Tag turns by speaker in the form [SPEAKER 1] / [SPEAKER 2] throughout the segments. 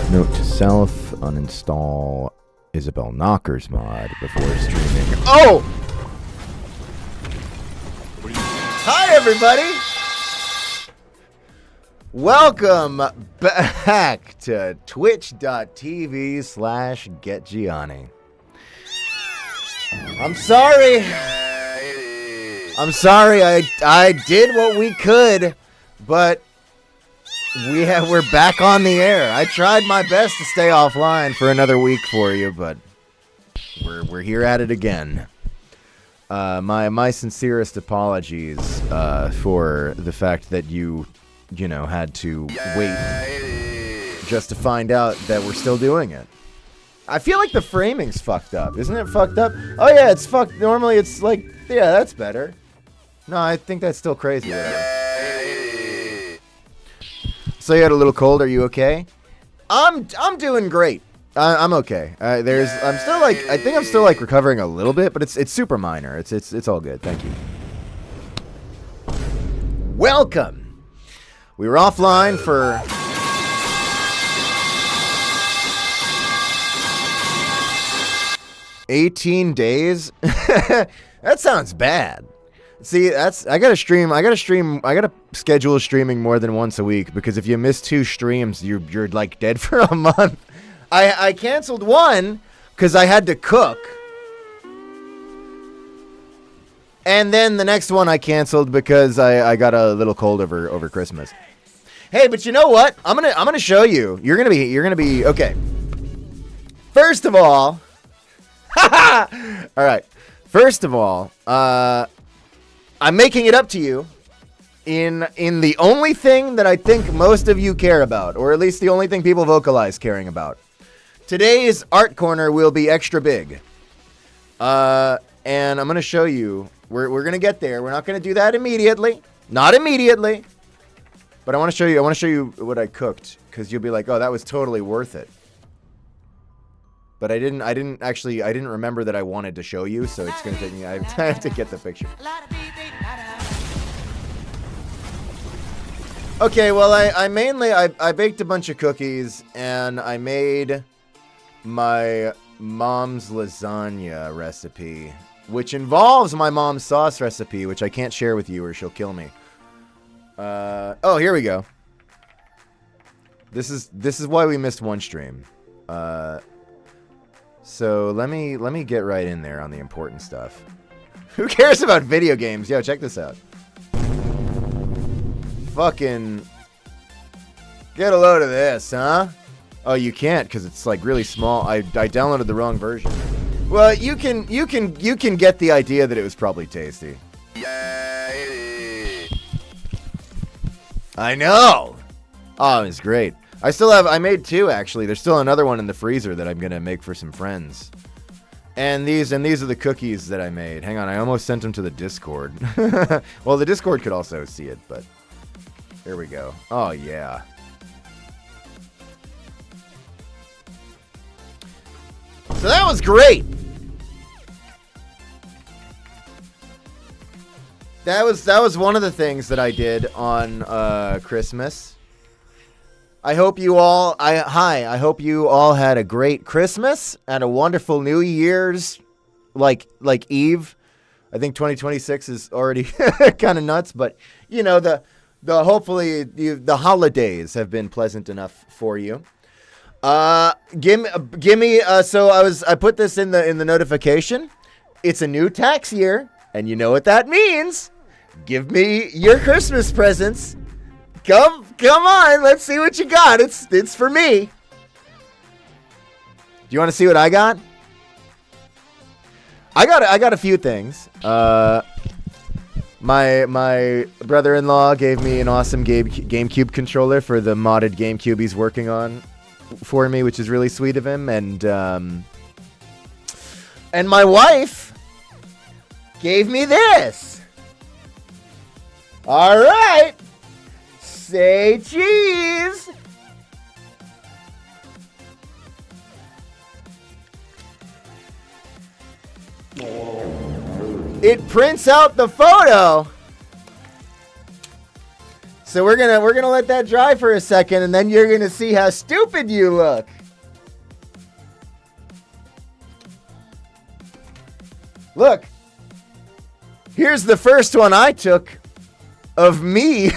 [SPEAKER 1] Note to self, uninstall Isabel Knocker's mod before streaming. Oh! Hi, everybody! Welcome back to twitch.tv/getgianni. I'm sorry. I did what we could, but we're back on the air. I tried my best to stay offline for another week for you, but we're here at it again. My sincerest apologies for the fact that you had to wait just to find out that we're still doing it. I feel like the framing's fucked up. Isn't it fucked up? Oh yeah, it's fucked. Normally it's like, yeah, that's better. No, I think that's still crazy. So you had a little cold. Are you okay? I'm doing great. I'm okay. I think I'm still recovering a little bit, but it's super minor. It's all good. Thank you. Welcome. We were offline for 18 days. That sounds bad. See, I gotta schedule streaming more than once a week, because if you miss 2 streams, you're like dead for a month. I canceled one because I had to cook. And then the next one I canceled because I got a little cold over Christmas. Hey, but you know what? I'm gonna show you. You're gonna be okay. First of all, all right. First of all, I'm making it up to you in the only thing that I think most of you care about, or at least the only thing people vocalize caring about. Today's art corner will be extra big. And I'm gonna show you. We're gonna get there. We're not gonna do that immediately. Not immediately. But I want to show you. I want to show you what I cooked, because you'll be like, "Oh, that was totally worth it." But I didn't remember that I wanted to show you, so it's gonna take me. I have to get the picture. Okay, well, I baked a bunch of cookies, and I made my mom's lasagna recipe, which involves my mom's sauce recipe, which I can't share with you or she'll kill me. Oh, here we go. This is why we missed one stream. So let me get right in there on the important stuff. Who cares about video games? Yo, check this out. Fucking get a load of this, huh? Oh, you can't because it's like really small. I downloaded the wrong version. Well, you can get the idea that it was probably tasty. I know. Oh, it's great. I made 2 actually. There's still another one in the freezer that I'm gonna make for some friends. And these are the cookies that I made. Hang on, I almost sent them to the Discord. Well, the Discord could also see it, but here we go. Oh yeah. So that was great. That was one of the things that I did on Christmas. I hope you all I hope you all had a great Christmas and a wonderful New Year's like Eve. I think 2026 is already kind of nuts, but you know the hopefully the holidays have been pleasant enough for you. Give me so I put this in the notification. It's a new tax year, and you know what that means. Give me your Christmas presents. Come on, let's see what you got. It's for me. Do you want to see what I got? I got a few things. My brother-in-law gave me an awesome GameCube controller for the modded GameCube he's working on for me, which is really sweet of him. And my wife gave me this. All right. Say cheese. It prints out the photo. So we're gonna let that dry for a second, and then you're gonna see how stupid you look. Look. Here's the first one I took of me.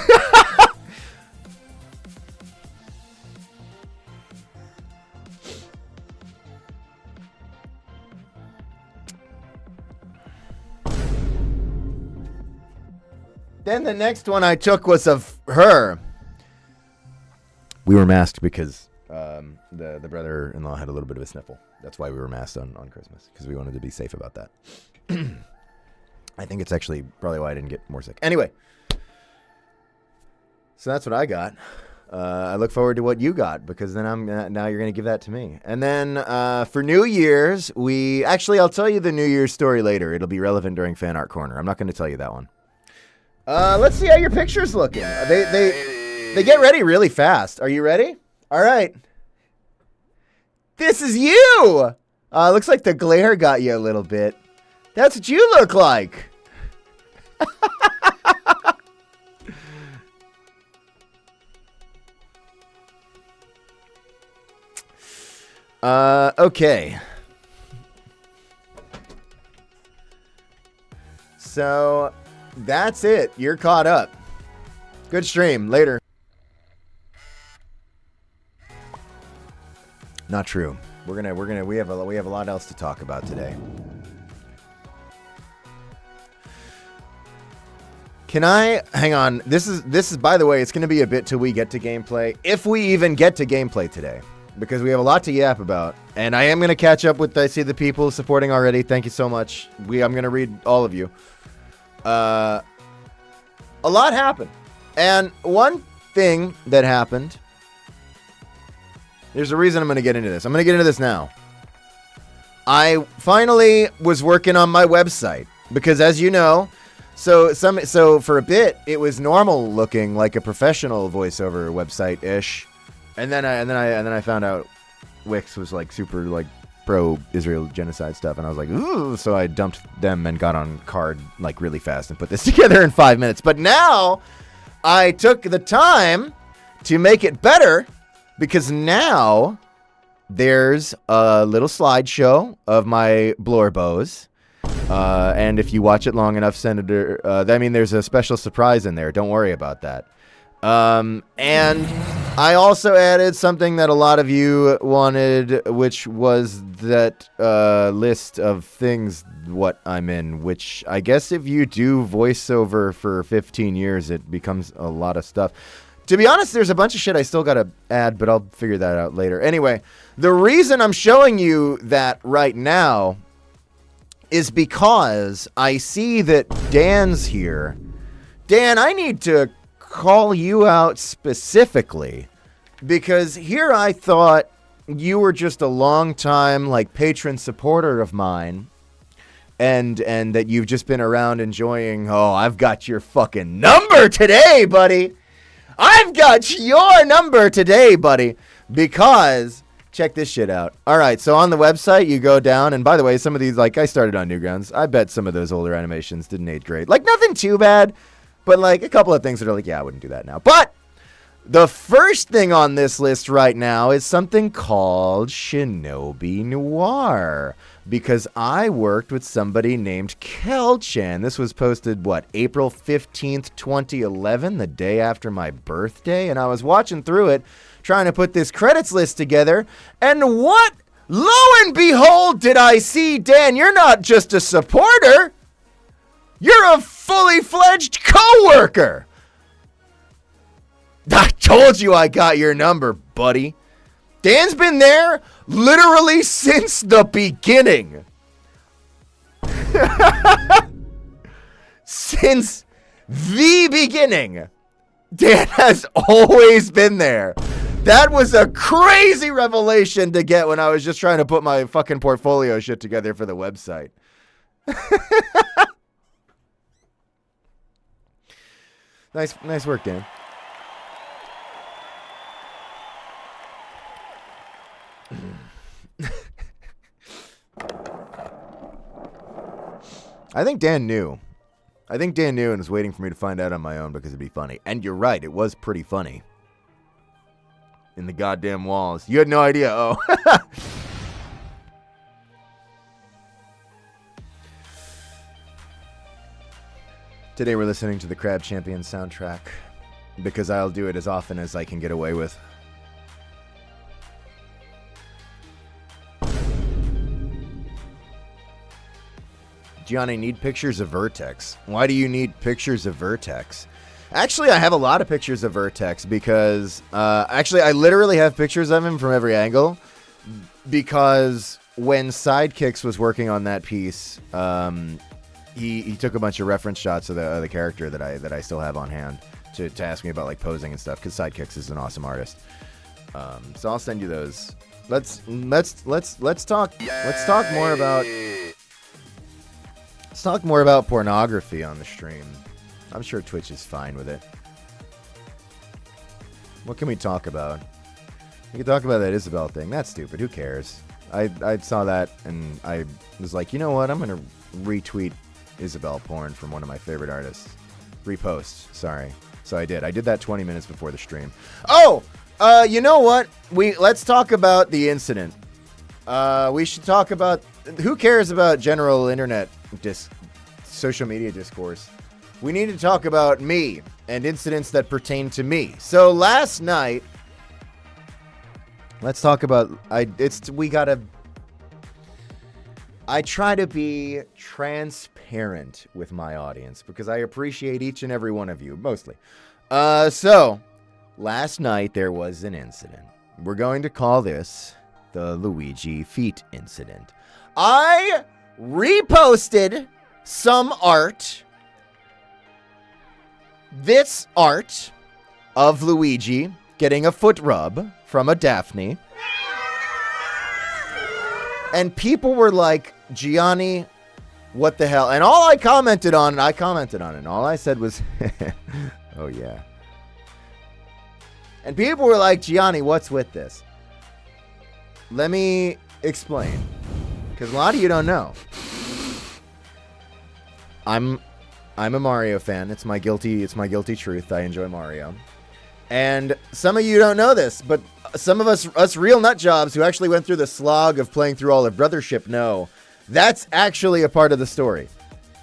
[SPEAKER 1] Then the next one I took was of her. We were masked because the brother-in-law had a little bit of a sniffle. That's why we were masked on Christmas, because we wanted to be safe about that. I think it's actually probably why I didn't get more sick. Anyway, so that's what I got. I look forward to what you got, because then now you're going to give that to me. And then for New Year's, I'll tell you the New Year's story later. It'll be relevant during Fan Art Corner. I'm not going to tell you that one. Let's see how your picture's looking. They get ready really fast. Are you ready? All right. This is you. Looks like the glare got you a little bit. That's what you look like. Okay. So that's it. You're caught up. Good stream. Later. Not true. We have a lot else to talk about today. Can I hang on? This is by the way, it's going to be a bit till we get to gameplay, if we even get to gameplay today, because we have a lot to yap about, and I am going to catch up with. I see the people supporting already. Thank you so much. I'm going to read all of you. A lot happened, and one thing that happened. There's a reason I'm going to get into this. I'm going to get into this now. I finally was working on my website because, as you know. So for a bit it was normal looking like a professional voiceover website ish, and then I found out Wix was like super like pro Israel genocide stuff, and I was like, ooh, so I dumped them and got on Card like really fast and put this together in 5 minutes. But now I took the time to make it better because now there's a little slideshow of my Blorbos. And if you watch it long enough, Senator, there's a special surprise in there. Don't worry about that. And I also added something that a lot of you wanted, which was that list of things what I'm in, which I guess if you do voiceover for 15 years, it becomes a lot of stuff. To be honest, there's a bunch of shit I still got to add, but I'll figure that out later. Anyway, the reason I'm showing you that right now is because I see that Dan's here. Dan, I need to call you out specifically because here I thought you were just a long time like patron supporter of mine and that you've just been around enjoying, oh, I've got your fucking number today, buddy. I've got your number today, buddy, because check this shit out. All right, so on the website, you go down, and by the way, some of these, like, I started on Newgrounds. I bet some of those older animations didn't age great. Like, nothing too bad, but, like, a couple of things that are like, yeah, I wouldn't do that now. But the first thing on this list right now is something called Shinobi Noir, because I worked with somebody named Kelchan. This was posted, April 15th, 2011, the day after my birthday, and I was watching through it, trying to put this credits list together, and what, lo and behold, did I see, Dan, you're not just a supporter, you're a fully fledged co-worker. I told you I got your number, buddy. Dan's been there literally since the beginning. Since the beginning, Dan has always been there. That was a crazy revelation to get when I was just trying to put my fucking portfolio shit together for the website. Nice work, Dan. I think Dan knew and was waiting for me to find out on my own because it'd be funny. And you're right, it was pretty funny. In the goddamn walls. You had no idea. Oh. Today we're listening to the Crab Champion soundtrack because I'll do it as often as I can get away with. Gianni, need pictures of Vertex. Why do you need pictures of Vertex? Actually, I have a lot of pictures of Vertex because, I literally have pictures of him from every angle because when Sidekicks was working on that piece, he took a bunch of reference shots of the character that I still have on hand to ask me about like posing and stuff because Sidekicks is an awesome artist. So I'll send you those. Let's talk more about. Let's talk more about pornography on the stream. I'm sure Twitch is fine with it. What can we talk about? We can talk about that Isabel thing. That's stupid. Who cares? I saw that and I was like, you know what? I'm going to retweet Isabel porn from one of my favorite artists. Repost. Sorry. So I did. I did that 20 minutes before the stream. Oh! You know what? Let's talk about the incident. We should talk about... Who cares about general internet social media discourse? We need to talk about me and incidents that pertain to me. So last night, let's talk about I I try to be transparent with my audience because I appreciate each and every one of you, mostly. So, last night there was an incident. We're going to call this the Luigi Feet incident. I reposted some art. This art of Luigi getting a foot rub from a Daphne. And people were like, Gianni, what the hell? And all I commented on, and all I said was, oh yeah. And people were like, Gianni, what's with this? Let me explain. Because a lot of you don't know. I'm a Mario fan. It's my guilty truth. I enjoy Mario. And some of you don't know this, but some of us real nut jobs who actually went through the slog of playing through all of Brothership know that's actually a part of the story.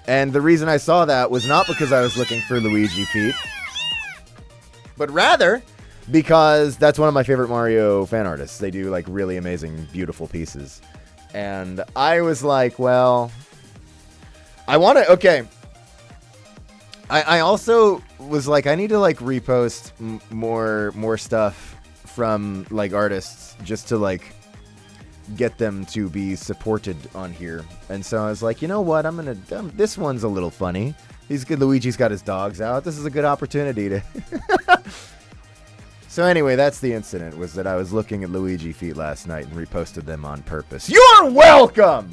[SPEAKER 1] And the reason I saw that was not because I was looking for Luigi Feet, but rather because that's one of my favorite Mario fan artists. They do like really amazing, beautiful pieces. And I was like, well, I want to, okay. I also was like, I need to like repost more stuff from like artists just to like get them to be supported on here. And so I was like, you know what? This one's a little funny. He's good. Luigi's got his dogs out. This is a good opportunity to. So anyway, that's the incident, was that I was looking at Luigi Feet last night and reposted them on purpose. You're welcome!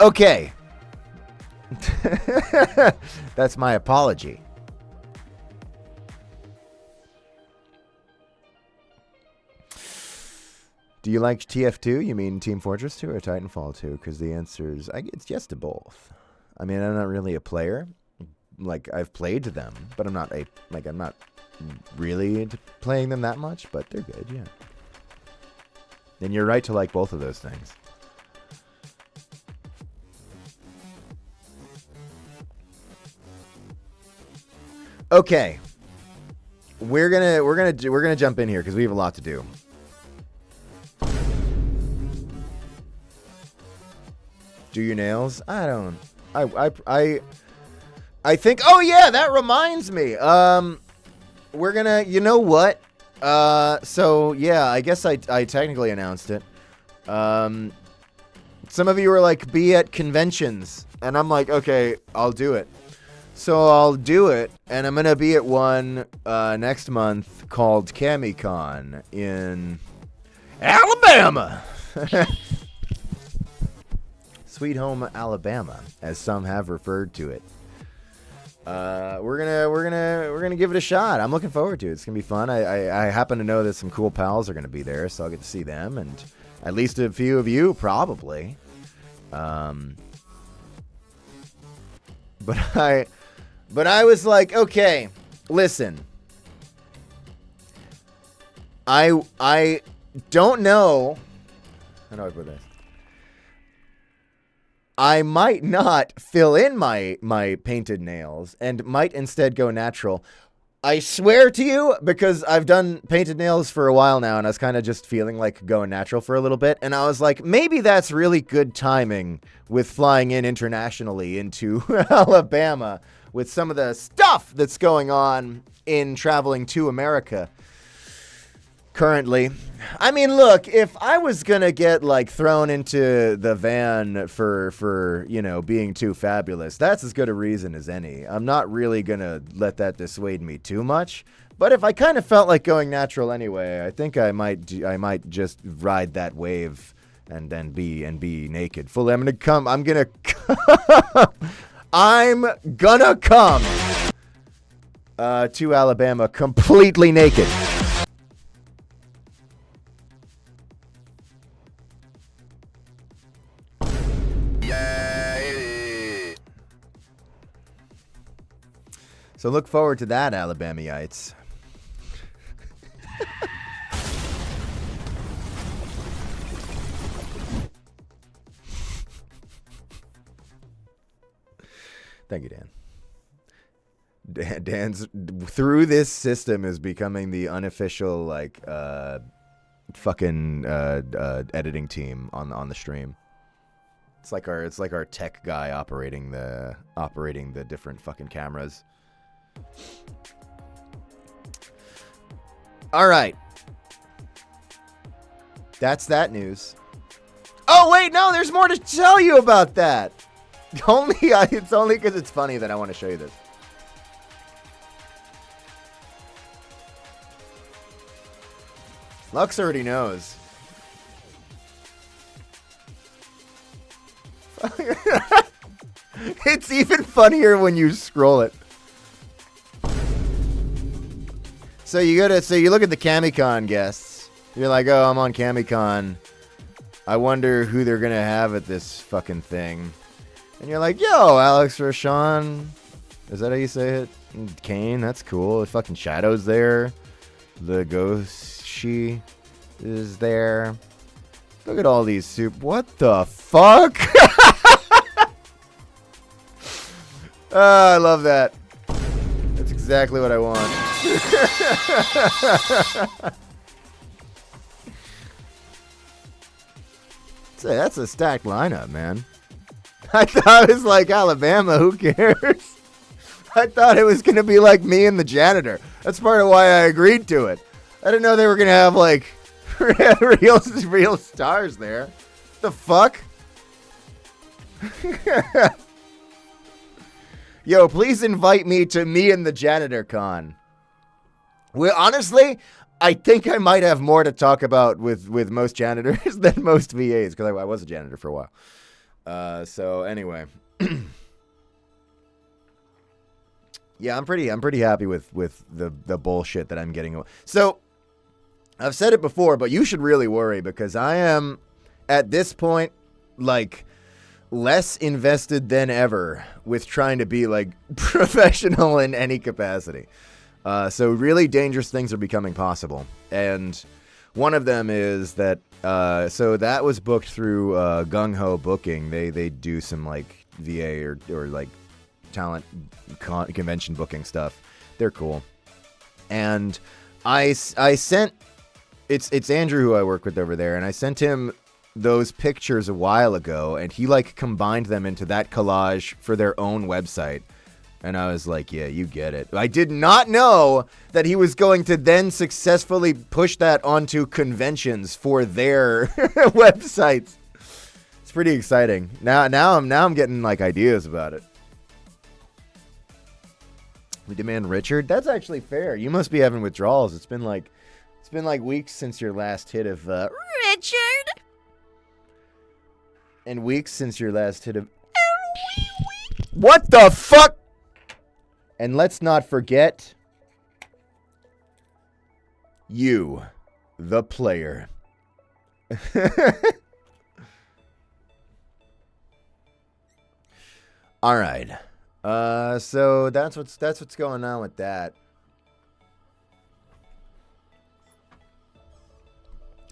[SPEAKER 1] Okay. That's my apology. Do you like TF2? You mean Team Fortress 2 or Titanfall 2? Because the answer is, it's yes to both. I mean, I'm not really a player. Like, I've played them, but I'm not really into playing them that much, but they're good, yeah. And you're right to like both of those things. Okay, we're gonna jump in here because we have a lot to do. Do your nails? I don't. I think. Oh yeah, that reminds me. We're gonna. You know what? So yeah, I guess I technically announced it. Some of you were like, be at conventions, and I'm like, okay, I'll do it. So I'll do it, and I'm going to be at one next month called CamiCon in Alabama. Sweet home Alabama, as some have referred to it. We're gonna give it a shot. I'm looking forward to it. It's gonna be fun. I happen to know that some cool pals are gonna be there, so I'll get to see them, and at least a few of you probably. But I was like, okay, listen. I don't know. How do I put this? I might not fill in my painted nails and might instead go natural. I swear to you, because I've done painted nails for a while now, and I was kind of just feeling like going natural for a little bit. And I was like, maybe that's really good timing with flying in internationally into Alabama with some of the stuff that's going on in traveling to America currently. I mean, look, if I was gonna get like thrown into the van for you know, being too fabulous, that's as good a reason as any. I'm not really gonna let that dissuade me too much. But if I kind of felt like going natural anyway, I think I might just ride that wave and then be naked fully. I'm gonna come to Alabama completely naked. So look forward to that, Alabamaites. Thank you, Dan. Dan's through this system is becoming the unofficial like fucking editing team on the stream. It's like our tech guy operating the different fucking cameras. All right. That's that news. Oh wait, no, there's more to tell you about that. It's only because it's funny that I want to show you this. Lux already knows. It's even funnier when you scroll it. So you look at the Camicon guests. You're like, oh, I'm on Camicon. I wonder who they're gonna have at this fucking thing. And you're like, yo, Alex Rashawn. Is that how you say it? Kane, that's cool. The fucking Shadow's there. The Ghost She is there. Look at all these soup. What the fuck? I love that. That's exactly what I want. That's a stacked lineup, man. I thought it was like Alabama. Who cares? I thought it was going to be like me and the janitor. That's part of why I agreed to it. I didn't know they were going to have like real stars there. The fuck? Yo, please invite me to me and the janitor con. Well, honestly, I think I might have more to talk about with most janitors than most VAs, because I was a janitor for a while. So anyway, yeah, I'm pretty happy with the bullshit that I'm getting. So I've said it before, but you should really worry, because I am at this point like less invested than ever with trying to be like professional in any capacity. So really dangerous things are becoming possible. And one of them is that, so that was booked through Gung Ho Booking. They do some like VA or like talent convention booking stuff. They're cool. And I sent, it's Andrew who I work with over there, and I sent him those pictures a while ago, and he like combined them into that collage for their own website. And I was like, yeah, you get it. I did not know that he was going to then successfully push that onto conventions for their websites. It's pretty exciting. Now I'm getting like ideas about it. We demand Richard. That's actually fair. You must be having withdrawals. It's been like weeks since your last hit of Richard. And weeks since your last hit of what the fuck? And let's not forget you, the player. All right. So that's what's going on with that.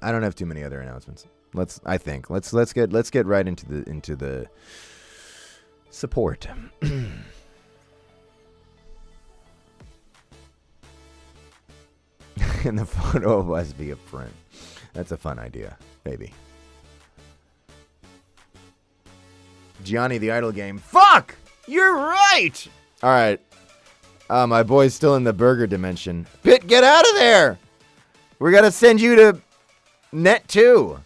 [SPEAKER 1] I don't have too many other announcements. Let's get right into the support. And the photo of us be a print. That's a fun idea, maybe. Gianni the idle game. Fuck! You're right! Alright. My boy's still in the burger dimension. Pit, get out of there! We gotta send you to Net 2.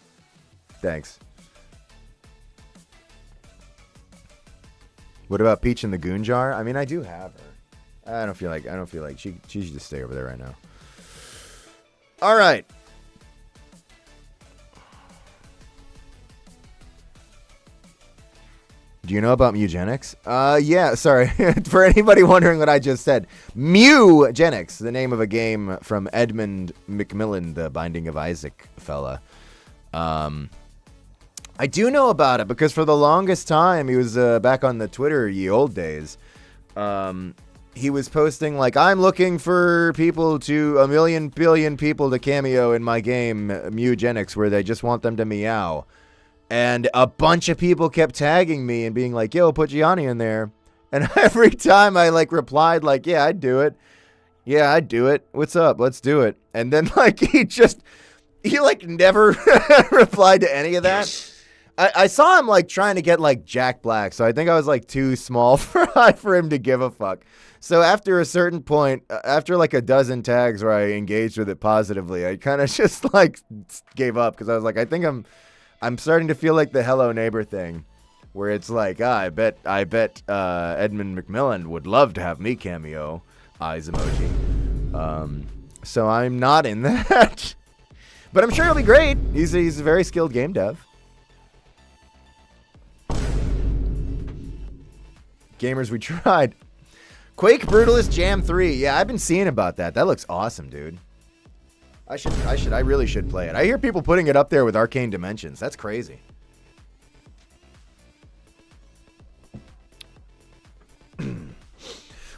[SPEAKER 1] Thanks. What about Peach in the Goon Jar? I mean, I do have her. I don't feel like she should just stay over there right now. All right. Do you know about Mugenics? Yeah, sorry. For anybody wondering what I just said. Mugenics, the name of a game from Edmund Macmillan, the Binding of Isaac fella. I do know about it because for the longest time, he was back on the Twitter ye old days. He was posting like, I'm looking for people to 1 billion people to cameo in my game, Mugenics, where they just want them to meow. And a bunch of people kept tagging me and being like, yo, put Gianni in there. And every time I like replied like, yeah, I'd do it. Yeah, I'd do it. What's up? Let's do it. And then like he like never replied to any of that. I saw him like trying to get like Jack Black, so I think I was like too small for him to give a fuck. So after a certain point, after like a dozen tags where I engaged with it positively, I kind of just like gave up because I was like, I think I'm starting to feel like the Hello Neighbor thing, where it's like, I bet Edmund McMillan would love to have me cameo, eyes emoji. So I'm not in that, but I'm sure he'll be great. He's a very skilled game dev. Gamers, we tried. Quake Brutalist Jam 3. Yeah, I've been seeing about that. That looks awesome, dude. I really should play it. I hear people putting it up there with Arcane Dimensions. That's crazy.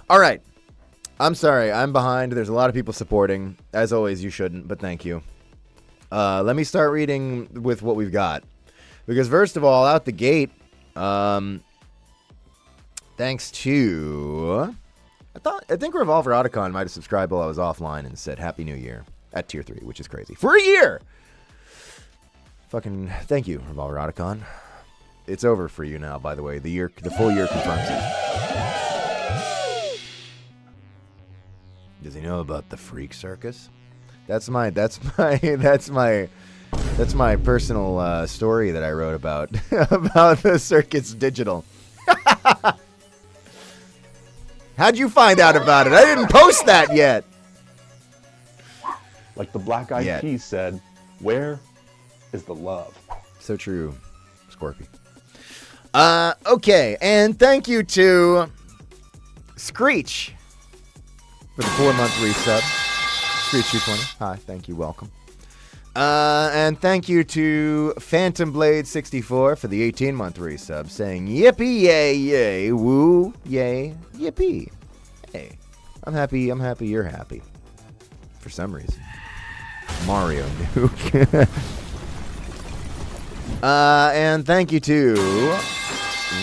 [SPEAKER 1] All right. I'm sorry. I'm behind. There's a lot of people supporting. As always, you shouldn't, but thank you. Let me start reading with what we've got. Because first of all, out the gate, thanks to, I think Revolver Otacon might have subscribed while I was offline and said Happy New Year at tier 3, which is crazy. For a year! Fucking thank you, Revolver Otacon. It's over for you now, by the way. The full year confirms it. Does he know about the Freak Circus? That's my personal story that I wrote about about the Circus Digital. How'd you find out about it? I didn't post that yet.
[SPEAKER 2] Like the Black Eyed Peas said, where is the love?
[SPEAKER 1] So true, Scorpy. Okay, and thank you to Screech for the 4-month resub. Screech 220. Hi, thank you, welcome. And thank you to Phantom Blade 64 for the 18-month resub, saying yippee yay yay woo yay yippee. Hey, I'm happy you're happy. For some reason. Mario Nuke. And thank you to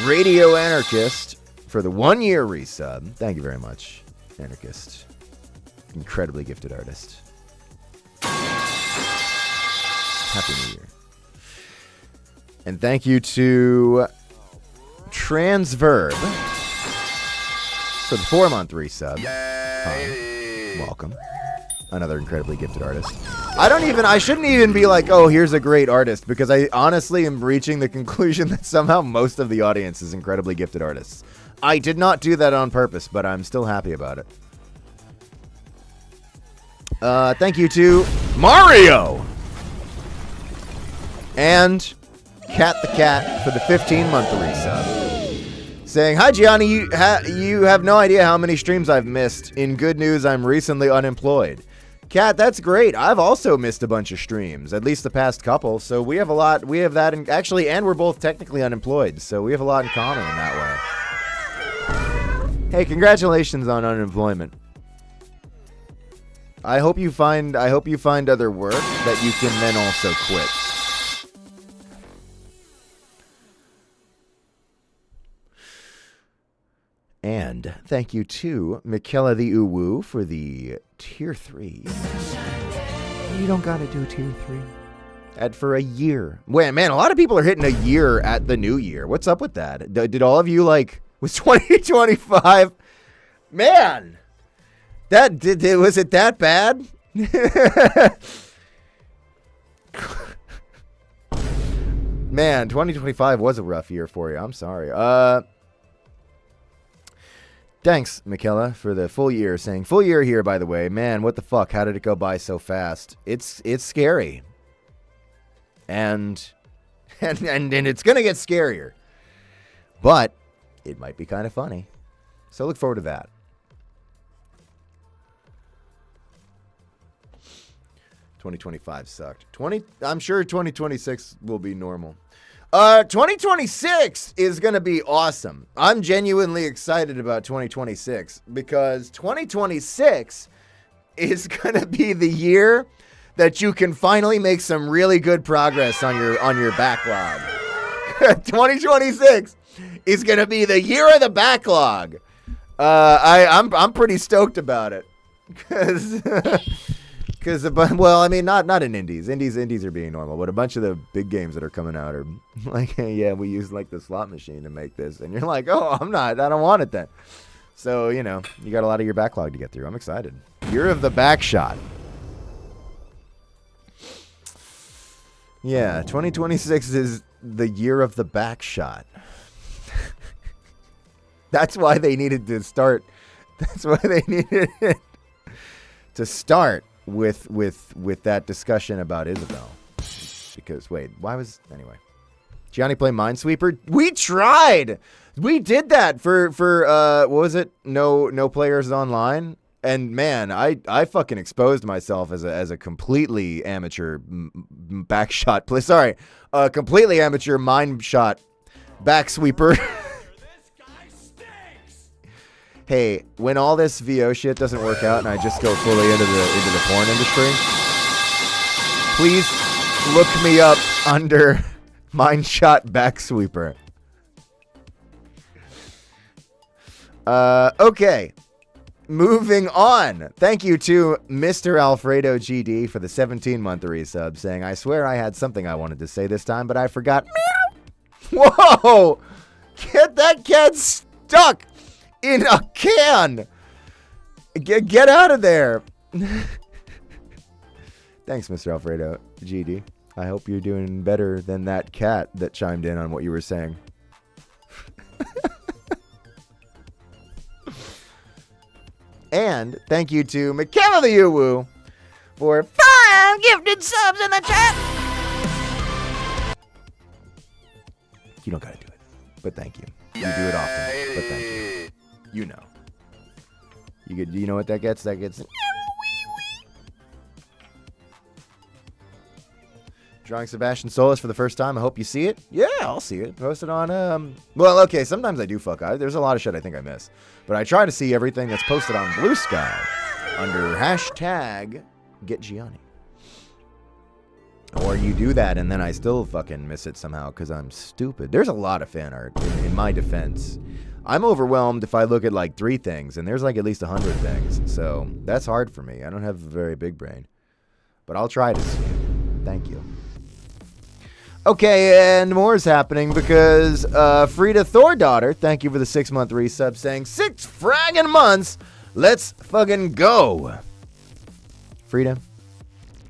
[SPEAKER 1] Radio Anarchist for the 1-year resub. Thank you very much, Anarchist. Incredibly gifted artist. Happy New Year. And thank you to Transverb for the 4-month resub. Hi. Welcome. Another incredibly gifted artist. I shouldn't even be like, oh, here's a great artist, because I honestly am reaching the conclusion that somehow most of the audience is incredibly gifted artists. I did not do that on purpose, but I'm still happy about it. Thank you to Mario! And Cat the Cat for the 15-month resub. Saying, hi, Gianni, you have no idea how many streams I've missed. In good news, I'm recently unemployed. Cat, that's great. I've also missed a bunch of streams, at least the past couple, so we have a lot. We have that, and we're both technically unemployed, so we have a lot in common in that way. Hey, congratulations on unemployment. I hope you find other work that you can then also quit. And thank you to Mikela the Uwu for the tier 3. You don't gotta do tier 3. And for a year. Man, a lot of people are hitting a year at the new year. What's up with that? Did all of you was 2025? Man, was it that bad? Man, 2025 was a rough year for you. I'm sorry. Thanks, Mikela, for the full year, saying full year here, by the way. Man, what the fuck? How did it go by so fast? It's scary. And it's going to get scarier. But it might be kind of funny. So look forward to that. $2025 sucked. I'm sure 2026 will be normal. 2026 is going to be awesome. I'm genuinely excited about 2026 because 2026 is going to be the year that you can finally make some really good progress on your backlog. 2026 is going to be the year of the backlog. I'm pretty stoked about it. Because, well, I mean, not in indies. Indies are being normal, but a bunch of the big games that are coming out are like, hey, yeah, we use like the slot machine to make this. And you're like, oh, I don't want it then. So, you know, you got a lot of your backlog to get through. I'm excited. Year of the back shot. Yeah, 2026 is the year of the back shot. That's why they needed to start. That's why they needed to start with that discussion about Isabel. Because anyway. Gianni play Minesweeper? We tried. We did that for what was it? No players online. And man, I fucking exposed myself as a completely amateur back shot play. Sorry, completely amateur mine shot back sweeper. Hey, when all this VO shit doesn't work out and I just go fully into the porn industry, please look me up under mine shot back sweeper. Okay. Moving on. Thank you to Mr. Alfredo GD for the 17-month resub, saying, I swear I had something I wanted to say this time, but I forgot. Meow. Whoa! Get that cat stuck in a can. Get out of there. Thanks, Mr. Alfredo GD. I hope you're doing better than that cat that chimed in on what you were saying. And thank you to McKenna the Uwu for 5 gifted subs in the chat. You don't gotta do it, but thank you. You do it often, but thank you. You know. You know what that gets? That gets... Drawing Sebastian Solis for the first time. I hope you see it. Yeah, I'll see it. Post it on, well, okay, sometimes I do fuck. There's a lot of shit I think I miss. But I try to see everything that's posted on Blue Sky under hashtag #GetGianni. Or you do that and then I still fucking miss it somehow because I'm stupid. There's a lot of fan art in my defense. I'm overwhelmed if I look at like 3 things and there's like at least 100 things. So that's hard for me. I don't have a very big brain. But I'll try to see it. Thank you. Okay, and more is happening because Frida Thordaughter, thank you for the 6-month resub, saying 6 fragging months. Let's fucking go. Frida,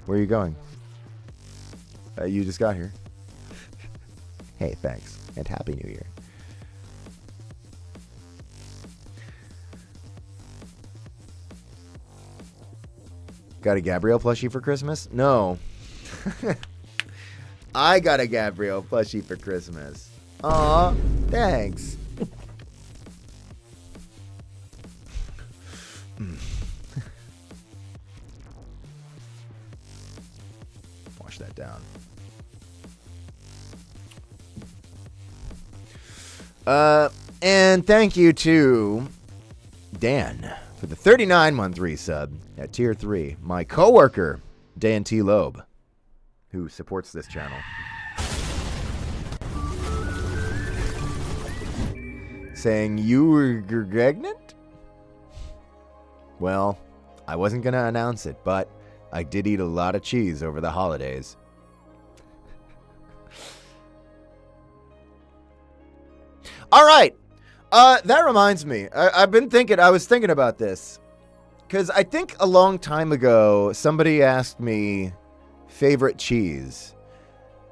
[SPEAKER 1] where are you going? You just got here. Hey, thanks, and Happy New Year. Got a Gabrielle plushie for Christmas? No. I got a Gabrielle plushie for Christmas. Aw, thanks. Wash that down. And thank you to Dan for the 39-month resub at Tier 3. My coworker, Dan T. Loeb, who supports this channel. Saying, you were pregnant? Well, I wasn't going to announce it, but I did eat a lot of cheese over the holidays. All right. That reminds me. I was thinking about this. Because I think a long time ago, somebody asked me favorite cheese.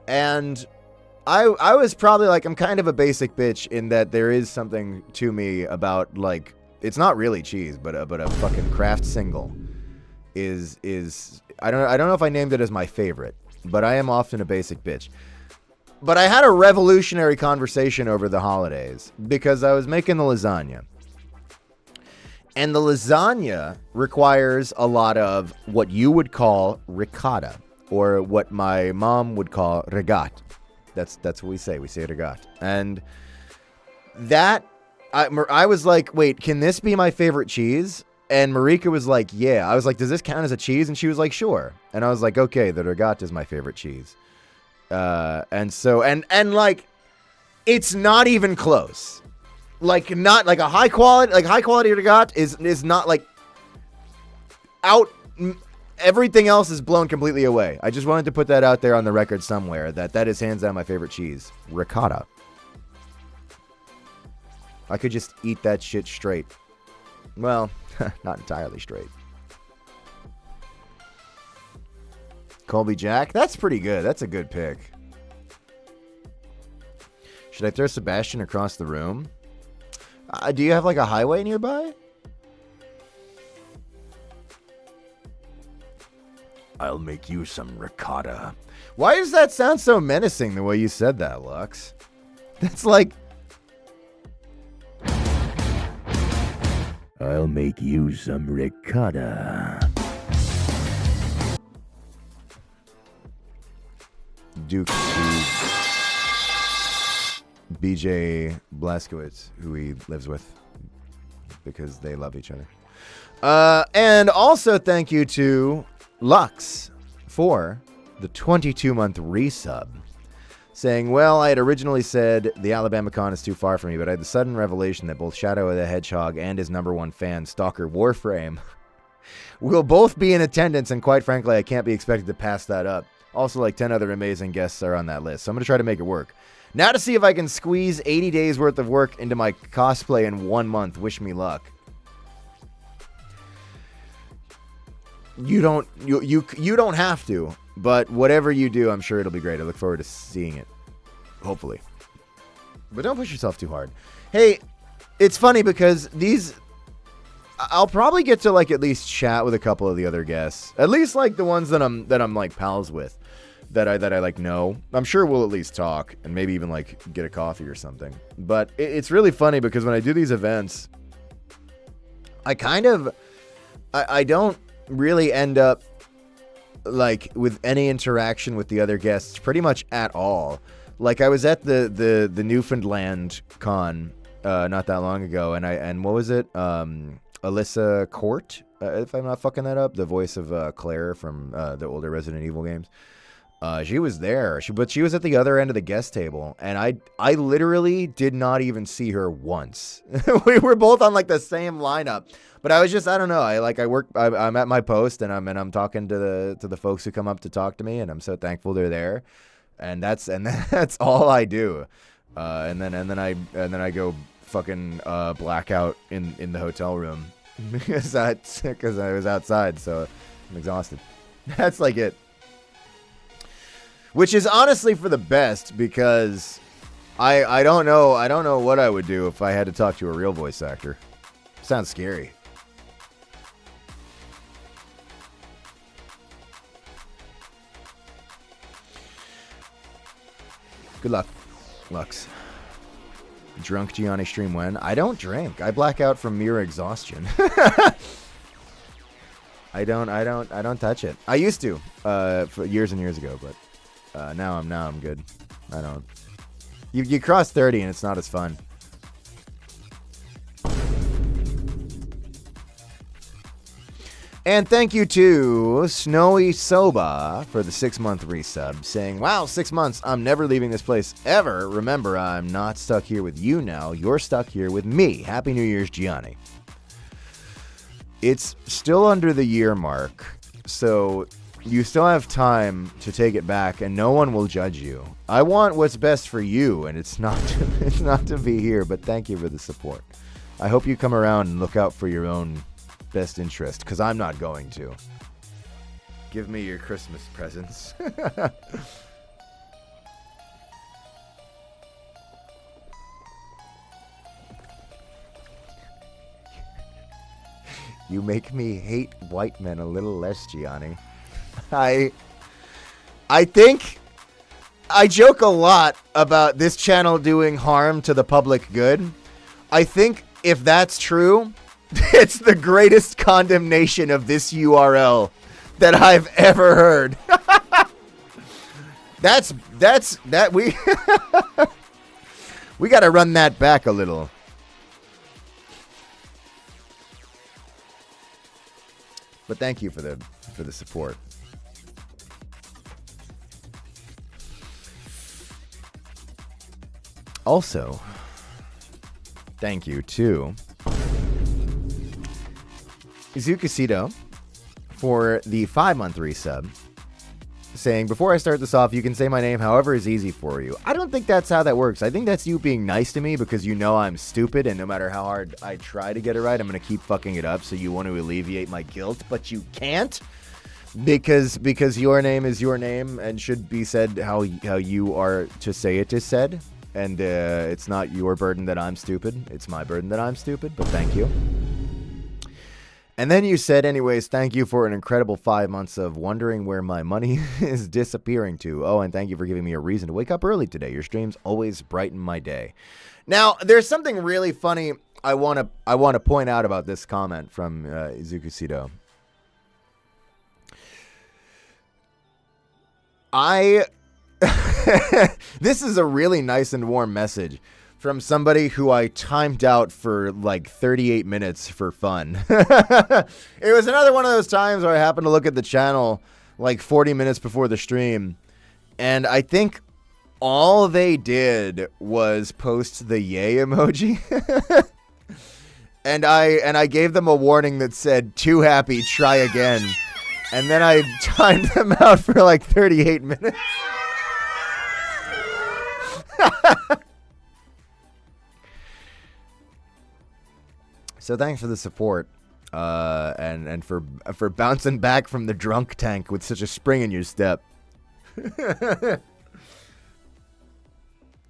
[SPEAKER 1] And I was probably like, I'm kind of a basic bitch in that there is something to me about, like, it's not really cheese, but a fucking Kraft single is I don't know if I named it as my favorite, but I am often a basic bitch. But I had a revolutionary conversation over the holidays because I was making the lasagna. And the lasagna requires a lot of what you would call ricotta, or what my mom would call regat. That's what we say. We say regat. And that, I was like, wait, can this be my favorite cheese? And Marika was like, yeah. I was like, does this count as a cheese? And she was like, sure. And I was like, okay, the regat is my favorite cheese. And so, and like, It's not even close. Like not like a high quality ricotta is not like out. Everything else is blown completely away. I just wanted to put that out there on the record somewhere that is hands down my favorite cheese, ricotta. I could just eat that shit straight. Well, not entirely straight. Colby Jack, that's pretty good. That's a good pick. Should I throw Sebastian across the room? Do you have like a highway nearby? I'll make you some ricotta. Why does that sound so menacing the way you said that, Lux? That's like... I'll make you some ricotta. Duke to BJ Blazkowicz, who he lives with, because they love each other. And also thank you to Lux for the 22-month resub, saying, well, I had originally said the Alabama Con is too far for me, but I had the sudden revelation that both Shadow of the Hedgehog and his number one fan, Stalker Warframe, will both be in attendance, and quite frankly, I can't be expected to pass that up. Also, like 10 other amazing guests are on that list, so I'm going to try to make it work. Now to see if I can squeeze 80 days worth of work into my cosplay in 1 month. Wish me luck. You don't have to, but whatever you do, I'm sure it'll be great. I look forward to seeing it. Hopefully. But don't push yourself too hard. Hey, it's funny because I'll probably get to like at least chat with a couple of the other guests. At least like the ones that I'm like pals with, that I like know. I'm sure we'll at least talk and maybe even like get a coffee or something. But it's really funny because when I do these events, I don't really end up like with any interaction with the other guests pretty much at all. Like I was at the Newfoundland con not that long ago, and what was it? Alyssa Court, if I'm not fucking that up, the voice of Claire from the older Resident Evil games. She was there, but she was at the other end of the guest table, and I literally did not even see her once. We were both on like the same lineup, but I was just, I don't know. I'm at my post, and I'm talking to the folks who come up to talk to me, and I'm so thankful they're there, and that's all I do. And then I go fucking blackout in the hotel room because I was outside, so I'm exhausted. That's like it. Which is honestly for the best, because I don't know what I would do if I had to talk to a real voice actor. Sounds scary. Good luck, Lux. Drunk Gianni stream when? I don't drink. I black out from mere exhaustion. I don't touch it. I used to, for years and years ago, but now I'm good. I don't. You cross 30 and it's not as fun. And thank you to Snowy Soba for the 6-month resub, saying, wow, 6 months, I'm never leaving this place ever. Remember, I'm not stuck here with you now. You're stuck here with me. Happy New Year's, Gianni. It's still under the year mark, so you still have time to take it back, and no one will judge you. I want what's best for you, and it's not to be here, but thank you for the support. I hope you come around and look out for your own best interest, because I'm not going to. Give me your Christmas presents. You make me hate white men a little less, Gianni. I think I joke a lot about this channel doing harm to the public good. I think if that's true, it's the greatest condemnation of this URL that I've ever heard. We got to run that back a little. But thank you for the support. Also, thank you to Izukasido for the 5-month resub, saying, before I start this off, you can say my name however is easy for you. I don't think that's how that works. I think that's you being nice to me because you know I'm stupid, and no matter how hard I try to get it right, I'm going to keep fucking it up, so you want to alleviate my guilt, but you can't because your name is your name and should be said how you are to say it is said, and it's not your burden that I'm stupid. It's my burden that I'm stupid, but thank you. And then you said, anyways, thank you for an incredible 5 months of wondering where my money is disappearing to. Oh, and thank you for giving me a reason to wake up early today. Your streams always brighten my day. Now, there's something really funny I want to point out about this comment from Izukusido. This is a really nice and warm message from somebody who I timed out for like 38 minutes for fun. It was another one of those times where I happened to look at the channel like 40 minutes before the stream, and I think all they did was post the yay emoji. and I gave them a warning that said, too happy, try again. And then I timed them out for like 38 minutes. So thanks for the support, and for bouncing back from the drunk tank with such a spring in your step.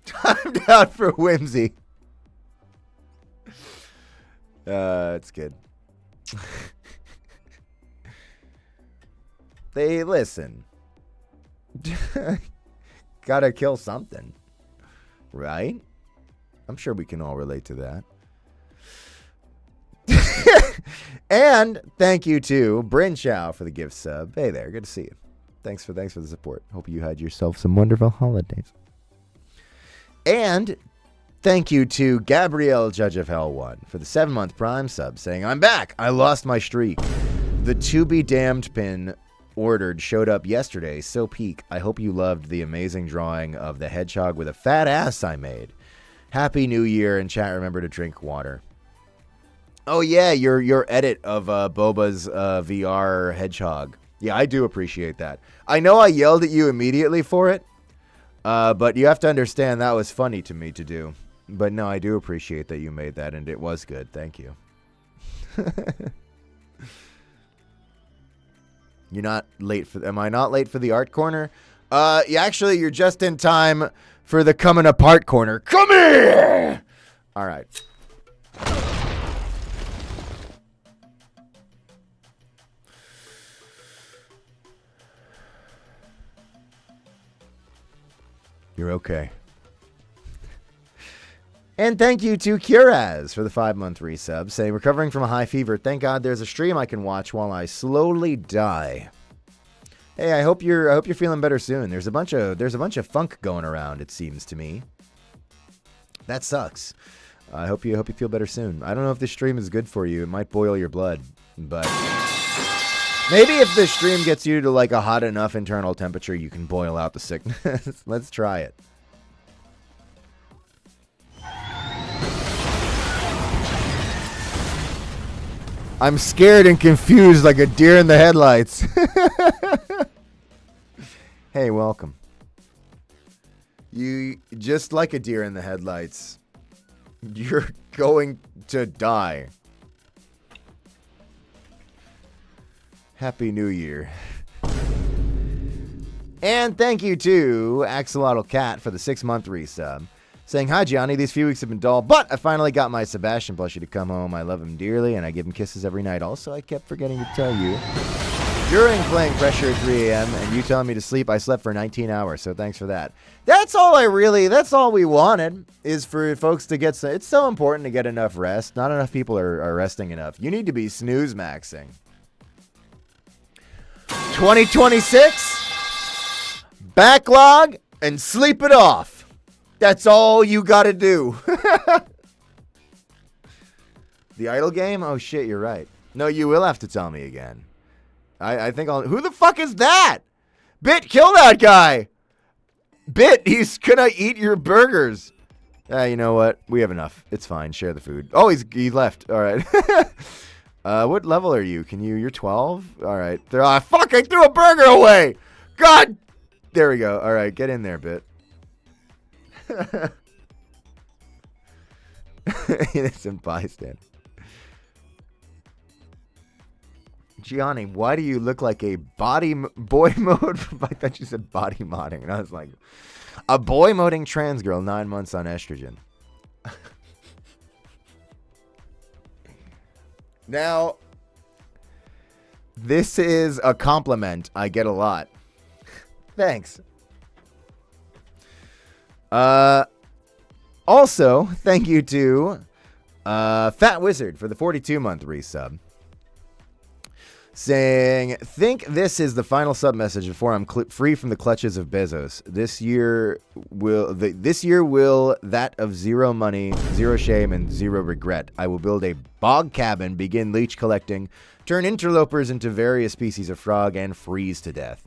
[SPEAKER 1] Timed out for whimsy. It's good. They listen. Gotta kill something, right? I'm sure we can all relate to that. And thank you to Bryn Chow for the gift sub. Hey there, good to see you. Thanks for the support. Hope you had yourself some wonderful holidays. And thank you to Gabrielle Judge of Hell 1 for the 7-month Prime sub, saying, I'm back. I lost my streak. The to be damned pin ordered showed up yesterday. So peak. I hope you loved the amazing drawing of the hedgehog with a fat ass I made. Happy New Year, and chat, remember to drink water. Oh yeah, your edit of Boba's VR hedgehog. Yeah, I do appreciate that. I know I yelled at you immediately for it, but you have to understand that was funny to me to do. But no, I do appreciate that you made that, and it was good. Thank you. You're not late for... Am I not late for the art corner? Actually, you're just in time for the coming apart corner. Come here! All right. You're okay. And thank you to Curaz for the 5-month resub, saying, recovering from a high fever. Thank God there's a stream I can watch while I slowly die. Hey, I hope you're feeling better soon. There's a bunch of funk going around, it seems to me. That sucks. I hope you feel better soon. I don't know if this stream is good for you. It might boil your blood, but maybe if this stream gets you to like a hot enough internal temperature, you can boil out the sickness. Let's try it. I'm scared and confused like a deer in the headlights. Hey, welcome. You just like a deer in the headlights. You're going to die. Happy New Year. And thank you to Axolotl Cat for the 6-month resub, saying, hi, Gianni. These few weeks have been dull, but I finally got my Sebastian plushie to come home. I love him dearly, and I give him kisses every night. Also, I kept forgetting to tell you, during playing Pressure at 3 a.m. and you telling me to sleep, I slept for 19 hours, so thanks for that. That's all we wanted, is for folks to get some. It's so important to get enough rest. Not enough people are resting enough. You need to be snooze maxing. 2026, backlog, and sleep it off. That's all you gotta do. The idle game? Oh shit, you're right. No, you will have to tell me again. I think I'll... Who the fuck is that? Bit, kill that guy! Bit, he's gonna eat your burgers. You know what? We have enough. It's fine. Share the food. Oh, he left. All right. What level are you? You're 12? All right. Fuck, I threw a burger away. God. There we go. All right. Get in there, Bit. Innocent bystander. Gianni, why do you look like a boy mode? I thought you said body modding. And I was like, a boy moding trans girl, 9 months on estrogen. Now, this is a compliment I get a lot. Thanks. Also, thank you to Fat Wizard for the 42-month resub. Saying, think this is the final sub message before I'm free from the clutches of Bezos. This year will that of zero money, zero shame, and zero regret. I will build a bog cabin, begin leech collecting, turn interlopers into various species of frog, and freeze to death.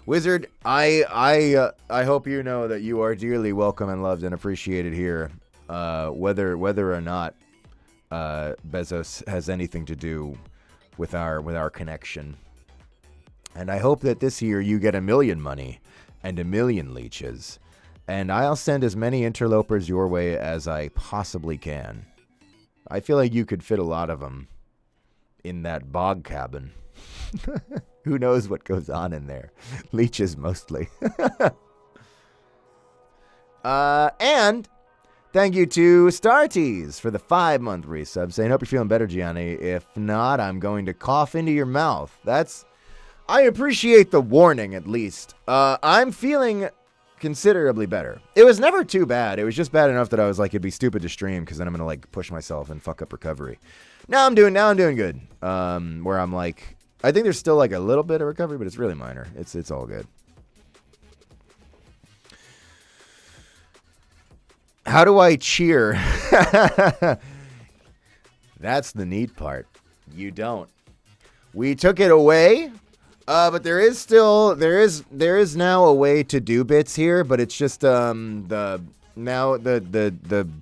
[SPEAKER 1] Wizard, I hope you know that you are dearly welcome and loved and appreciated here, whether or not Bezos has anything to do with our connection. And I hope that this year you get 1 million money and 1 million leeches, and I'll send as many interlopers your way as I possibly can. I feel like you could fit a lot of them in that bog cabin. Who knows what goes on in there? Leeches mostly. And thank you to Startees for the 5-month resub, saying, hope you're feeling better, Gianni. If not, I'm going to cough into your mouth. I appreciate the warning, at least. I'm feeling considerably better. It was never too bad. It was just bad enough that I was like, it'd be stupid to stream because then I'm going to push myself and fuck up recovery. Now I'm doing good. Where I'm like, I think there's still a little bit of recovery, but it's really minor. It's all good. How do I cheer? That's the neat part. You don't. We took it away, but there is now a way to do bits here, but it's just the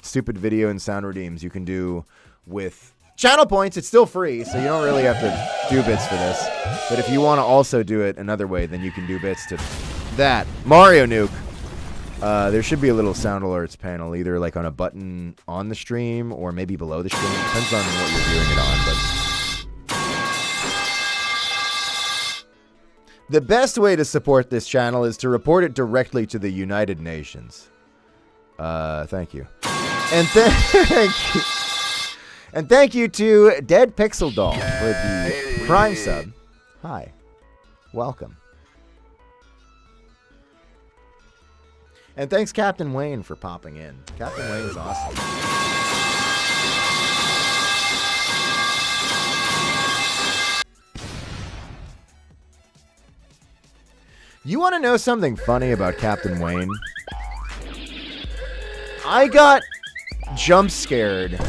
[SPEAKER 1] stupid video and sound redeems you can do with channel points. It's still free, so you don't really have to do bits for this. But if you want to also do it another way, then you can do bits to that. Mario Nuke. There should be a little sound alerts panel, either on a button on the stream or maybe below the stream. Depends on what you're viewing it on. But the best way to support this channel is to report it directly to the United Nations. Thank you. And thank you. And thank you to Dead Pixel Doll for the Prime sub. Hi. Welcome. And thanks, Captain Wayne, for popping in. Captain Wayne is awesome. You want to know something funny about Captain Wayne? I got jump scared.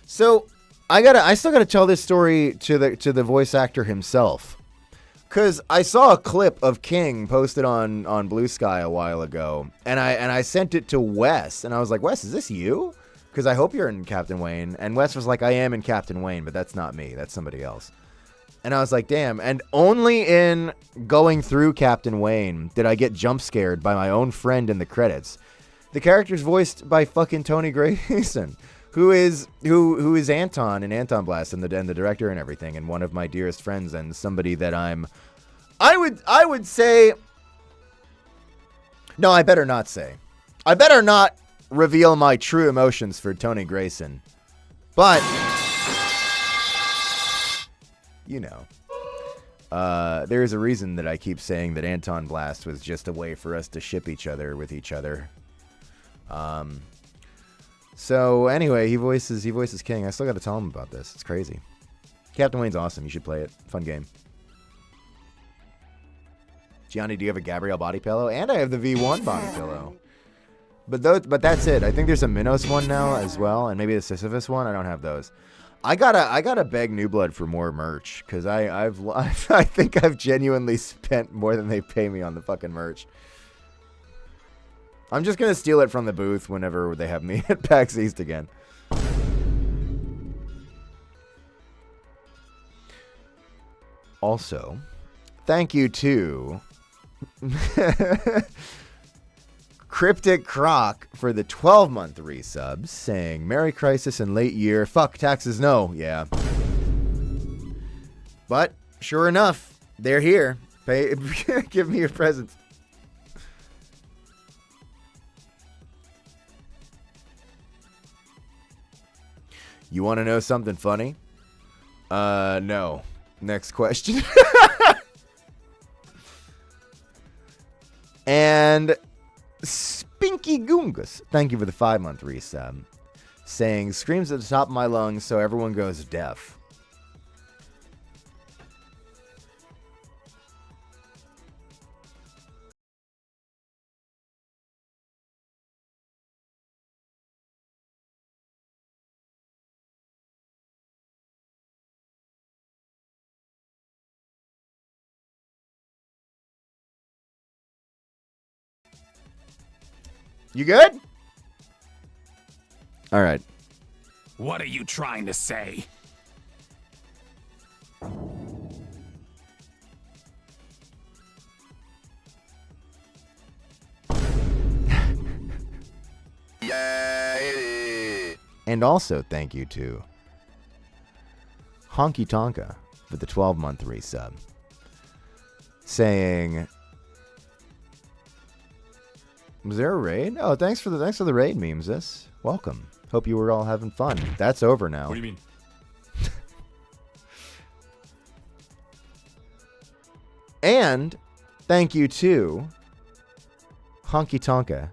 [SPEAKER 1] So I still gotta tell this story to the voice actor himself. Cause I saw a clip of King posted on Blue Sky a while ago, and I sent it to Wes, and I was like, Wes, is this you? Cause I hope you're in Captain Wayne. And Wes was like, I am in Captain Wayne, but that's not me. That's somebody else. And I was like, damn. And only in going through Captain Wayne did I get jump scared by my own friend in the credits. The character's voiced by fucking Tony Grayson, who is Anton in Anton Blast and the director and everything, and one of my dearest friends, and somebody that I would say, no, I better not say. I better not reveal my true emotions for Tony Grayson. But you know, there is a reason that I keep saying that Anton Blast was just a way for us to ship each other with each other. So anyway, he voices King. I still got to tell him about this. It's crazy. Captain Wayne's awesome. You should play it. Fun game. Gianni, do you have a Gabrielle body pillow? And I have the V1 body pillow. But that's it. I think there's a Minos one now as well, and maybe the Sisyphus one. I don't have those. I gotta beg New Blood for more merch, because I think I've genuinely spent more than they pay me on the fucking merch. I'm just going to steal it from the booth whenever they have me at PAX East again. Also, thank you to Cryptic Croc for the 12-month resub, saying, Merry Crisis and late year. Fuck taxes, no. Yeah. But, sure enough, they're here. Pay, give me your presents. You want to know something funny? No. Next question. And Spinky Goongus, thank you for the 5-month resub, saying, screams at the top of my lungs so everyone goes deaf. You good? All right.
[SPEAKER 3] What are you trying to say?
[SPEAKER 1] And also thank you to Honky Tonka for the 12-month resub, saying, was there a raid? Oh, thanks for the raid, memes. This welcome. Hope you were all having fun. That's over now.
[SPEAKER 2] What do you mean?
[SPEAKER 1] And thank you to Honky Tonka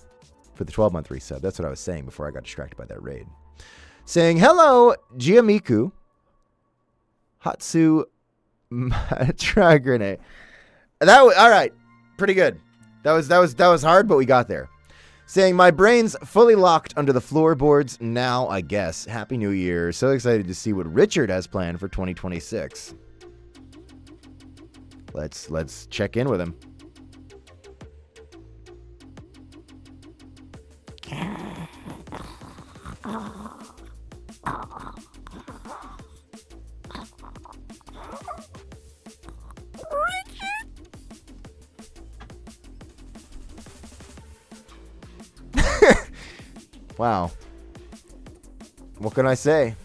[SPEAKER 1] for the 12-month resub. That's what I was saying before I got distracted by that raid. Saying, hello, Giamiku, Hatsu, try grenade. That was all right. Pretty good. That was hard, but we got there. Saying, my brain's fully locked under the floorboards now, I guess. Happy New Year. So excited to see what Richard has planned for 2026. Let's check in with him. Wow. What can I say?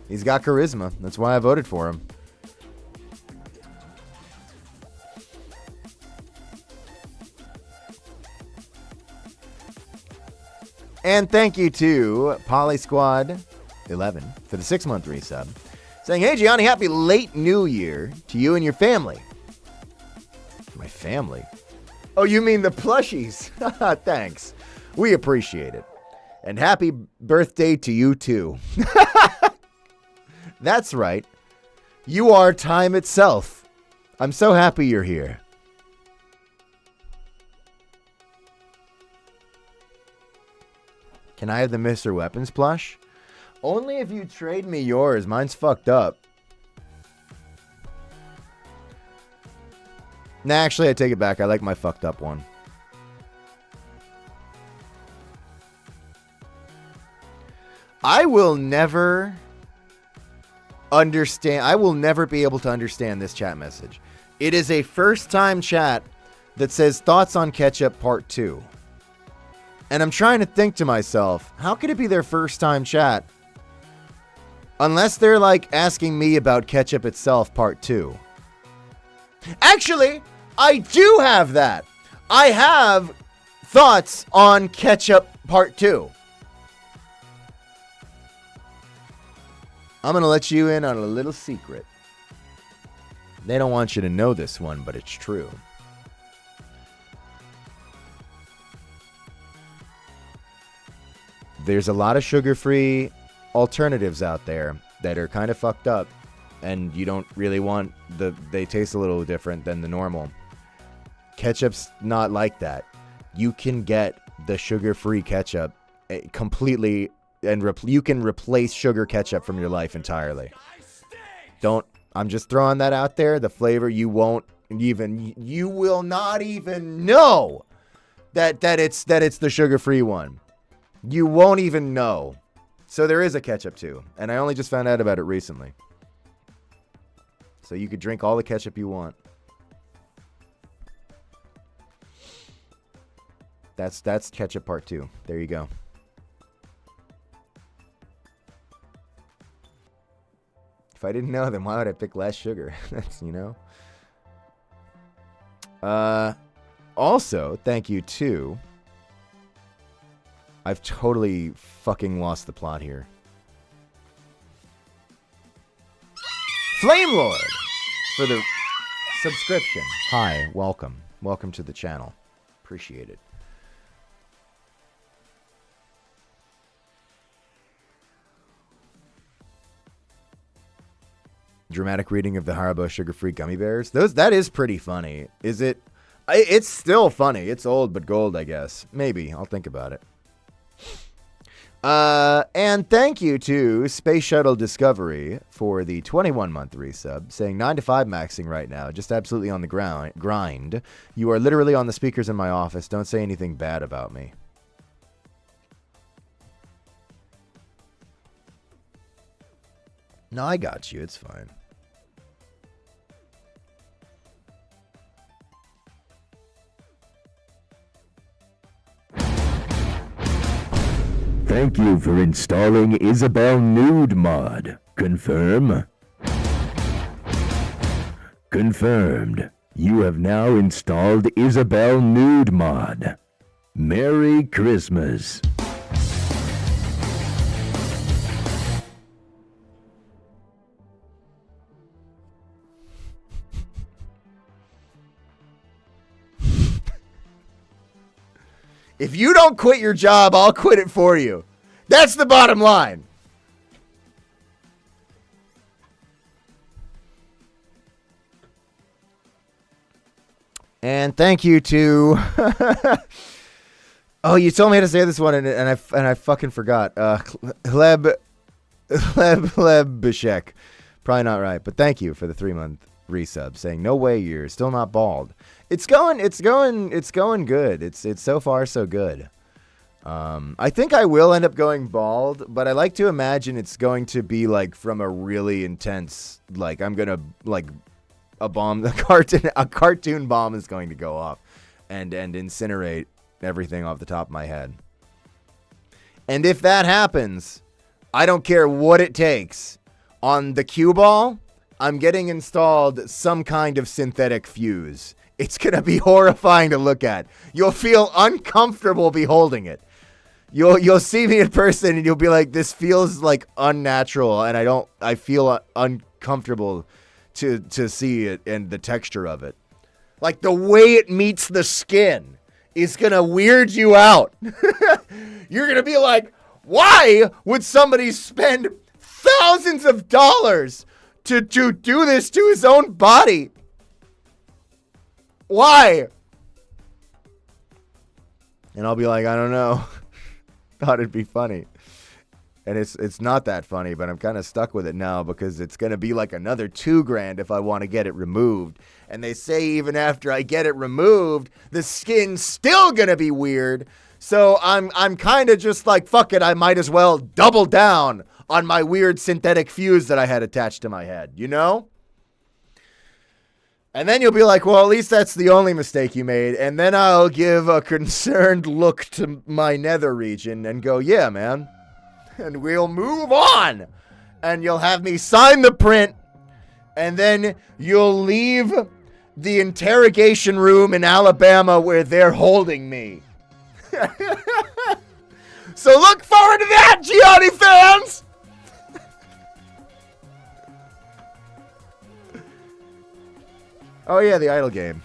[SPEAKER 1] He's got charisma. That's why I voted for him. And thank you to Poly Squad 11 for the 6-month resub, saying, hey, Gianni, happy late New Year to you and your family. My family? Oh, you mean the plushies? Thanks. We appreciate it. And happy birthday to you, too. That's right. You are time itself. I'm so happy you're here. Can I have the Mr. Weapons plush? Only if you trade me yours. Mine's fucked up. Nah, actually, I take it back. I like my fucked up one. I will never understand. I will never be able to understand this chat message. It is a first-time chat that says thoughts on ketchup part 2. And I'm trying to think to myself, how could it be their first-time chat? Unless they're like asking me about ketchup itself part 2. Actually, I do have that. I have thoughts on ketchup part 2. I'm going to let you in on a little secret. They don't want you to know this one, but it's true. There's a lot of sugar-free alternatives out there that are kind of fucked up, and you don't really want they taste a little different than the normal. Ketchup's not like that. You can get the sugar-free ketchup completely, and you can replace sugar ketchup from your life entirely. I'm just throwing that out there. The flavor, you will not even know that it's the sugar-free one. You won't even know. So there is a ketchup too, and I only just found out about it recently. So you could drink all the ketchup you want. That's ketchup part 2. There you go. If I didn't know, then why would I pick less sugar? That's, you know. Also, thank you to... I've totally fucking lost the plot here. Flame Lord for the subscription. Hi, welcome. Welcome to the channel. Appreciate it. Dramatic reading of the Haribo sugar-free gummy bears. That is pretty funny. Is it? It's still funny. It's old but gold, I guess. Maybe. I'll think about it. And thank you to Space Shuttle Discovery for the 21-month resub, saying 9 to 5 maxing right now, just absolutely on the grind. You are literally on the speakers in my office. Don't say anything bad about me. No, I got you. It's fine.
[SPEAKER 4] Thank you for installing Isabel Nude Mod. Confirm? Confirmed. You have now installed Isabel Nude Mod. Merry Christmas.
[SPEAKER 1] If you don't quit your job, I'll quit it for you. That's the bottom line. And thank you to... oh, you told me how to say this one, and I fucking forgot. Hleb Bishek. Probably not right, but thank you for the 3-month resub, saying no way you're still not bald. It's going good. It's so far so good. I think I will end up going bald, but I like to imagine it's going to be like from a really intense, like I'm gonna like a cartoon bomb is going to go off and incinerate everything off the top of my head. And if that happens, I don't care what it takes. On the cue ball, I'm getting installed some kind of synthetic fuse. It's going to be horrifying to look at. You'll feel uncomfortable beholding it. You'll see me in person and you'll be like, this feels like unnatural, and I feel uncomfortable to see it and the texture of it. Like the way it meets the skin is going to weird you out. You're going to be like, why would somebody spend thousands of dollars to do this to his own body? Why? And I'll be like, I don't know. Thought it'd be funny. And it's not that funny, but I'm kind of stuck with it now because it's going to be like another $2,000 if I want to get it removed. And they say even after I get it removed, the skin's still going to be weird. So I'm kind of just like, fuck it, I might as well double down on my weird synthetic fuse that I had attached to my head, you know? And then you'll be like, well, at least that's the only mistake you made. And then I'll give a concerned look to my nether region and go, yeah, man. And we'll move on. And you'll have me sign the print. And then you'll leave the interrogation room in Alabama where they're holding me. So look forward to that, Gianni fans! Oh yeah, the idle game.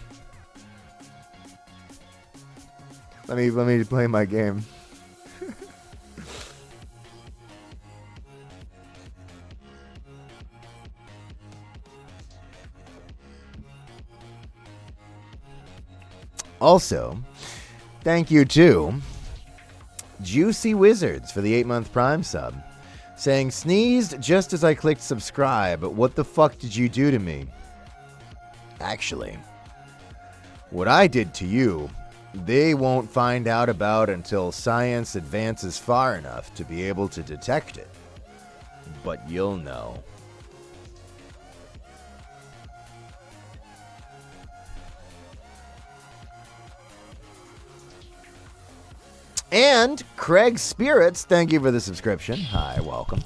[SPEAKER 1] Let me play my game. Also, thank you to Juicy Wizards for the 8-month Prime sub, saying, sneezed just as I clicked subscribe. What the fuck did you do to me? Actually, what I did to you they won't find out about until science advances far enough to be able to detect it. But you'll know. And Craig Spirits, thank you for the subscription. Hi, welcome.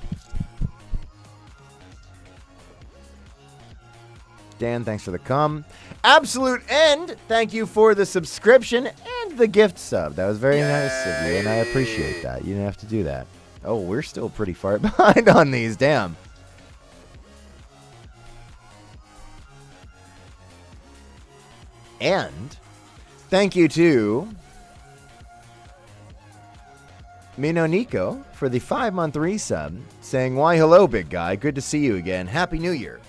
[SPEAKER 1] Dan, thanks for the come. Absolute End, thank you for the subscription and the gift sub. That was very nice of you, and I appreciate that. You didn't have to do that. Oh, we're still pretty far behind on these, damn. And thank you to Mino Nico for the 5-month resub, saying, "Why hello, big guy. Good to see you again. Happy New Year.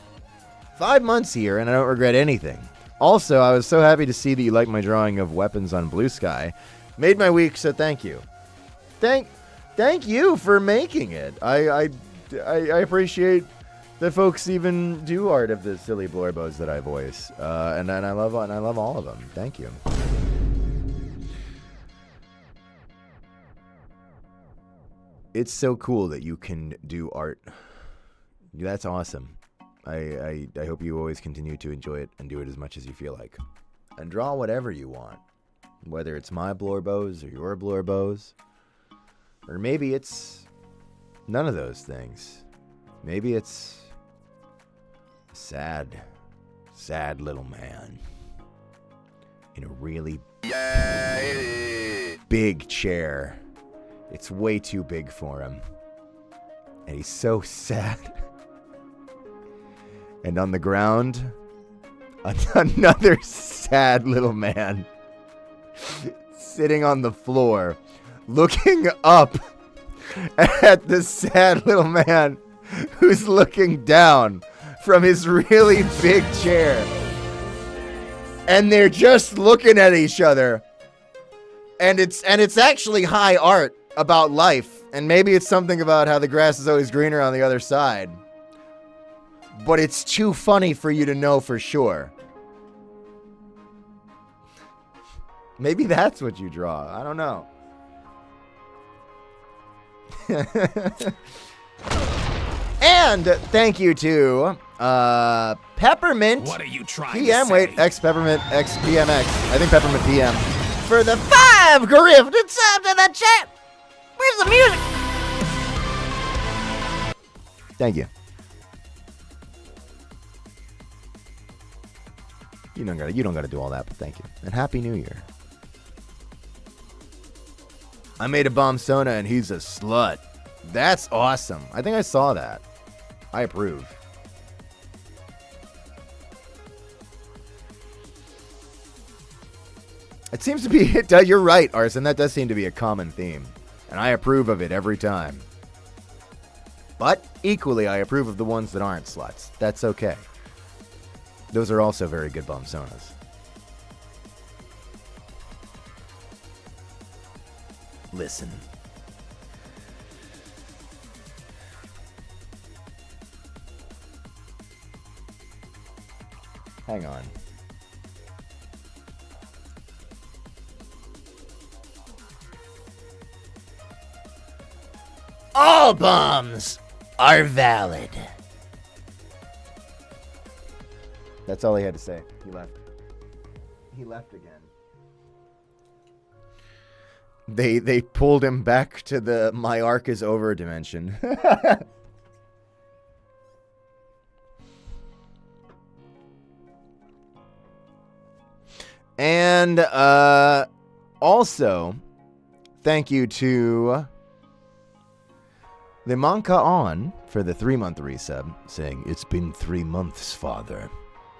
[SPEAKER 1] 5 months here, and I don't regret anything. Also, I was so happy to see that you liked my drawing of weapons on Blue Sky. Made my week, so thank you. Thank you for making it. I appreciate that folks even do art of the silly blorbos that I voice, and I love all of them. Thank you." It's so cool that you can do art. That's awesome. I hope you always continue to enjoy it and do it as much as you feel like. And draw whatever you want. Whether it's my blorbos or your blorbos. Or maybe it's none of those things. Maybe it's a sad little man in a really big chair. It's way too big for him. And he's so sad. And on the ground, another sad little man sitting on the floor, looking up at the sad little man who's looking down from his really big chair. And they're just looking at each other. And it's actually high art about life, and maybe it's something about how the grass is always greener on the other side, but it's too funny for you to know for sure. Maybe that's what you draw. I don't know. And thank you to Peppermint.
[SPEAKER 3] What are you trying
[SPEAKER 1] PM,
[SPEAKER 3] to say?
[SPEAKER 1] wait, X Peppermint X PMX. I think Peppermint PM for the 5 gifted subs in the chat. Where's the music? Thank you. You don't gotta do all that, but thank you. And Happy New Year. I made a bomb Sona and he's a slut. That's awesome. I think I saw that. I approve. It seems to be, you're right, Arson, that does seem to be a common theme. And I approve of it every time. But equally, I approve of the ones that aren't sluts. That's okay. Those are also very good bomb sonas. Listen. Hang on. All bombs are valid. That's all he had to say. He left. He left again. They pulled him back to the my arc is over dimension. And also, thank you to the Manka On for the 3-month resub, saying it's been 3 months, father.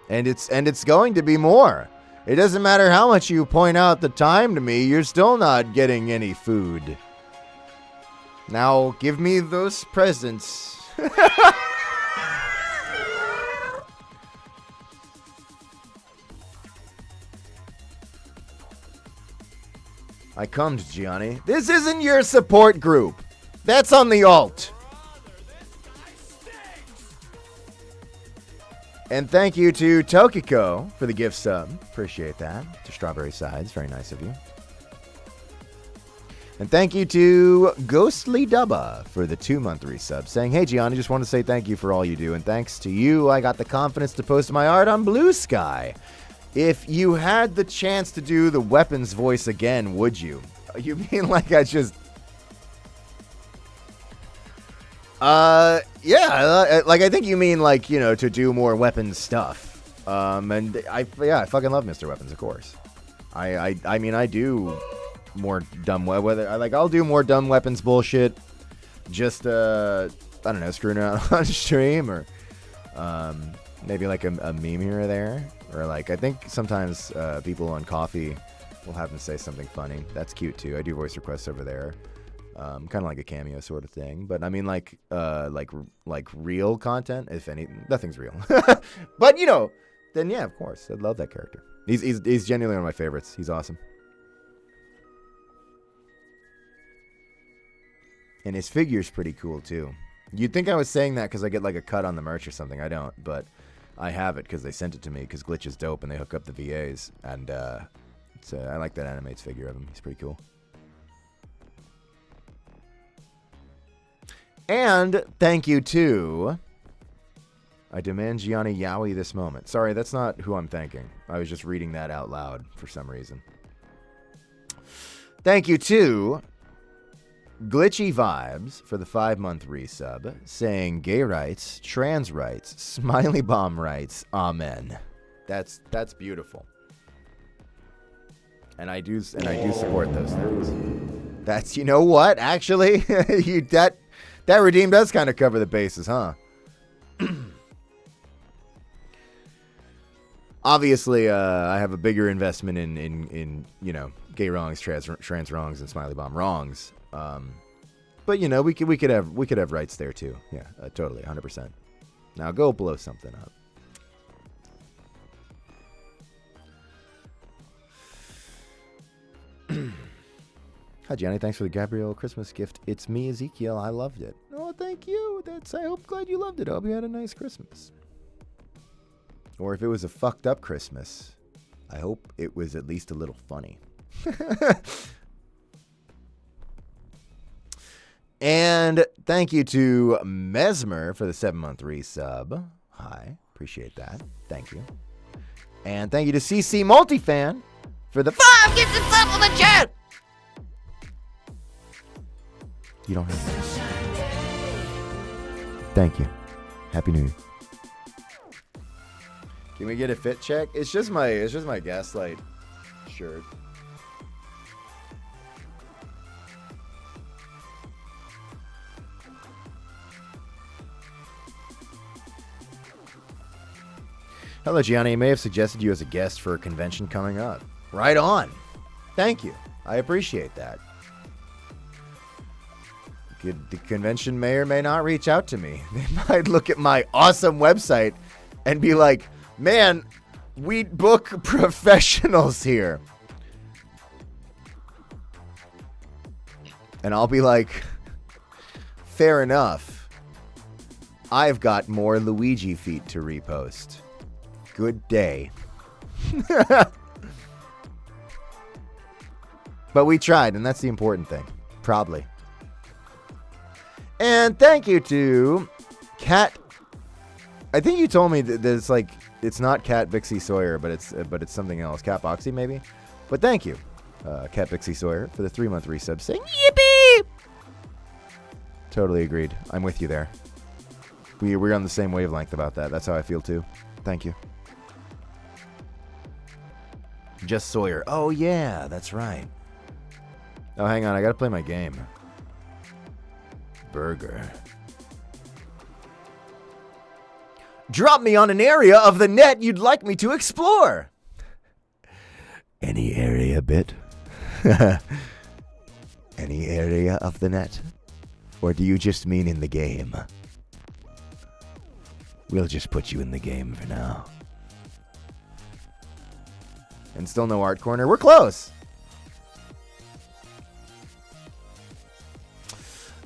[SPEAKER 1] And it's going to be more. It doesn't matter how much you point out the time to me, you're still not getting any food. Now, give me those presents. I come to Gianni. This isn't your support group. That's on the alt. And thank you to Tokiko for the gift sub. Appreciate that. To Strawberry Sides. Very nice of you. And thank you to Ghostly Dubba for the 2-month resub, saying, hey, Gianni, just want to say thank you for all you do. And thanks to you, I got the confidence to post my art on Blue Sky. If you had the chance to do the weapons voice again, would you? You mean like I just... Yeah, like I think you mean like, you know, to do more weapons stuff. And I fucking love Mr. Weapons, of course. I mean, I do more dumb I'll do more dumb weapons bullshit. Just I don't know, screwing around on stream, or maybe like a meme here or there, or like I think sometimes people on Coffee will have them say something funny. That's cute too. I do voice requests over there. Kind of like a cameo sort of thing, but I mean like real content. If any, nothing's real, but you know, then yeah, of course, I love that character. He's genuinely one of my favorites. He's awesome, and his figure's pretty cool too. You'd think I was saying that because I get like a cut on the merch or something. I don't, but I have it because they sent it to me because Glitch is dope and they hook up the VAs, and I like that Animates figure of him. He's pretty cool. And thank you to... I demand Gianni Yowie this moment. Sorry, that's not who I'm thanking. I was just reading that out loud for some reason. Thank you to Glitchy Vibes for the 5-month resub, saying gay rights, trans rights, smiley bomb rights, amen. That's beautiful. And I do support those things. That's, you know what? Actually, that redeem does kind of cover the bases, huh? Obviously, I have a bigger investment in you know, gay wrongs, trans wrongs, and smiley bomb wrongs. But you know, we could have rights there too. Yeah, totally, 100%. Now go blow something up. Hi, Gianni. Thanks for the Gabrielle Christmas gift. It's me, Ezekiel. I loved it. Oh, thank you. Glad you loved it. I hope you had a nice Christmas. Or if it was a fucked up Christmas, I hope it was at least a little funny. And thank you to Mesmer for the 7-month resub. Hi. Appreciate that. Thank you. And thank you to CC Multifan for the 5 gifted subs on the chat. You don't have that. Thank you. Happy New Year. Can we get a fit check? It's just my Gaslight shirt. Hello, Gianni. I may have suggested you as a guest for a convention coming up. Right on. Thank you. I appreciate that. The convention may or may not reach out to me. They might look at my awesome website and be like, man, we book professionals here. And I'll be like, fair enough. I've got more Luigi feet to repost. Good day. But we tried, and that's the important thing. Probably. And thank you to Cat. I think you told me that it's like, it's not Cat Bixie Sawyer, but it's something else. Cat Boxy, maybe. But thank you, Cat Bixie Sawyer, for the 3-month resub, saying yippee. Totally agreed. I'm with you there. We're on the same wavelength about that. That's how I feel too. Thank you. Just Sawyer. Oh yeah, that's right. Oh, hang on. I gotta play my game. Burger. Drop me on an area of the net you'd like me to explore. Any area bit? Any area of the net? Or do you just mean in the game? We'll just put you in the game for now. And still no art corner. We're close.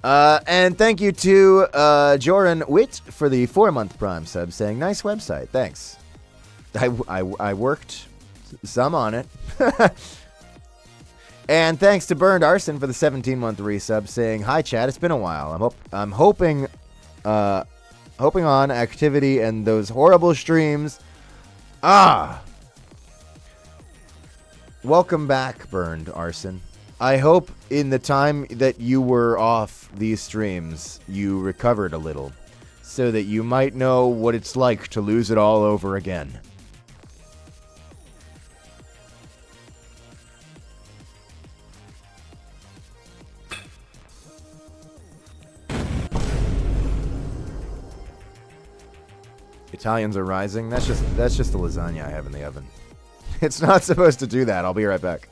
[SPEAKER 1] And thank you to Joran Witt for the 4-month Prime sub, saying, nice website, thanks. I worked some on it. And thanks to Burned Arson for the 17-month resub, saying, hi, chat, it's been a while. I'm hoping on activity and those horrible streams. Welcome back, Burned Arson. I hope in the time that you were off these streams, you recovered a little, so that you might know what it's like to lose it all over again. Italians are rising. That's just the lasagna I have in the oven. It's not supposed to do that. I'll be right back.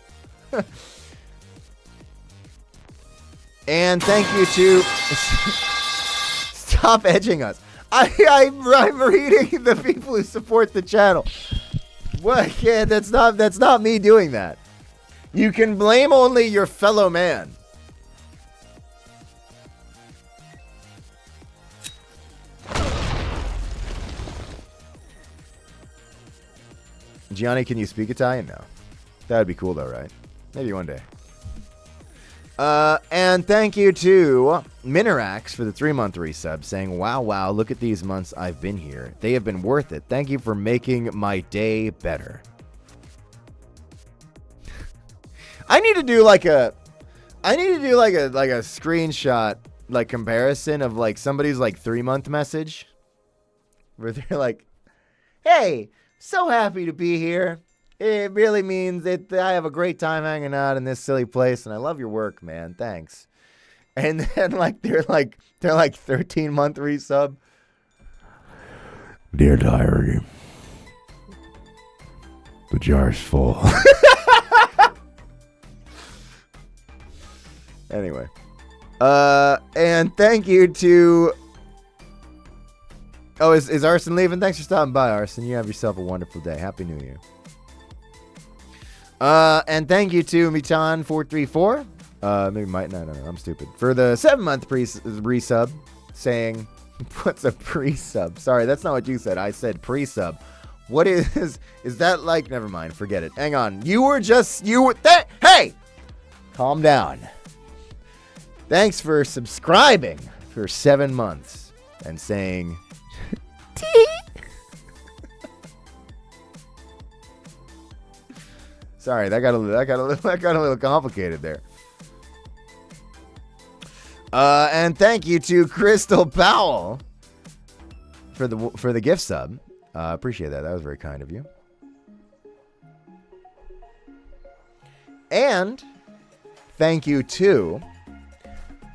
[SPEAKER 1] And thank you to stop edging us. I'm reading the people who support the channel. What? Yeah, that's not me doing that. You can blame only your fellow man. Gianni, can you speak Italian? No. That would be cool though, right? Maybe one day. And thank you to Minerax for the 3-month resub, saying, wow, look at these months I've been here. They have been worth it. Thank you for making my day better. I need to do like a screenshot, like, comparison of, like, somebody's, like, 3-month message where they're like, hey, so happy to be here. It really means that I have a great time hanging out in this silly place, and I love your work, man. Thanks. And then, like, they're like 13-month resub.
[SPEAKER 4] Dear diary, the jar's full.
[SPEAKER 1] Anyway, and thank you to. Oh, is Arson leaving? Thanks for stopping by, Arson. You have yourself a wonderful day. Happy New Year. And thank you to Mitan434. Maybe might no, I'm stupid. For the 7-month resub, saying, what's a pre-sub? Sorry, that's not what you said. I said pre-sub. What is that like? Never mind. Forget it. Hang on. Hey! Calm down. Thanks for subscribing for 7 months and saying, sorry, that got a little complicated there. And thank you to Crystal Powell for the gift sub. Appreciate that. That was very kind of you. And thank you to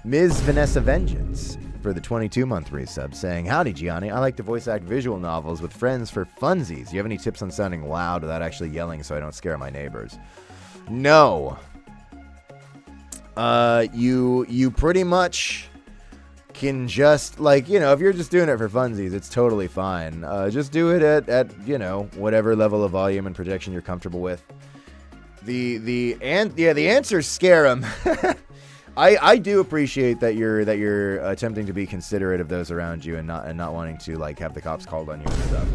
[SPEAKER 1] Ms. Vanessa Vengeance for the 22-month resub, saying, howdy, Gianni. I like to voice act visual novels with friends for funsies. Do you have any tips on sounding loud without actually yelling so I don't scare my neighbors? No. You pretty much can just, like, if you're just doing it for funsies, it's totally fine. Just do it at whatever level of volume and projection you're comfortable with. The answers scare them. I do appreciate that you're attempting to be considerate of those around you and not wanting to, like, have the cops called on you and stuff.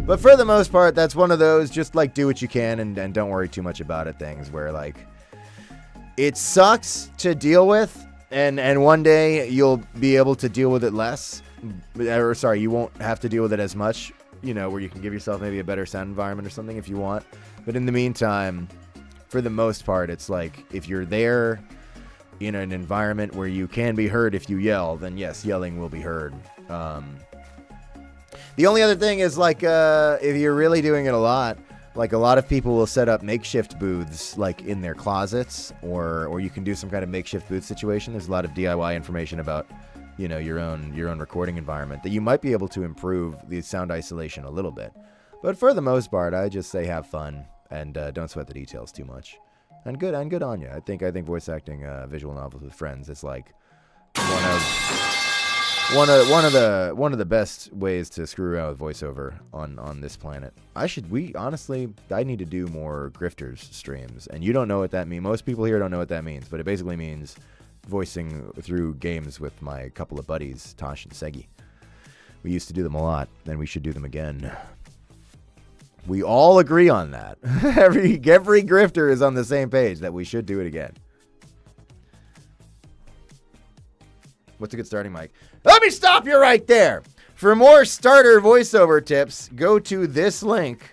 [SPEAKER 1] But for the most part, that's one of those just, like, do what you can and don't worry too much about it things where, like, it sucks to deal with and one day you'll be able to deal with it less. Or sorry, you won't have to deal with it as much, where you can give yourself maybe a better sound environment or something if you want. But in the meantime, for the most part, it's like if you're there in an environment where you can be heard if you yell, then yes, yelling will be heard. The only other thing is, like, if you're really doing it a lot, like, a lot of people will set up makeshift booths, like, in their closets, or you can do some kind of makeshift booth situation. There's a lot of DIY information about, your own recording environment that you might be able to improve the sound isolation a little bit. But for the most part, I just say have fun and don't sweat the details too much. And good on you. I think voice acting visual novels with friends is like one of the best ways to screw around with voiceover on this planet. I need to do more grifters streams, and you don't know what that means. Most people here don't know what that means, but it basically means voicing through games with my couple of buddies, Tosh and Segi. We used to do them a lot, and we should do them again. We all agree on that. Every grifter is on the same page that we should do it again. What's a good starting mic? Let me stop you right there. For more starter voiceover tips, go to this link.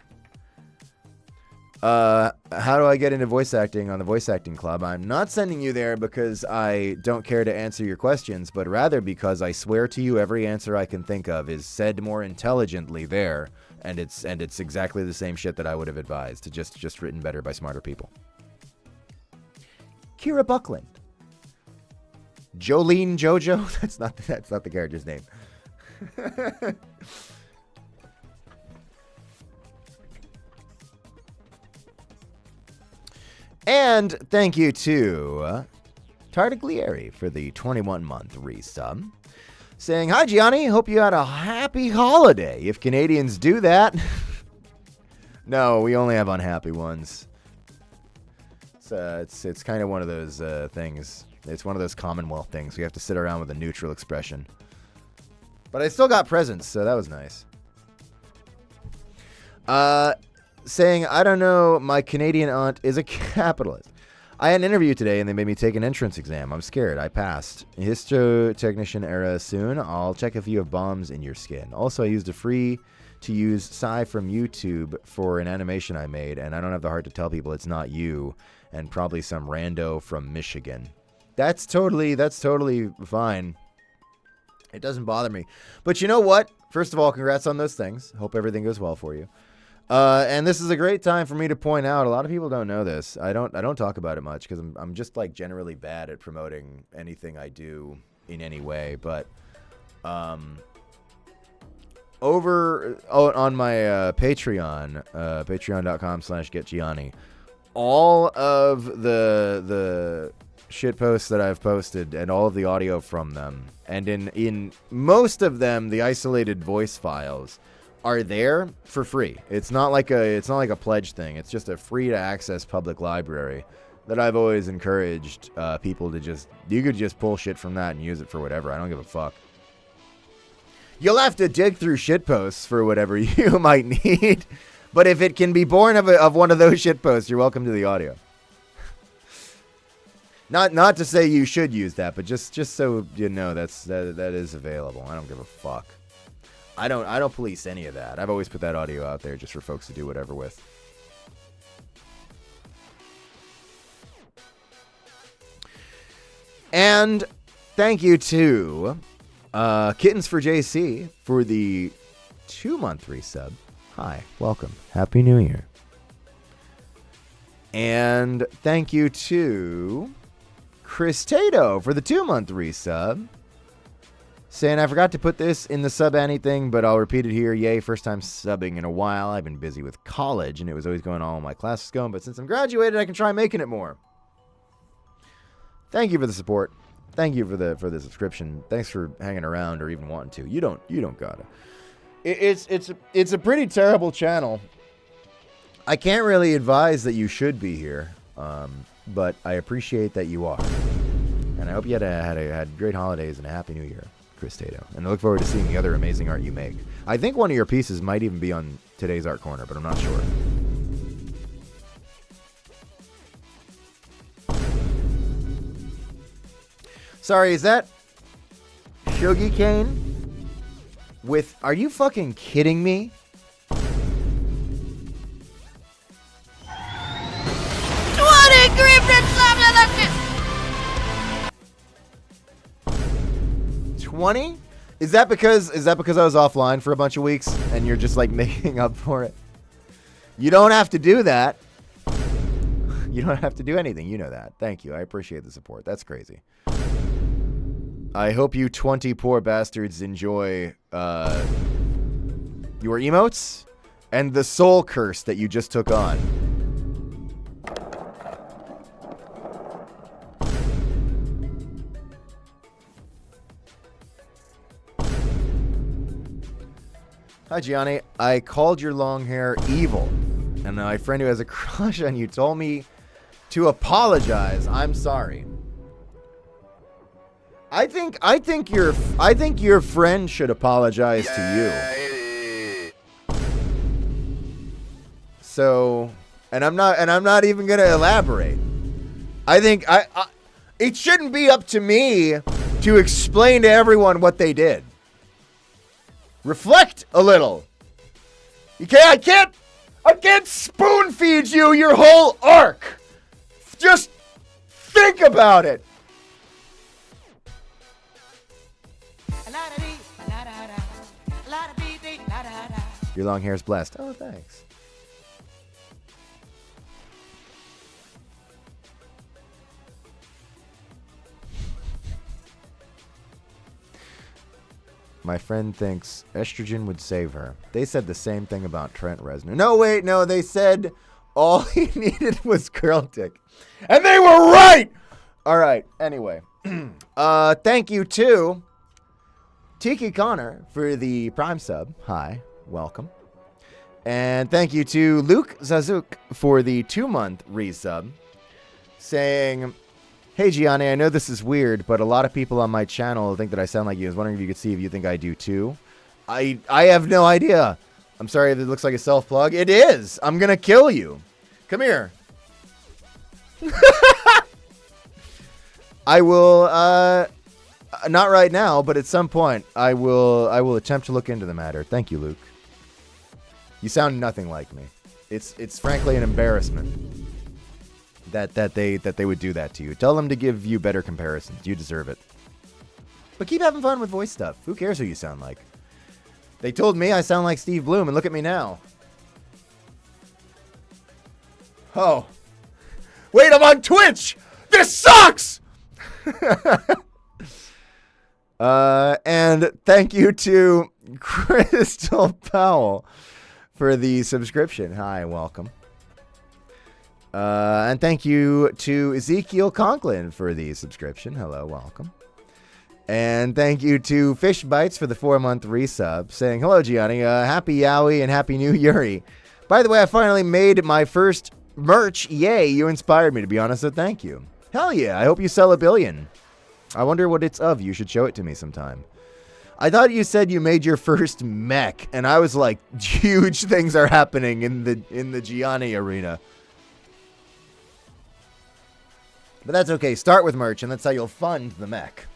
[SPEAKER 1] How do I get into voice acting on the Voice Acting Club? I'm not sending you there because I don't care to answer your questions, but rather because I swear to you every answer I can think of is said more intelligently there, and it's exactly the same shit that I would have advised, just written better by smarter people. Kira Buckland. Jolene Jojo? That's not the character's name. And thank you to Tartaglieri for the 21-month resub. Saying, hi, Gianni. Hope you had a happy holiday. If Canadians do that. No, we only have unhappy ones. It's kind of one of those things. It's one of those Commonwealth things. We have to sit around with a neutral expression. But I still got presents, so that was nice. Saying, I don't know, my Canadian aunt is a capitalist. I had an interview today, and they made me take an entrance exam. I'm scared. I passed. Histotechnician era soon. I'll check if you have bombs in your skin. Also, I used a free-to-use Psy from YouTube for an animation I made, and I don't have the heart to tell people it's not you, and probably some rando from Michigan. That's totally fine. It doesn't bother me. But you know what? First of all, congrats on those things. Hope everything goes well for you. And this is a great time for me to point out, a lot of people don't know this. I don't talk about it much because I'm just like generally bad at promoting anything I do in any way. But over on my Patreon, patreon.com/getgianni, all of the shit posts that I've posted and all of the audio from them, and in most of them, the isolated voice files are there for free. It's not like a pledge thing. It's just a free to access public library that I've always encouraged people to you could just pull shit from that and use it for whatever. I don't give a fuck. You'll have to dig through shit posts for whatever you might need, but if it can be born of one of those shit posts, you're welcome to the audio. Not to say you should use that, but just so you know that is available. I don't give a fuck. I don't police any of that. I've always put that audio out there just for folks to do whatever with. And thank you to Kittens for JC for the 2-month resub. Hi, welcome. Happy New Year. And thank you to Chris Tato for the 2-month resub. Saying, I forgot to put this in the sub anything, but I'll repeat it here. Yay, first time subbing in a while. I've been busy with college, and it was always going on while my class was going, but since I'm graduated, I can try making it more. Thank you for the support. Thank you for the subscription. Thanks for hanging around or even wanting to. You don't gotta. It's a pretty terrible channel. I can't really advise that you should be here, but I appreciate that you are. And I hope you had great holidays and a happy new year, Chris Tato. And I look forward to seeing the other amazing art you make. I think one of your pieces might even be on today's Art Corner, but I'm not sure. Sorry, is that Shogi Kane? Are you fucking kidding me? $20? Is that because I was offline for a bunch of weeks and you're just like making up for it? You don't have to do that. You don't have to do anything. You know that. Thank you. I appreciate the support. That's crazy. I hope you 20 poor bastards enjoy your emotes and the soul curse that you just took on. Hi, Gianni. I called your long hair evil, and my friend who has a crush on you told me to apologize. I'm sorry. I think your friend should apologize to you. So, and I'm not even gonna elaborate. I think it shouldn't be up to me to explain to everyone what they did. Reflect a little. I can't spoon feed you your whole arc. Just think about it. Your long hair is blessed. Oh, thanks. My friend thinks estrogen would save her. They said the same thing about Trent Reznor. No, wait, no, they said all he needed was girl dick. And they were right! All right, anyway. Thank you to Tiki Connor for the Prime sub. Hi, welcome. And thank you to Luke Zazuk for the 2-month resub, saying, hey, Gianni, I know this is weird, but a lot of people on my channel think that I sound like you. I was wondering if you could see if you think I do too. I have no idea. I'm sorry if it looks like a self-plug. It is. I'm going to kill you. Come here. I will, not right now, but at some point, I will attempt to look into the matter. Thank you, Luke. You sound nothing like me. It's frankly an embarrassment that they would do that to you. Tell them to give you better comparisons. You deserve it. But keep having fun with voice stuff. Who cares who you sound like? They told me I sound like Steve Bloom, and look at me now. Oh. Wait, I'm on Twitch! This sucks! And thank you to Crystal Powell for the subscription. Hi, welcome. And thank you to Ezekiel Conklin for the subscription. Hello, welcome. And thank you to Fish Bites for the 4-month resub, saying, hello, Gianni. Happy Yowie and Happy New Yuri. By the way, I finally made my first merch. Yay, you inspired me, to be honest, so thank you. Hell yeah, I hope you sell 1 billion. I wonder what it's of. You should show it to me sometime. I thought you said you made your first mech, and I was like, huge things are happening in the Gianni arena. But that's okay. Start with merch, and that's how you'll fund the mech.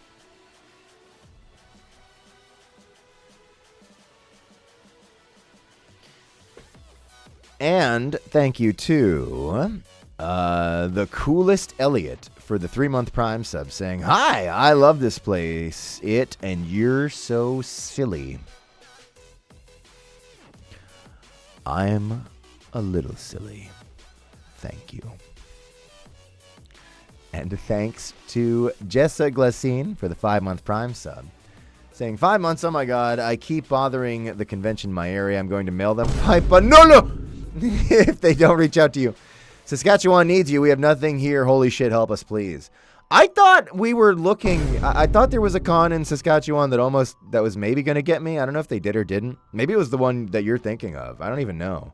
[SPEAKER 1] And thank you to the coolest Elliot for the 3-month Prime sub, saying, hi, I love this place. And you're so silly. I'm a little silly. Thank you. And thanks to Jessa Glacine for the 5-month Prime sub, saying, 5 months, oh my god, I keep bothering the convention in my area. I'm going to mail them pipe, but no! If they don't reach out to you. Saskatchewan needs you. We have nothing here. Holy shit, help us, please. I thought we were looking, I thought there was a con in Saskatchewan that was maybe going to get me. I don't know if they did or didn't. Maybe it was the one that you're thinking of. I don't even know.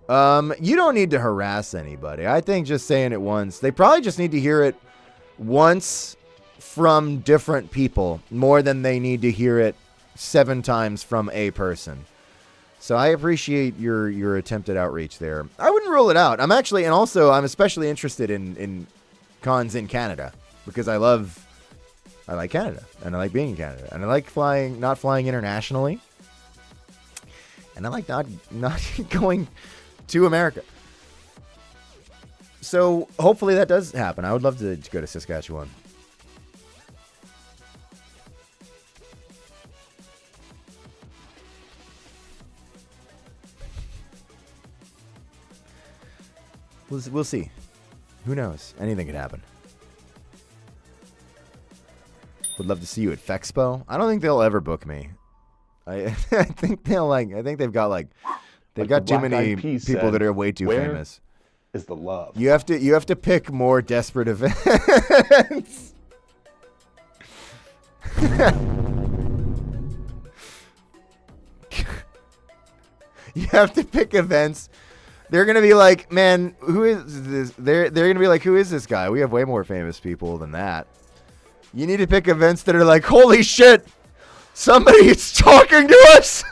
[SPEAKER 1] You don't need to harass anybody. I think just saying it once. They probably just need to hear it once from different people more than they need to hear it 7 times from a person. So I appreciate your attempted outreach there. I wouldn't rule it out. I'm especially interested in cons in Canada because I like Canada and I like being in Canada and I like not flying internationally. And I like not going to America. So hopefully that does happen. I would love to go to Saskatchewan. We'll see. Who knows? Anything could happen. Would love to see you at Fexpo. I don't think they'll ever book me. I think they've got too many people that are way too famous.
[SPEAKER 2] Is the love.
[SPEAKER 1] You have to pick more desperate events. You have to pick events. They're going to be like, man, who is this? They're going to be like, who is this guy? We have way more famous people than that. You need to pick events that are like, holy shit, somebody is talking to us.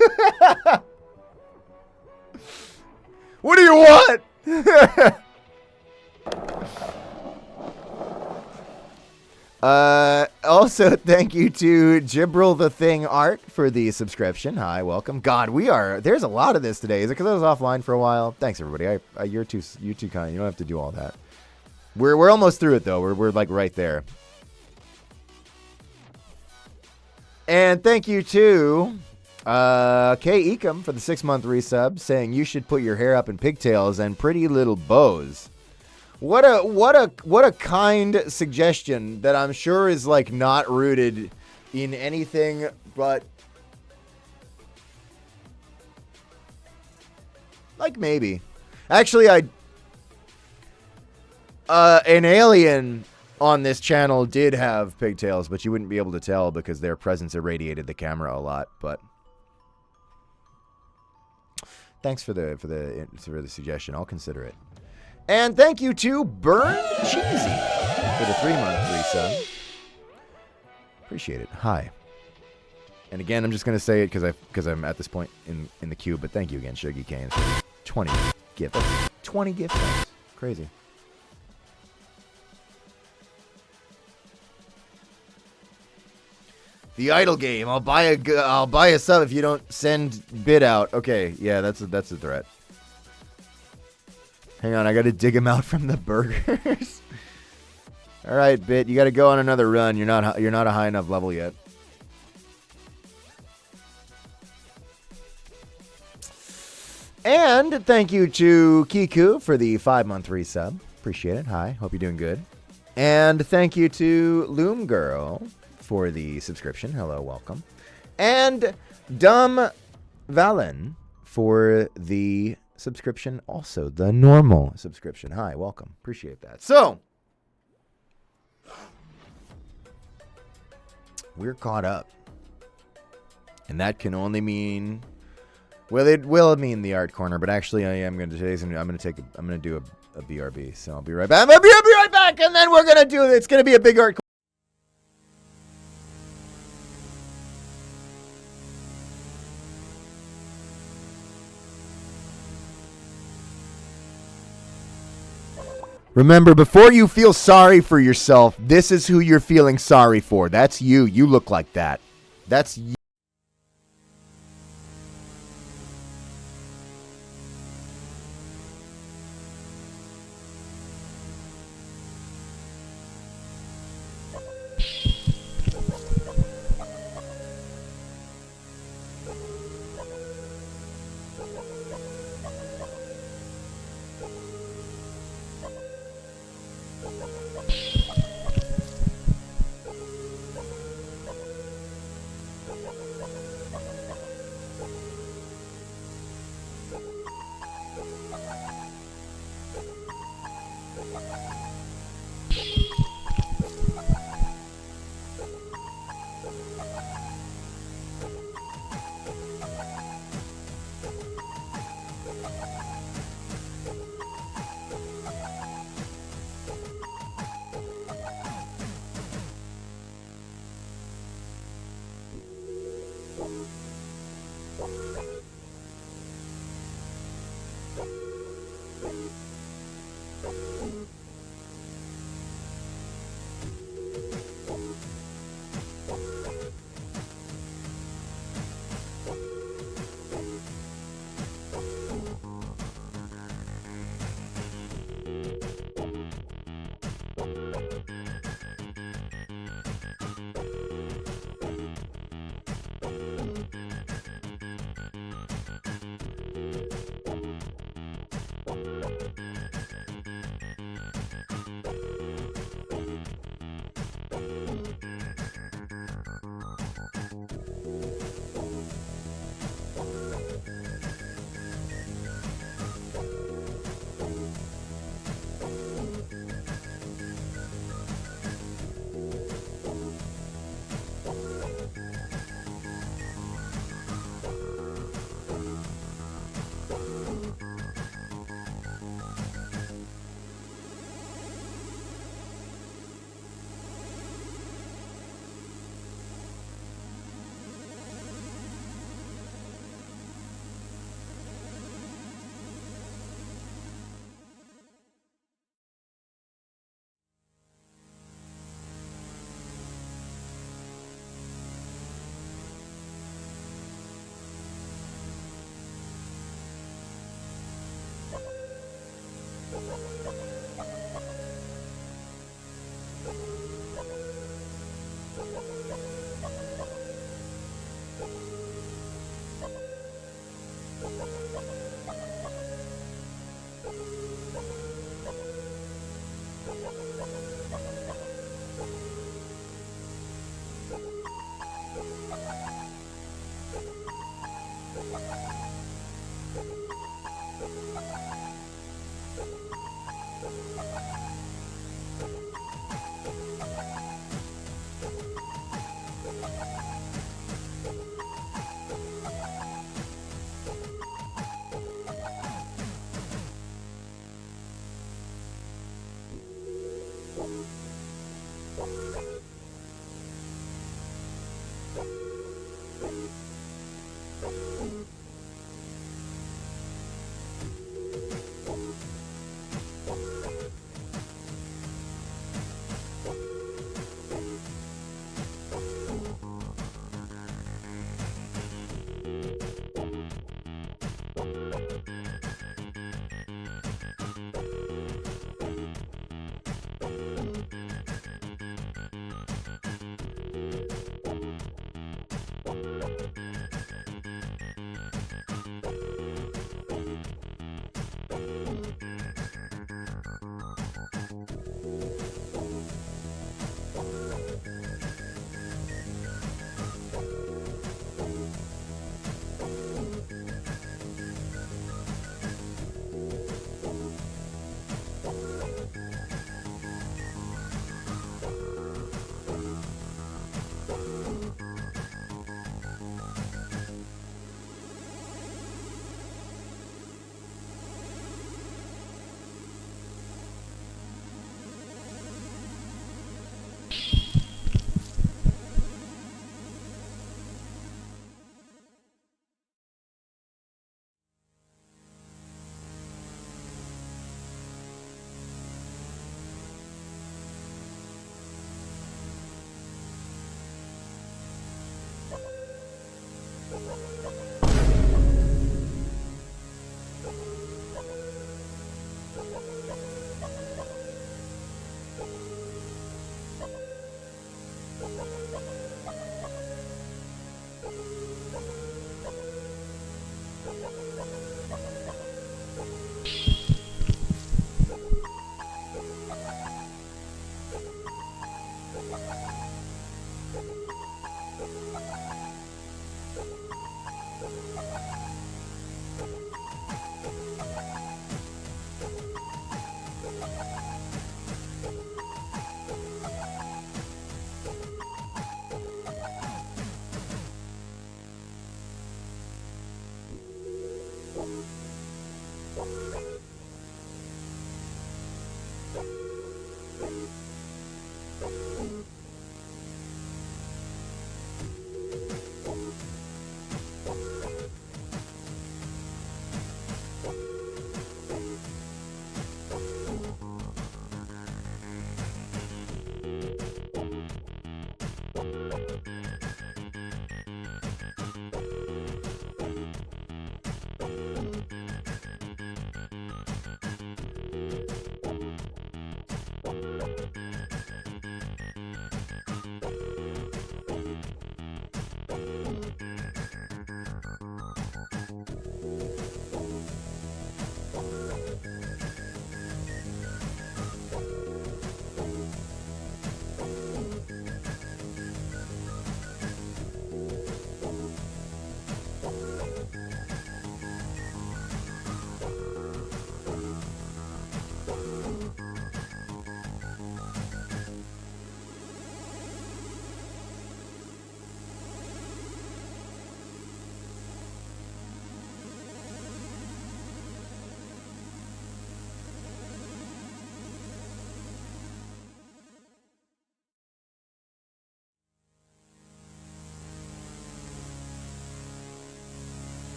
[SPEAKER 1] What do you want? Also, thank you to Gibril the Thing Art for the subscription. Hi, welcome. God, there's a lot of this today. Is it because I was offline for a while? Thanks, everybody. You're too kind. You don't have to do all that. We're almost through it, though. We're like right there. And thank you to K. Ecom for the 6-month resub, saying you should put your hair up in pigtails and pretty little bows. What a kind suggestion that I'm sure is like not rooted in anything but like maybe. Actually, an alien on this channel did have pigtails, but you wouldn't be able to tell because their presence irradiated the camera a lot. But thanks for the suggestion. I'll consider it. And thank you to Burn Cheesy for the 3-month resub. Appreciate it. Hi. And again, I'm just gonna say it because I'm at this point in the queue. But thank you again, Shuggy Kane, for 20 gifts. That's 20 gift cards. Crazy. The idle game. I'll buy a sub if you don't send bid out. Okay, yeah, that's a threat. Hang on, I gotta dig him out from the burgers. All right, Bit, you gotta go on another run. You're not a high enough level yet. And thank you to Kiku for the 5-month resub. Appreciate it. Hi, hope you're doing good. And thank you to Loom Girl for the subscription. Hello, welcome. And Dumb Valen for the subscription, also the normal subscription. Hi, welcome. Appreciate that. So, we're caught up. And that can only mean, well, it will mean the art corner, but actually I'm going to do a BRB. So I'll be right back. I'll be right back, and then we're going to do it. It's going to be a big art corner. Remember, before you feel sorry for yourself, this is who you're feeling sorry for. That's you. You look like that. That's you.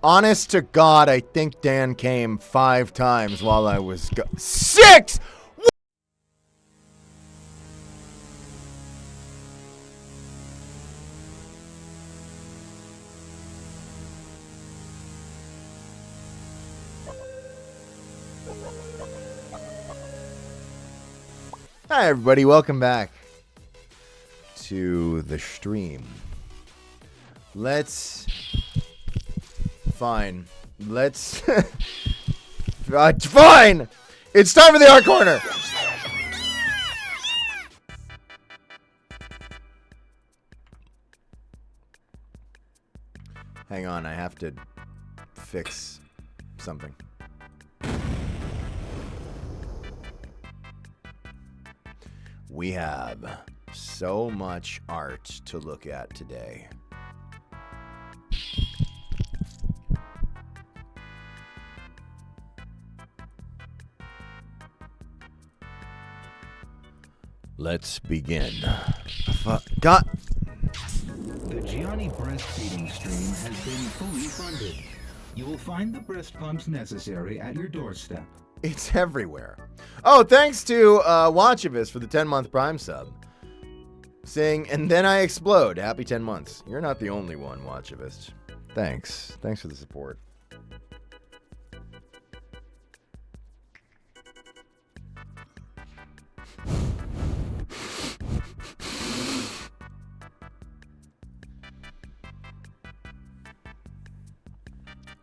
[SPEAKER 1] Honest to God, I think Dan came 5 times while I was 6! Hi, everybody. Welcome back to the stream. Fine. Fine! It's time for the art corner! Hang on, I have to fix something. We have so much art to look at today. Let's begin. God.
[SPEAKER 5] The Gianni breastfeeding stream has been fully funded. You will find the breast pumps necessary at your doorstep.
[SPEAKER 1] It's everywhere. Oh, thanks to Watchivist for the 10-month Prime sub. Saying, and then I explode. Happy 10 months. You're not the only one, Watchivist. Thanks. Thanks for the support.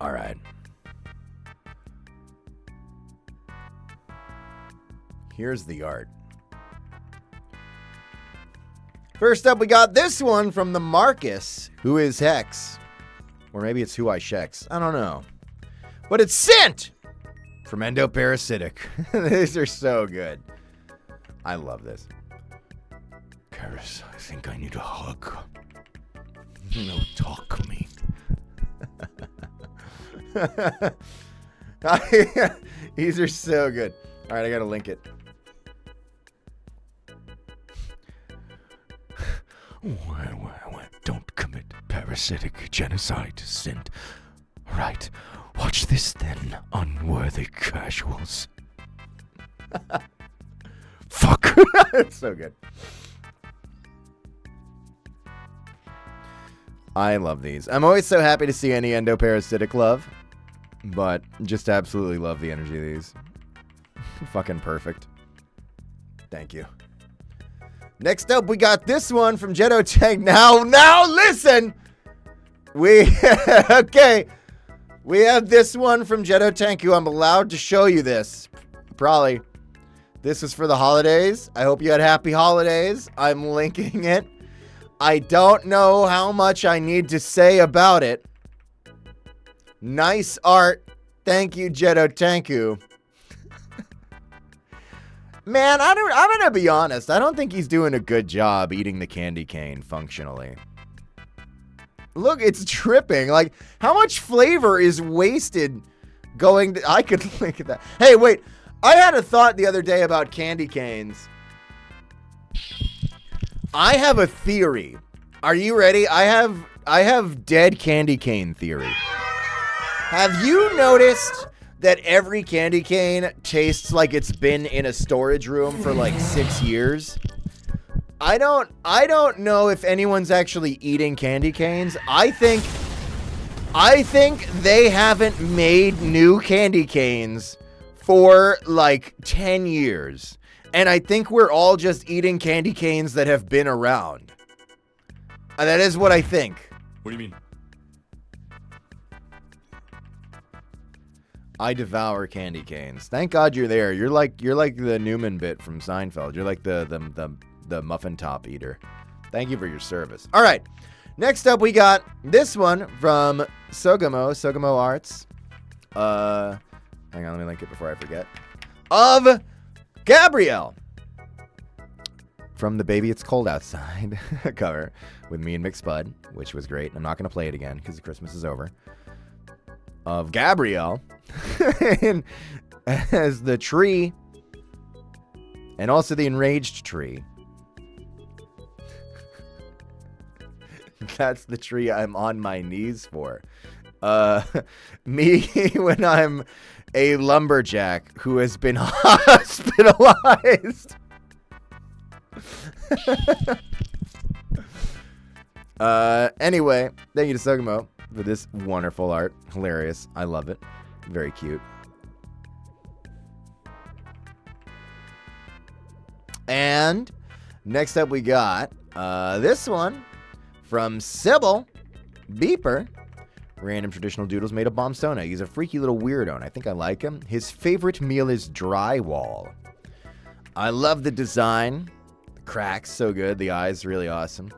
[SPEAKER 1] All right. Here's the art. First up, we got this one from the Marcus, who is Hex. Or maybe it's Who I Shex. I don't know. But it's sent from Endoparasitic. These are so good. I love this. Karis, I think I need a hug. No, talk me. These are so good. All right, I gotta link it. Don't commit parasitic genocide, Sint. Right. Watch this then, unworthy casuals. Fuck. It's so good. I love these. I'm always so happy to see any endoparasitic love, but just absolutely love the energy of these. Fucking perfect. Thank you. Next up, we got this one from Jetto Tank. Now listen! Okay. We have this one from Jetto Tanku. I'm allowed to show you this. Probably. This is for the holidays. I hope you had happy holidays. I'm linking it. I don't know how much I need to say about it. Nice art. Thank you, Jetto Tanku. Man, I'm gonna be honest. I don't think he's doing a good job eating the candy cane functionally. Look, it's tripping. Like, how much flavor is wasted going to... I could link at that. Hey, wait. I had a thought the other day about candy canes. I have a theory. Are you ready? I have dead candy cane theory. Have you noticed that every candy cane tastes like it's been in a storage room for like 6 years? I don't know if anyone's actually eating candy canes. I think they haven't made new candy canes for like 10 years. And I think we're all just eating candy canes that have been around. And that is what I think.
[SPEAKER 3] What do you mean?
[SPEAKER 1] I devour candy canes. Thank God you're there. You're like the Newman bit from Seinfeld. You're like the muffin top eater. Thank you for your service. All right. Next up, we got this one from Sogamo Arts. Hang on, let me link it before I forget. Of Gabrielle from the Baby It's Cold Outside cover with me and McSpud, which was great. I'm not going to play it again because Christmas is over. Of Gabrielle as the tree and also the enraged tree. That's the tree I'm on my knees for. Me when I'm a lumberjack who has been hospitalized. Anyway, thank you to Sogamo for this wonderful art. Hilarious. I love it. Very cute. And next up we got this one from Sybil Beeper. Random traditional doodles made of Bombstona. He's a freaky little weirdo, and I think I like him. His favorite meal is drywall. I love the design. The cracks, so good. The eyes, really awesome.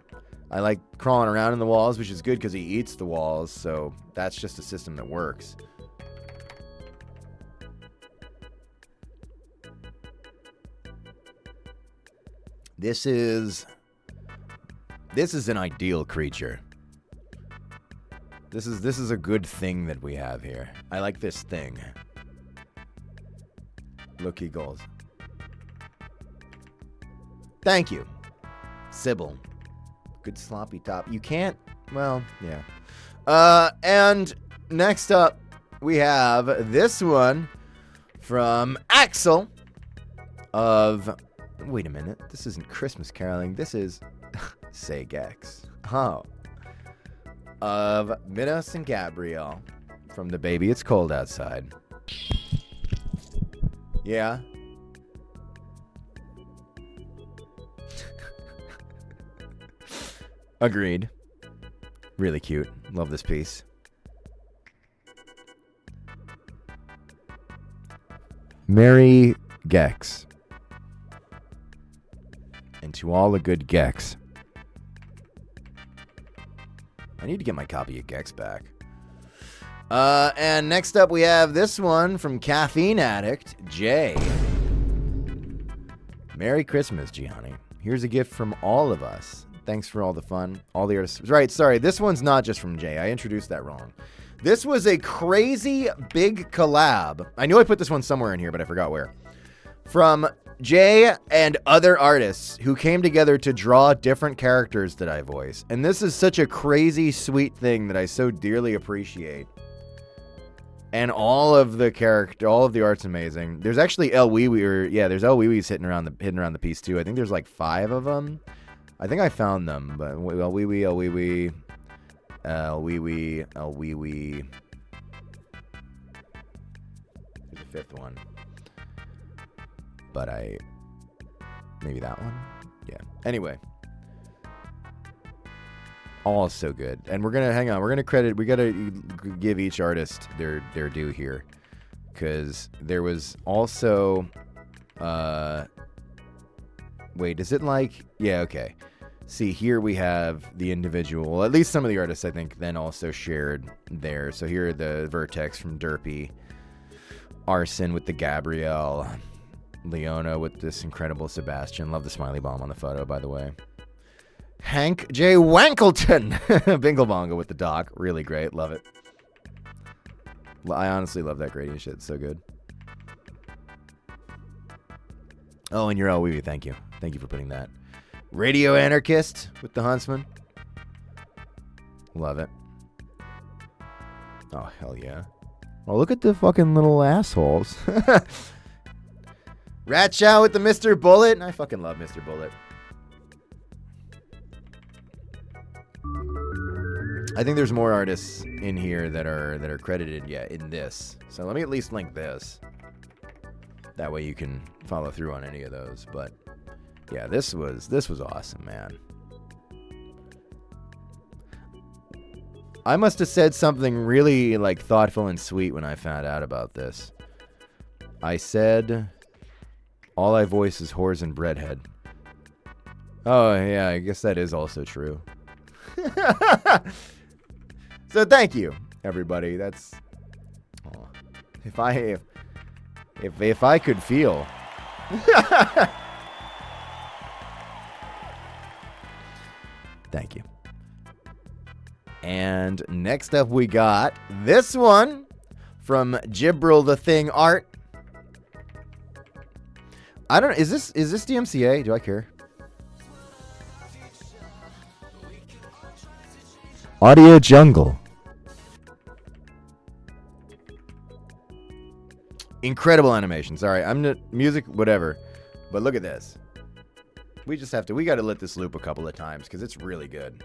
[SPEAKER 1] I like crawling around in the walls, which is good because he eats the walls, so that's just a system that works. This is an ideal creature. This is a good thing that we have here. I like this thing. Look, he goes. Thank you, Sybil. Good sloppy top. You can't. Well, yeah. And next up, we have this one from Axel of. Wait a minute. This isn't Christmas caroling. This is Say Gex. Oh. Of Minos and Gabrielle from The Baby It's Cold Outside. Yeah. Agreed. Really cute. Love this piece. Merry Gex. And to all the good Gex. I need to get my copy of Gex back. And next up we have this one from Caffeine Addict, Jay. Merry Christmas, Gianni. Here's a gift from all of us. Thanks for all the fun. All the artists. Right, sorry. This one's not just from Jay. I introduced that wrong. This was a crazy big collab. I knew I put this one somewhere in here, but I forgot where. From Jay and other artists who came together to draw different characters that I voice. And this is such a crazy, sweet thing that I so dearly appreciate. And all of the art's amazing. There's actually El Wee Wee, there's El Wee Wee's hitting around the piece too. I think there's like 5 of them. I think I found them, but El Wee Wee, El Wee Wee, El Wee Wee, El Wee Wee. There's a 5th one. But maybe that one? Yeah. Anyway. All so good. And we're gonna give each artist their due here. Because there was also, wait, is it like, yeah, okay. See, here we have the individual, at least some of the artists, I think, then also shared there. So here are the Vertex from Derpy, Arson with the Gabrielle, Leona with this incredible Sebastian. Love the smiley bomb on the photo, by the way. Hank J. Wankleton, Binglebonga with the doc. Really great. Love it. I honestly love that gradient shit. It's so good. Oh, and you're all wee. Thank you. Thank you for putting that. Radio Anarchist with the Huntsman. Love it. Oh, hell yeah. Oh, look at the fucking little assholes. Rat Chow with the Mr. Bullet. I fucking love Mr. Bullet. I think there's more artists in here that are credited, in this. So let me at least link this. That way you can follow through on any of those. But yeah, this was awesome, man. I must have said something really like thoughtful and sweet when I found out about this. I said, all I voice is whores and breadhead. Oh yeah, I guess that is also true. So thank you, everybody. That's if I could feel. Thank you. And next up we got this one from Jibril the Thing Art. I don't know, is this DMCA? Do I care? Audio Jungle. Incredible animation. Sorry, I'm the music, whatever. But look at this. We got to let this loop a couple of times because it's really good.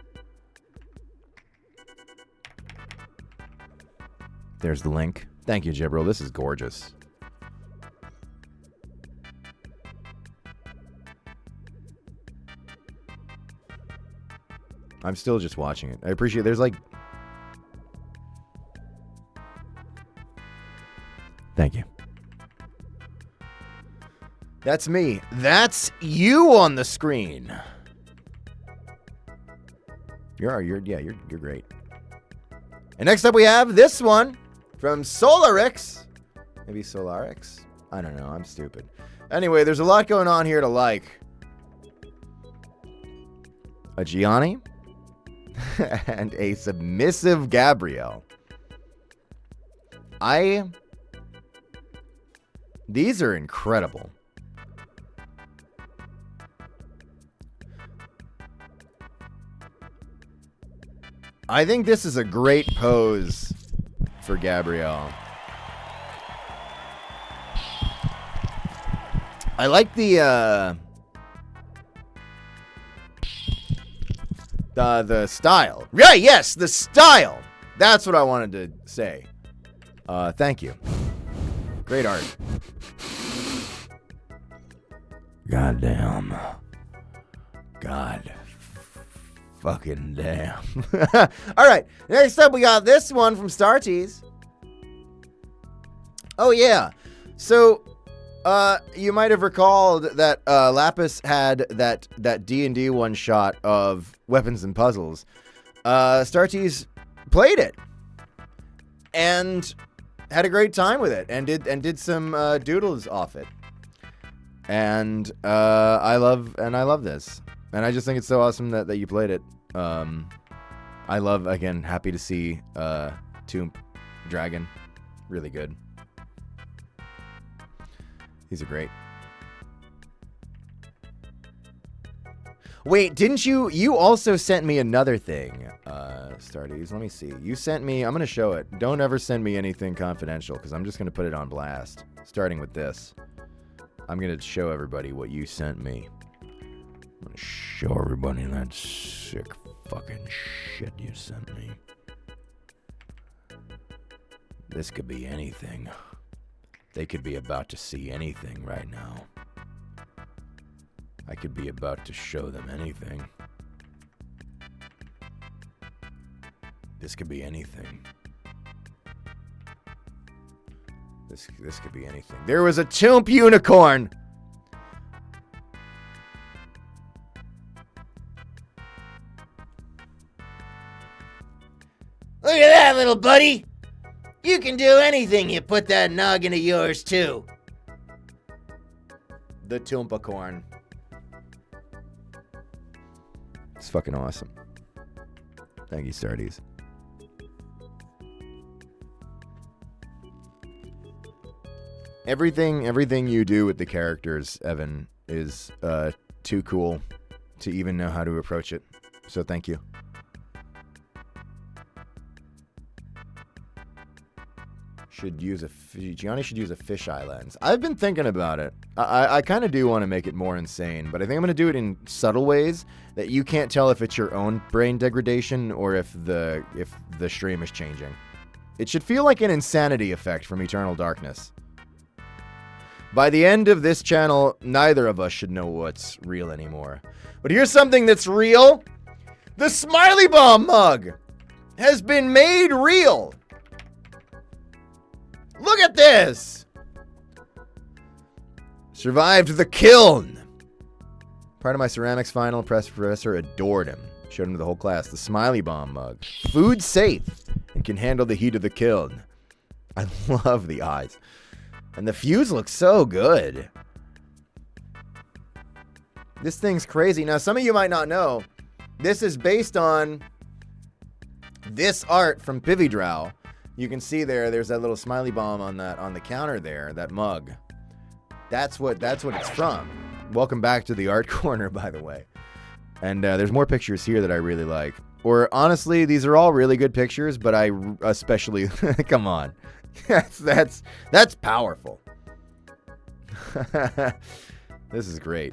[SPEAKER 1] There's the link. Thank you, Jibril. This is gorgeous. I'm still just watching it. I appreciate there's like... Thank you. That's me. That's you on the screen. You're great. And next up we have this one from Solarix. Maybe Solarix? I don't know. I'm stupid. Anyway, there's a lot going on here to like. A Gianni and a submissive Gabrielle. These are incredible. I think this is a great pose for Gabrielle. I like the style. Yeah, yes, the style. That's what I wanted to say. Thank you. Great art. Goddamn. God. Fucking damn. All right. Next up, we got this one from Startease. Oh, yeah. So, you might have recalled that Lapis had that D&D one shot of Weapons and Puzzles. Startease played it and had a great time with it and did some doodles off it. And I love this. And I just think it's so awesome that you played it. I love, again, happy to see Tomb Dragon. Really good. These are great. Wait, didn't you also sent me another thing, Stardews? Let me see. You sent me, I'm going to show it. Don't ever send me anything confidential because I'm just going to put it on blast. Starting with this. I'm going to show everybody what you sent me. I'm going to show everybody that sick fucking shit you sent me. This could be anything. They could be about to see anything right now. I could be about to show them anything. This could be anything. This could be anything. There was a Tomb unicorn. Look at that, little buddy. You can do anything you put that noggin of yours to. The Toompacorn. It's fucking awesome. Thank you, Stardees. Everything you do with the characters, Evan, is too cool to even know how to approach it. So thank you. Gianni should use a fisheye lens. I've been thinking about it. I kind of do want to make it more insane, but I think I'm going to do it in subtle ways that you can't tell if it's your own brain degradation or if the stream is changing. It should feel like an insanity effect from Eternal Darkness. By the end of this channel, neither of us should know what's real anymore. But here's something that's real. The Smiley Bomb mug has been made real. Look at this! Survived the kiln. Part of my ceramics final, professor adored him. Showed him to the whole class. The Smiley Bomb mug. Food safe and can handle the heat of the kiln. I love the eyes. And the fuse looks so good. This thing's crazy. Now, some of you might not know, this is based on this art from Pividrow. You can see there's that little smiley bomb on the counter there, that mug. That's what it's from. Welcome back to the art corner, by the way. And there's more pictures here that I really like. Or honestly, these are all really good pictures, but I especially come on. That's powerful. This is great.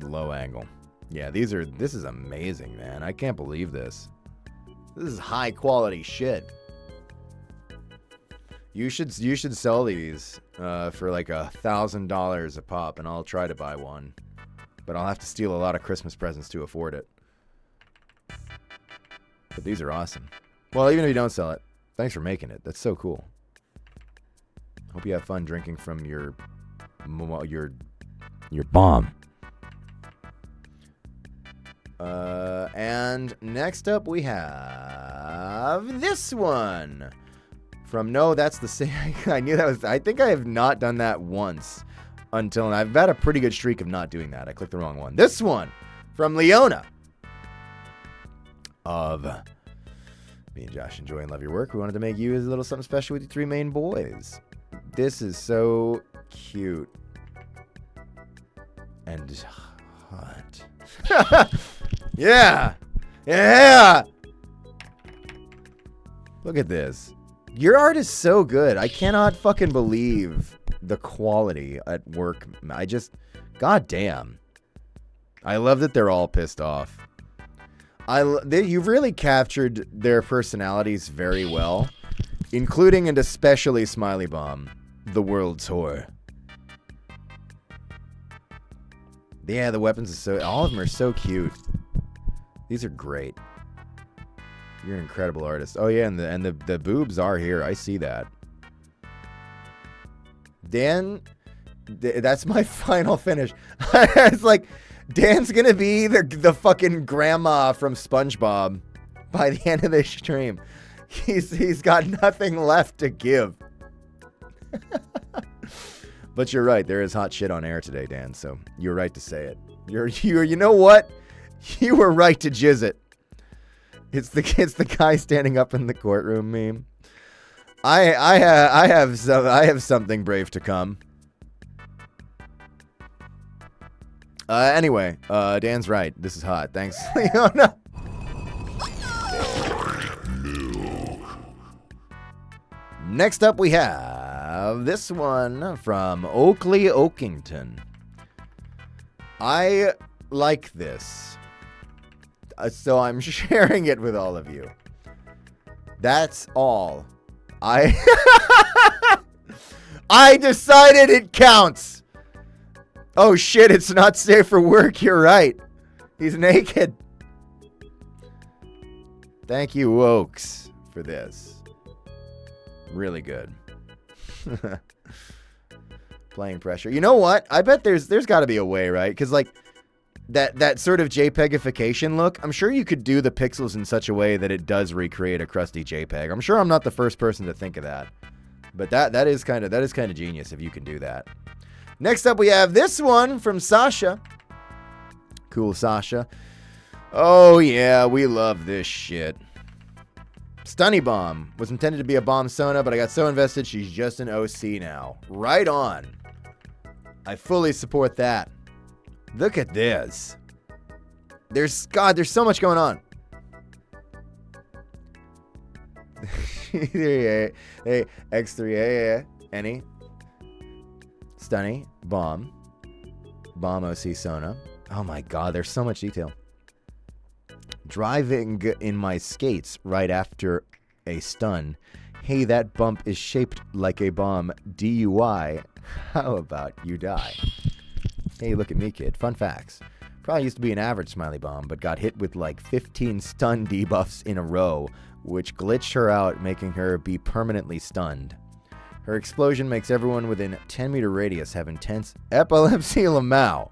[SPEAKER 1] Low angle. Yeah, this is amazing, man. I can't believe this. This is high quality shit. You should sell these for like $1,000 a pop, and I'll try to buy one. but I'll have to steal a lot of Christmas presents to afford it. But these are awesome. Well, even if you don't sell it, thanks for making it. That's so cool. Hope you have fun drinking from your bomb. And next up we have this one. No, that's the same. I knew that was. I think I have not done that once until now. I've had a pretty good streak of not doing that. I clicked the wrong one. This one from Leona. Of me and Josh enjoy and love your work. We wanted to make you a little something special with your 3 main boys. This is so cute. And hot. Yeah. Yeah. Look at this. Your art is so good. I cannot fucking believe the quality at work. God damn. I love that they're all pissed off. You've really captured their personalities very well, including and especially Smiley Bomb, the world's whore. Yeah, the weapons are all of them are so cute. These are great. You're an incredible artist. Oh yeah, and the boobs are here. I see that. Dan, that's my final finish. It's like Dan's gonna be the fucking grandma from SpongeBob by the end of this stream. He's got nothing left to give. But you're right. There is hot shit on air today, Dan. So you're right to say it. You know what? You were right to jizz it. It's the guy standing up in the courtroom meme. I have something brave to come. Anyway, Dan's right. This is hot. Thanks, Leona. Next up, we have this one from Oakley Oakington. I like this, so I'm sharing it with all of you. That's all. I decided it counts. Oh shit, it's not safe for work. You're right. He's naked. Thank you, Oaks, for this. Really good. Playing pressure. You know what? I bet there's got to be a way, right? Because like that sort of JPEGification look, I'm sure you could do the pixels in such a way that it does recreate a crusty JPEG. I'm sure I'm not the first person to think of that. But that is kind of genius if you can do that. Next up we have this one from Sasha. Cool Sasha. Oh yeah, we love this shit. Stunny Bomb was intended to be a bomb Sona, but I got so invested she's just an OC now. Right on. I fully support that. Look at this. There's so much going on. Hey, X3A, any. Stunny, Bomb OC Sona. Oh my god, there's so much detail. Driving in my skates right after a stun. Hey, that bump is shaped like a bomb. DUI. How about you die? Hey, look at me, kid. Fun facts. Probably used to be an average Smiley Bomb, but got hit with like 15 stun debuffs in a row, which glitched her out, making her be permanently stunned. Her explosion makes everyone within 10-meter radius have intense epilepsy lamau.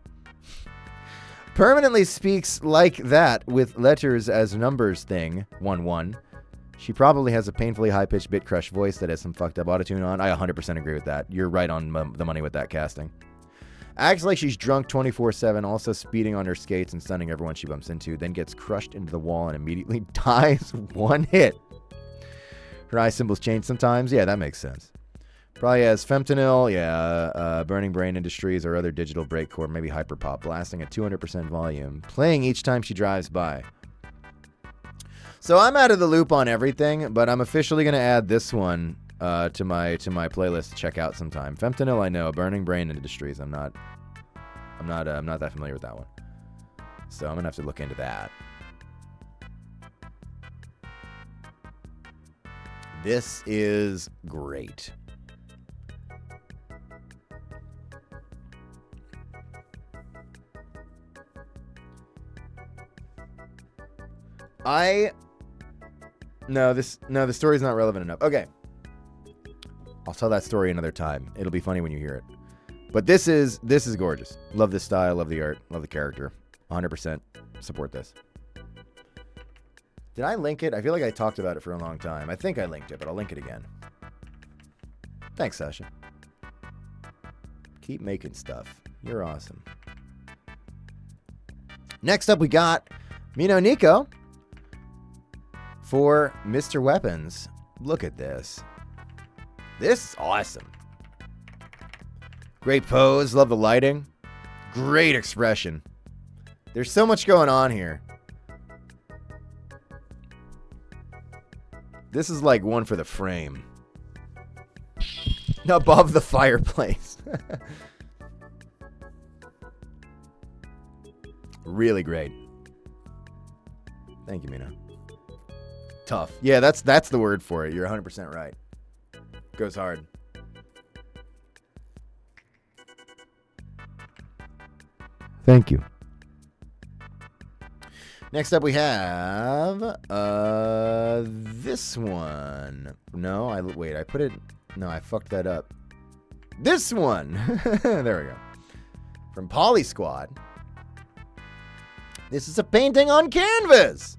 [SPEAKER 1] Permanently speaks like that with letters as numbers thing, 1-1. She probably has a painfully high-pitched bit crush voice that has some fucked up autotune on. I 100% agree with that. You're right on the money with that casting. Acts like she's drunk 24/7, also speeding on her skates and stunning everyone she bumps into, then gets crushed into the wall and immediately dies one hit. Her eye symbols change sometimes. Yeah, that makes sense. Probably has fentanyl, Burning Brain Industries or other digital breakcore, maybe hyperpop, blasting at 200% volume, playing each time she drives by. So I'm out of the loop on everything, but I'm officially going to add this one to my playlist to check out sometime. Fentanyl, I know. Burning Brain Industries, I'm not that familiar with that one. So I'm gonna have to look into that. This is great. the story's not relevant enough. Okay. I'll tell that story another time. It'll be funny when you hear it. But this is gorgeous. Love this style, love the art, love the character. 100% support this. Did I link it? I feel like I talked about it for a long time. I think I linked it, but I'll link it again. Thanks, Sasha. Keep making stuff. You're awesome. Next up, we got Mino Nico for Mr. Weapons. Look at this. This is awesome. Great pose. Love the lighting. Great expression. There's so much going on here. This is like one for the frame. Above the fireplace. Really great. Thank you, Mina. Tough. Yeah, that's the word for it. You're 100% right. Goes hard. Thank you. Next up we have this one. No, I put it. No, I fucked that up. This one. There we go. From Poly Squad. This is a painting on canvas.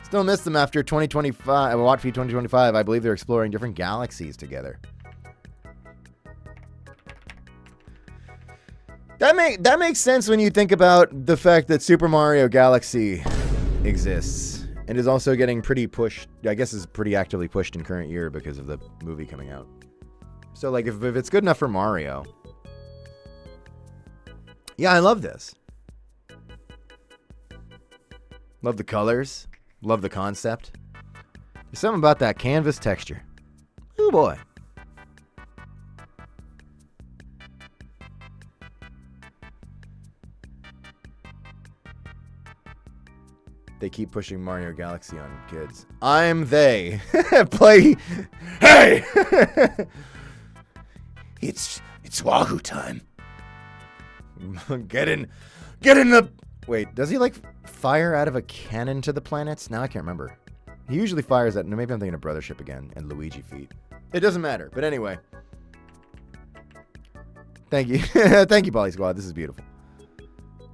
[SPEAKER 1] Still miss them after 2025. Watch for 2025. I believe they're exploring different galaxies together. That makes sense when you think about the fact that Super Mario Galaxy exists and is also getting pretty pushed. I guess is pretty actively pushed in current year because of the movie coming out. So like if it's good enough for Mario. Yeah, I love this. Love the colors. Love the concept. There's something about that canvas texture. Oh boy. They keep pushing Mario Galaxy on kids. I'm they. Play. Hey! It's Wahoo time. Get in the... Wait, does he like fire out of a cannon to the planets? Now I can't remember. He usually fires at... Maybe I'm thinking of Brothership again and Luigi feet. It doesn't matter. But anyway. Thank you. Thank you, Poly Squad. This is beautiful.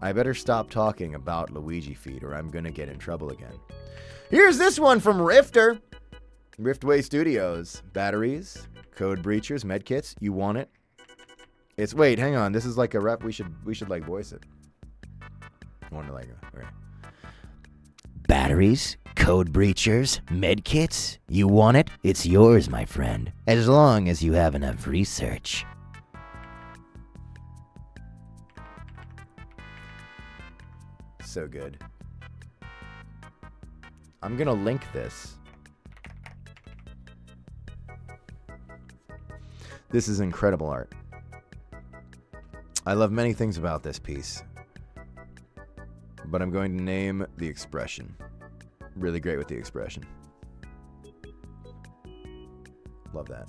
[SPEAKER 1] I better stop talking about Luigi feet or I'm going to get in trouble again. Here's this one from Rifter. Riftway Studios. Batteries, code breachers, medkits. You want it? It's... Wait, hang on. This is like a rep. We should like voice it. I want to like... Okay. Batteries, code breachers, medkits. You want it? It's yours, my friend. As long as you have enough research. So good. I'm gonna link this. This is incredible art. I love many things about this piece, but I'm going to name the expression. Really great with the expression. Love that.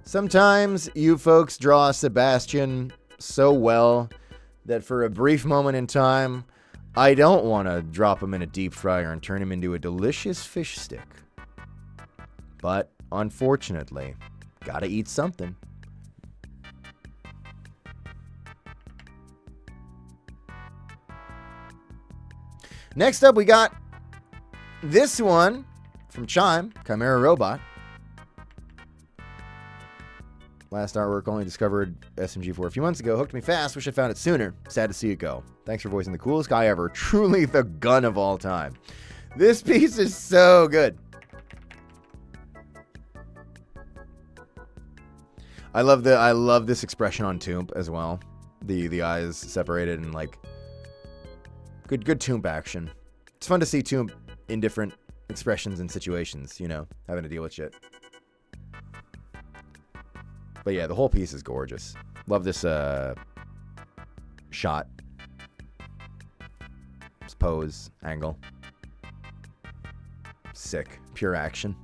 [SPEAKER 1] Sometimes you folks draw Sebastian so well that for a brief moment in time, I don't want to drop him in a deep fryer and turn him into a delicious fish stick. But, unfortunately, gotta eat something. Next up, we got this one from Chime, Chimera Robot. Last artwork only discovered SMG4 a few months ago. Hooked me fast. Wish I found it sooner. Sad to see it go. Thanks for voicing the coolest guy ever. Truly the gun of all time. This piece is so good. I love this expression on Tomb as well. The eyes separated and like good Tomb action. It's fun to see Tomb in different expressions and situations, you know, having to deal with shit. But yeah, the whole piece is gorgeous. Love this shot. This pose, angle. Sick. Pure action.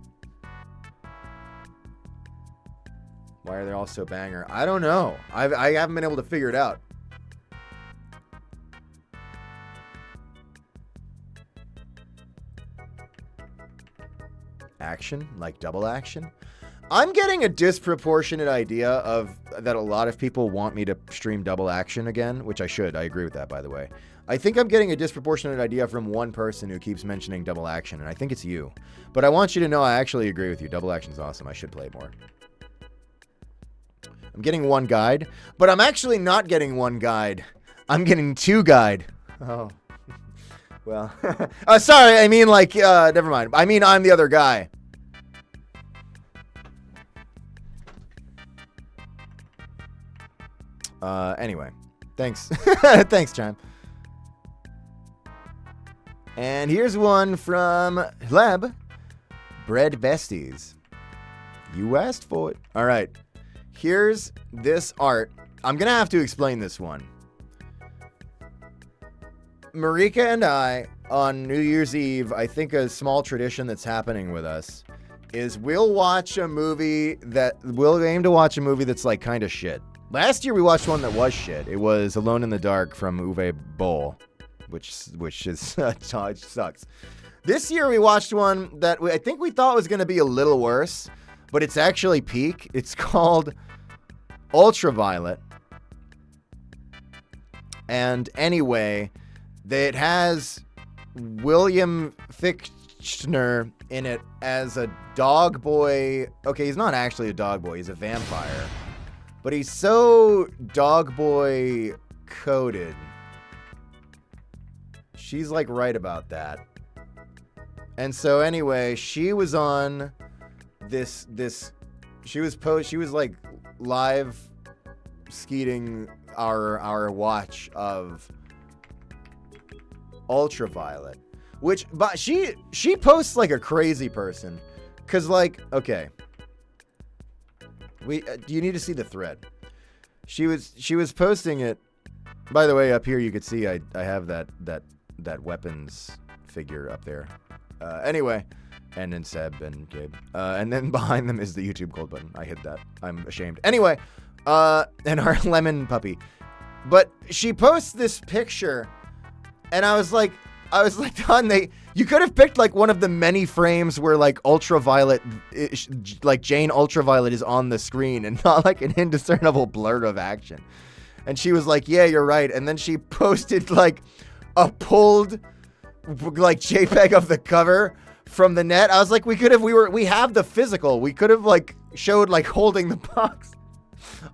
[SPEAKER 1] Why are they all so banger? I don't know. I haven't been able to figure it out. action, like double action. I'm getting a disproportionate idea of that a lot of people want me to stream double action again, which I should. I agree with that, by the way. I think I'm getting a disproportionate idea from one person who keeps mentioning double action, and I think it's you. But I want you to know I actually agree with you. Double action's awesome. I should play it more. I'm getting one guide, but I'm actually not getting one guide. I'm getting two guide. Oh. Well, sorry, I mean, like, never mind. I mean, I'm the other guy. Anyway, thanks. Thanks, Chime. And here's one from Hleb. Bread Besties. You asked for it. All right. Here's this art. I'm going to have to explain this one. Marika and I, on New Year's Eve, I think a small tradition that's happening with us is we'll watch a movie we'll aim to watch a movie that's like kind of shit. Last year we watched one that was shit. It was Alone in the Dark from Uwe Boll, which is sucks. This year we watched one that I think we thought was going to be a little worse, but it's actually peak. It's called Ultraviolet. And anyway, it has William Fichtner in it as a dog boy. Okay, he's not actually a dog boy. He's a vampire. But he's so dog boy coded. She's like right about that. And so anyway, she was on this she was like live skeeting our watch of Ultraviolet, but she posts like a crazy person, cause like, okay, you need to see the thread. She was posting it. By the way, up here you could see I have that weapons figure up there. Anyway, and then Seb and Gabe, and then behind them is the YouTube gold button. I hit that. I'm ashamed. Anyway, and our lemon puppy, but she posts this picture. And I was like, Don, you could have picked like one of the many frames where like Ultraviolet, like Jane Ultraviolet is on the screen and not like an indiscernible blur of action. And she was like, yeah, you're right. And then she posted like a pulled like JPEG of the cover from the net. I was like, we have the physical. We could have like showed like holding the box.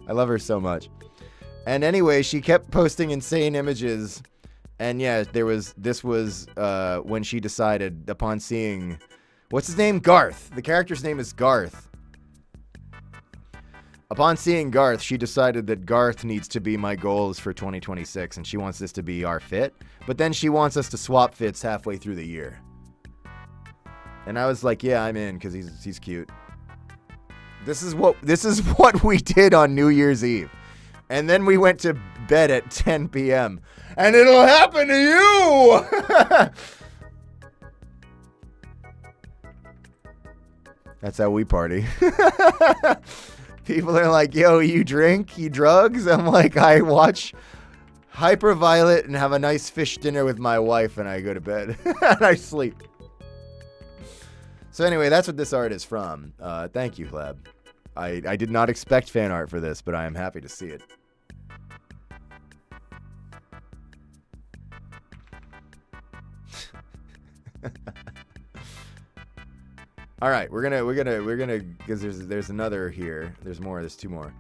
[SPEAKER 1] I love her so much. And anyway, she kept posting insane images. And yeah, this was when she decided upon seeing, what's his name? Garth. The character's name is Garth. Upon seeing Garth, she decided that Garth needs to be my goals for 2026, and she wants this to be our fit. But then she wants us to swap fits halfway through the year. And I was like, yeah, I'm in, because he's cute. This is what we did on New Year's Eve. And then we went to bed at 10 p.m. And it'll happen to you! That's how we party. People are like, yo, you drink? You drugs? I'm like, I watch Hyperviolet and have a nice fish dinner with my wife, and I go to bed. And I sleep. So anyway, that's what this art is from. Thank you, Hleb. I did not expect fan art for this, but I am happy to see it. All right, we're gonna because there's another here. There's two more.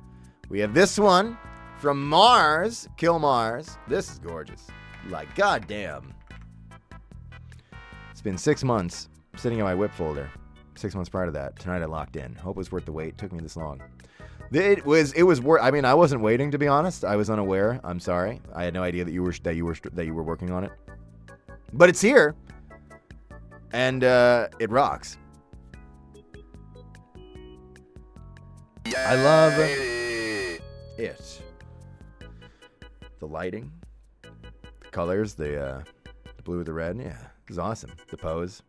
[SPEAKER 1] We have this one from Mars, Kill Mars. This is gorgeous. Like, goddamn. It's been 6 months sitting in my whip folder. 6 months prior to that. Tonight I locked in. Hope it was worth the wait. Took me this long. It was worth. I mean, I wasn't waiting, to be honest. I was unaware. I'm sorry. I had no idea that you were working on it. But it's here, and it rocks. I love it. The lighting, the colors, the blue, the red. Yeah, this is awesome. The pose.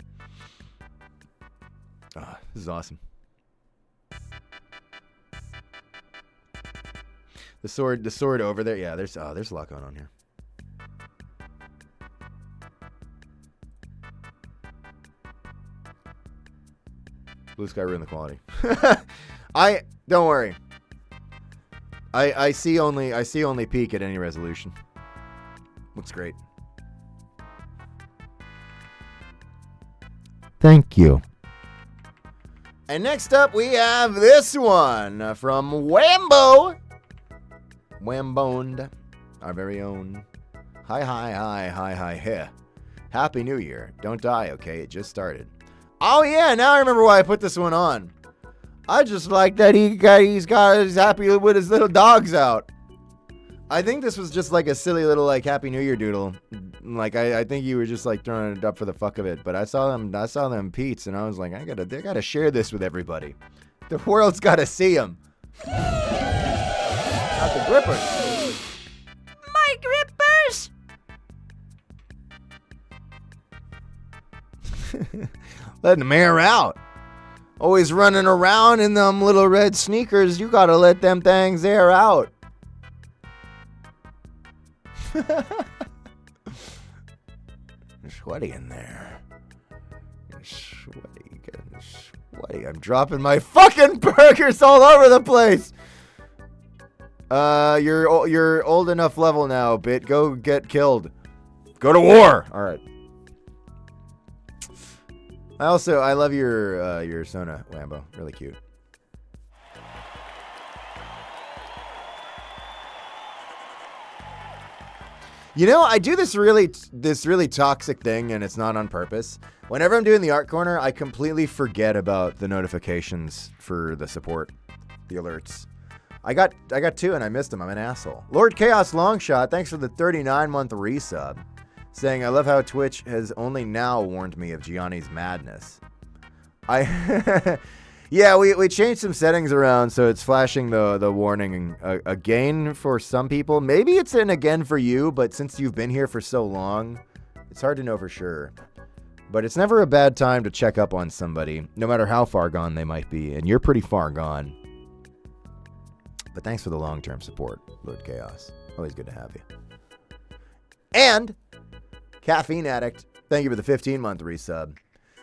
[SPEAKER 1] This is awesome. The sword over there. Yeah, there's a lot going on here. Blue sky ruined the quality. Don't worry. I see only peak at any resolution. Looks great. Thank you. And next up we have this one from Wambo. Wamboned, our very own. Hi, here. Happy New Year. Don't die, okay? It just started. Oh yeah, now I remember why I put this one on. I just like that he's happy with his little dogs out. I think this was just like a silly little like Happy New Year doodle. Like I think you were just like throwing it up for the fuck of it. But I saw them Pete's and I was like, I gotta share this with everybody. The world's gotta see them. Not the grippers. My grippers. Letting them air out. Always running around in them little red sneakers. You gotta let them things air out. You're sweaty in there. You're sweaty. Getting sweaty. I'm dropping my fucking burgers all over the place. You're old enough level now, Bit. Go get killed. Go to war. All right. I love your Sona, Lambo. Really cute. You know, I do this really toxic thing, and it's not on purpose. Whenever I'm doing the art corner, I completely forget about the notifications for the support, the alerts. I got 2 and I missed them. I'm an asshole. Lord Chaos Longshot, thanks for the 39-month resub. Saying, I love how Twitch has only now warned me of Gianni's madness. Yeah, we changed some settings around, so it's flashing the warning again for some people. Maybe it's an again for you, but since you've been here for so long, it's hard to know for sure. But it's never a bad time to check up on somebody, no matter how far gone they might be, and you're pretty far gone. But thanks for the long-term support, Lord Chaos. Always good to have you. And Caffeine Addict, thank you for the 15-month resub.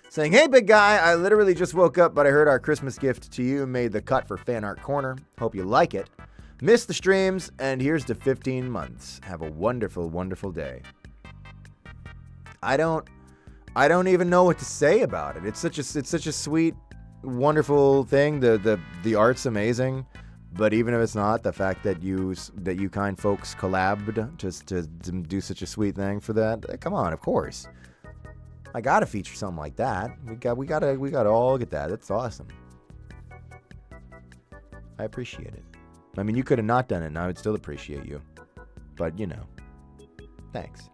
[SPEAKER 1] Saying, hey, big guy, I literally just woke up, but I heard our Christmas gift to you made the cut for Fanart Corner. Hope you like it. Missed the streams, and here's to 15 months. Have a wonderful, wonderful day. I don't even know what to say about it. It's such a sweet, wonderful thing. The art's amazing. But even if it's not, the fact that you kind folks collabed just to do such a sweet thing for that, come on, of course. I gotta feature something like that. We gotta all get that. That's awesome. I appreciate it. I mean, you could have not done it, and I would still appreciate you. But you know, thanks.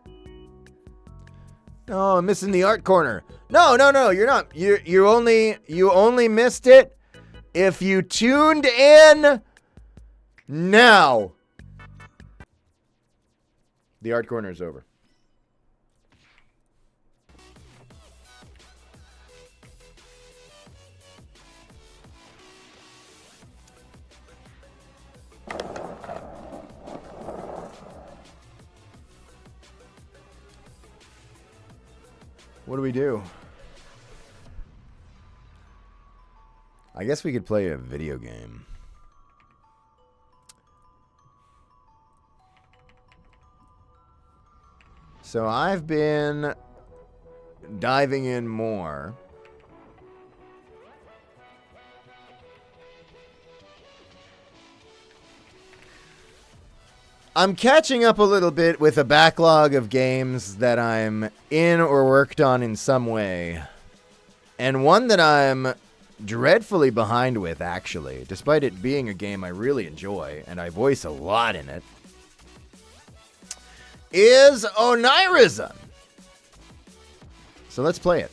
[SPEAKER 1] No, I'm missing the art corner. No, you're not. You only missed it if you tuned in now. The art corner is over. What do we do? I guess we could play a video game. So I've been diving in more. I'm catching up a little bit with a backlog of games that I'm in or worked on in some way. And one that I'm dreadfully behind with, actually, despite it being a game I really enjoy, and I voice a lot in it, is Onirism. So let's play it.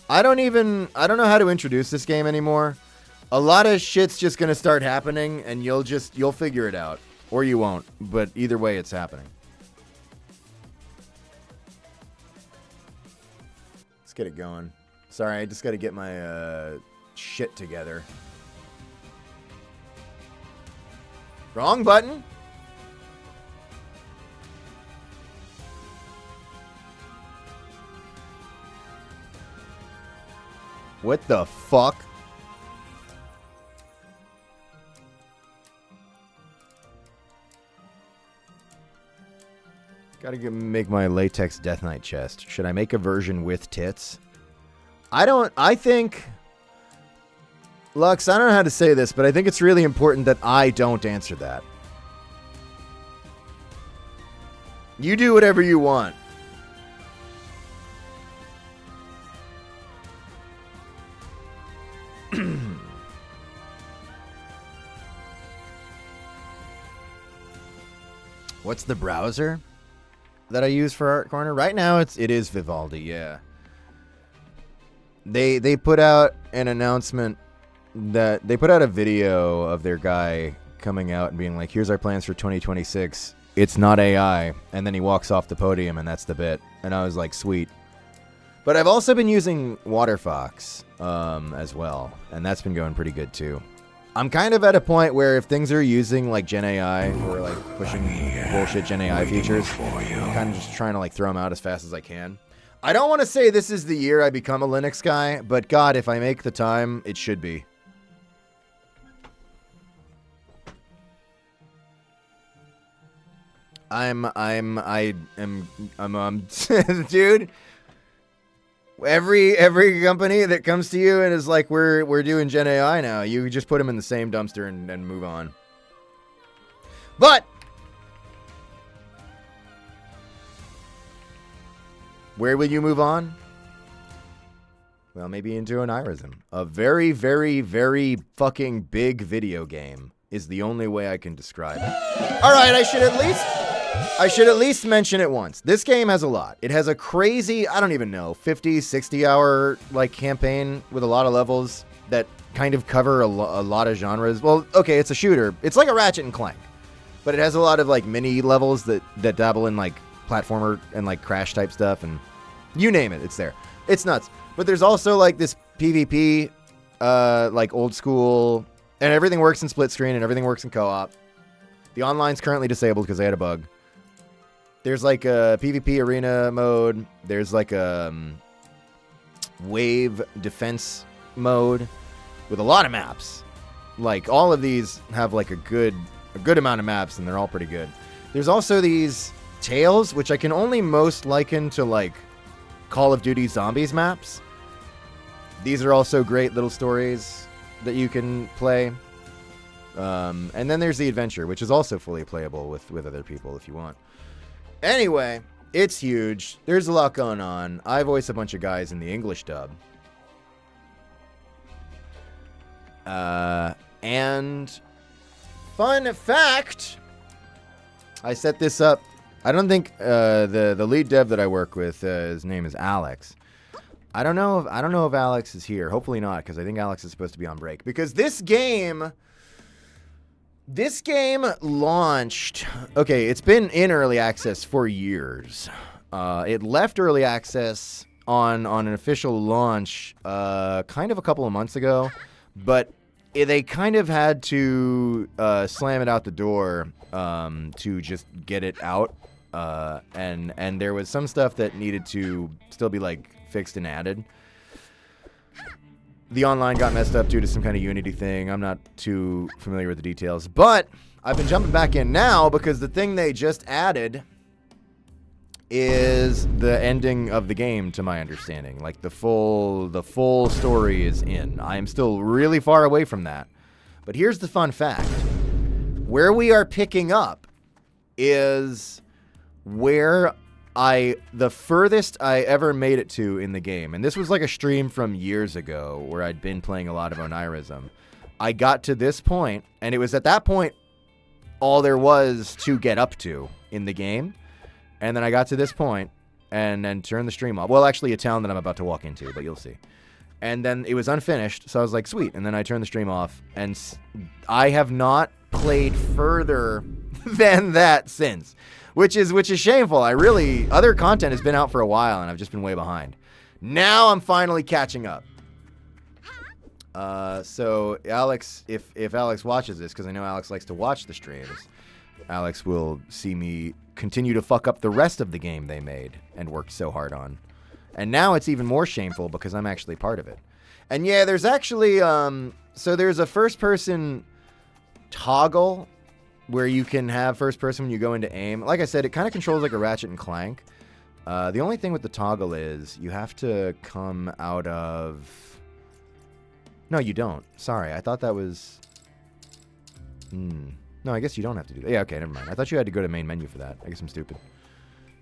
[SPEAKER 1] I don't know how to introduce this game anymore. A lot of shit's just gonna start happening, and you'll figure it out. Or you won't, but either way, it's happening. Let's get it going. Sorry, I just gotta get my shit together. Wrong button. What the fuck? Gotta make my latex Death Knight chest. Should I make a version with tits? I think... Lux, I don't know how to say this, but I think it's really important that I don't answer that. You do whatever you want. What's the browser that I use for Art Corner? Right now it is Vivaldi, yeah. They put out an announcement that they put out a video of their guy coming out and being like, here's our plans for 2026. It's not AI. And then he walks off the podium and that's the bit. And I was like, sweet. But I've also been using WaterFox as well. And that's been going pretty good too. I'm kind of at a point where if things are using like Gen AI or like pushing bullshit Gen AI features, I'm kind of just trying to like throw them out as fast as I can. I don't want to say this is the year I become a Linux guy, but God, if I make the time, it should be. I am, dude. Every company that comes to you and is like, we're doing Gen AI now, you just put them in the same dumpster and move on. But where will you move on? Well, maybe into Onirism. A very, very, very fucking big video game is the only way I can describe it. All right, I should at least mention it once. This game has a lot. It has a crazy, I don't even know, 50, 60 hour like campaign with a lot of levels that kind of cover a lot of genres. Well, okay, it's a shooter. It's like a Ratchet and Clank, but it has a lot of like mini levels that dabble in like platformer and like crash type stuff, and you name it, it's there. It's nuts. But there's also like this PvP, like old school, and everything works in split screen and everything works in co-op. The online's currently disabled because they had a bug. There's like a PvP arena mode. There's like a wave defense mode with a lot of maps. Like all of these have like a good amount of maps, and they're all pretty good. There's also these tales, which I can only most liken to like Call of Duty Zombies maps. These are also great little stories that you can play. And then there's the adventure, which is also fully playable with other people if you want. Anyway, it's huge. There's a lot going on. I voice a bunch of guys in the English dub. And fun fact, I set this up. I don't think the lead dev that I work with, his name is Alex. I don't know if Alex is here. Hopefully not, because I think Alex is supposed to be on break. Because this game launched... Okay, it's been in early access for years. It left early access on an official launch kind of a couple of months ago. But they kind of had to slam it out the door to just get it out. And there was some stuff that needed to still be like fixed and added. The online got messed up due to some kind of Unity thing. I'm not too familiar with the details, but I've been jumping back in now because the thing they just added is the ending of the game, to my understanding. Like the full story is in. I am still really far away from that. But here's the fun fact. Where we are picking up is where the furthest I ever made it to in the game, and this was like a stream from years ago where I'd been playing a lot of Onirism. I got to this point, and it was at that point all there was to get up to in the game. And then I got to this point and then turned the stream off. Well, actually a town that I'm about to walk into, but you'll see. And then it was unfinished, so I was like, sweet. And then I turned the stream off, and I have not played further than that since. Which is shameful. Other content has been out for a while, and I've just been way behind. Now I'm finally catching up. So Alex, if Alex watches this, because I know Alex likes to watch the streams, Alex will see me continue to fuck up the rest of the game they made and worked so hard on. And now it's even more shameful because I'm actually part of it. And yeah, there's actually so there's a first person toggle where you can have first person when you go into aim. Like I said, it kind of controls like a Ratchet and Clank. The only thing with the toggle is you have to come out of... No, you don't. Sorry, I thought that was... No, I guess you don't have to do that. Yeah, okay, never mind. I thought you had to go to main menu for that. I guess I'm stupid.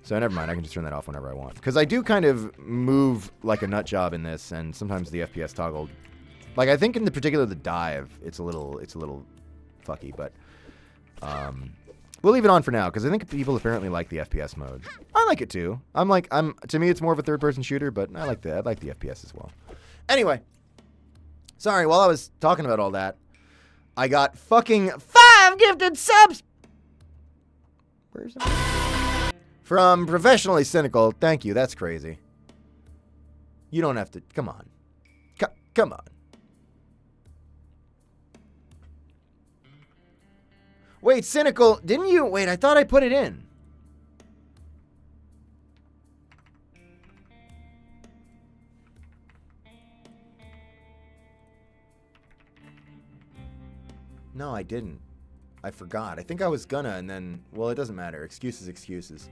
[SPEAKER 1] So never mind, I can just turn that off whenever I want. Because I do kind of move like a nut job in this, and sometimes the FPS toggle... Like, I think in the particular the dive, it's a little fucky, but... we'll leave it on for now, because I think people apparently like the FPS mode. I like it too. To me, it's more of a third-person shooter, but I like the FPS as well. Anyway, sorry, while I was talking about all that, I got fucking 5 gifted subs! Where's it? From Professionally Cynical. Thank you, that's crazy. You don't have to, come on. Come on. Wait, Cynical, didn't you? Wait, I thought I put it in. No, I didn't. I forgot. I think I was gonna, and then, well, it doesn't matter. Excuses.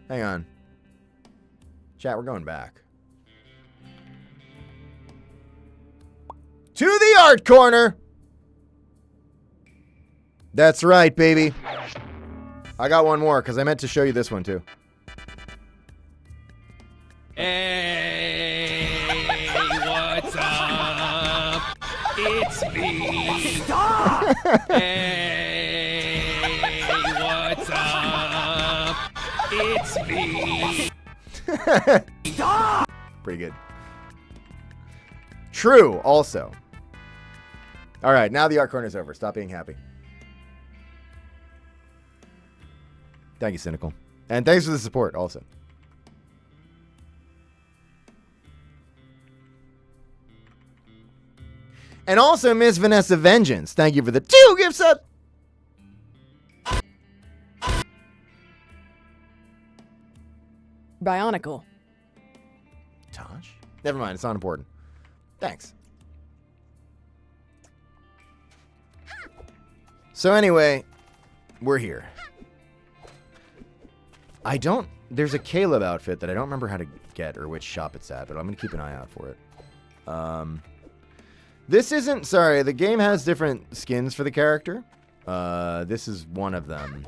[SPEAKER 1] Hang on. Chat, we're going back. To the art corner! That's right, baby. I got one more, because I meant to show you this one, too.
[SPEAKER 3] Hey, what's up? It's me. Stop! Hey, what's up? It's me. Stop!
[SPEAKER 1] Pretty good. True, also. All right, now the art corner's over. Stop being happy. Thank you, Cynical. And thanks for the support, also. And also, Miss Vanessa Vengeance. Thank you for the 2 gift subs.
[SPEAKER 6] Bionicle.
[SPEAKER 1] Tosh? Never mind, it's not important. Thanks. So anyway, we're here. There's a Caleb outfit that I don't remember how to get or which shop it's at, but I'm going to keep an eye out for it. This isn't, sorry, the game has different skins for the character. This is one of them,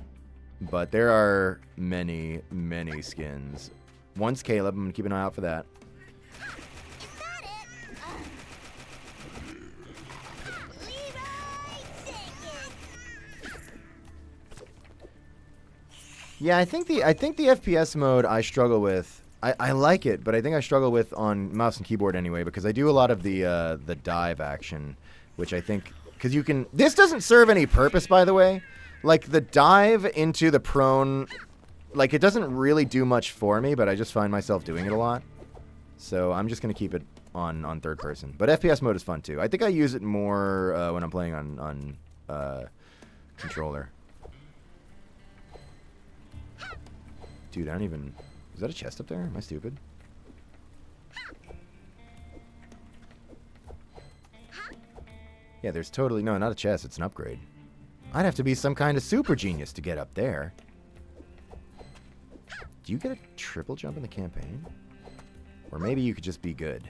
[SPEAKER 1] but there are many, many skins. One's Caleb, I'm going to keep an eye out for that. Yeah, I think the FPS mode I struggle with. I like it, but I think I struggle with on mouse and keyboard anyway, because I do a lot of the dive action, which I think because you can. This doesn't serve any purpose, by the way. Like the dive into the prone, like it doesn't really do much for me, but I just find myself doing it a lot. So I'm just gonna keep it on third person. But FPS mode is fun too. I think I use it more when I'm playing on controller. Dude, I don't even... Is that a chest up there? Am I stupid? Yeah, there's totally... No, not a chest. It's an upgrade. I'd have to be some kind of super genius to get up there. Do you get a triple jump in the campaign? Or maybe you could just be good.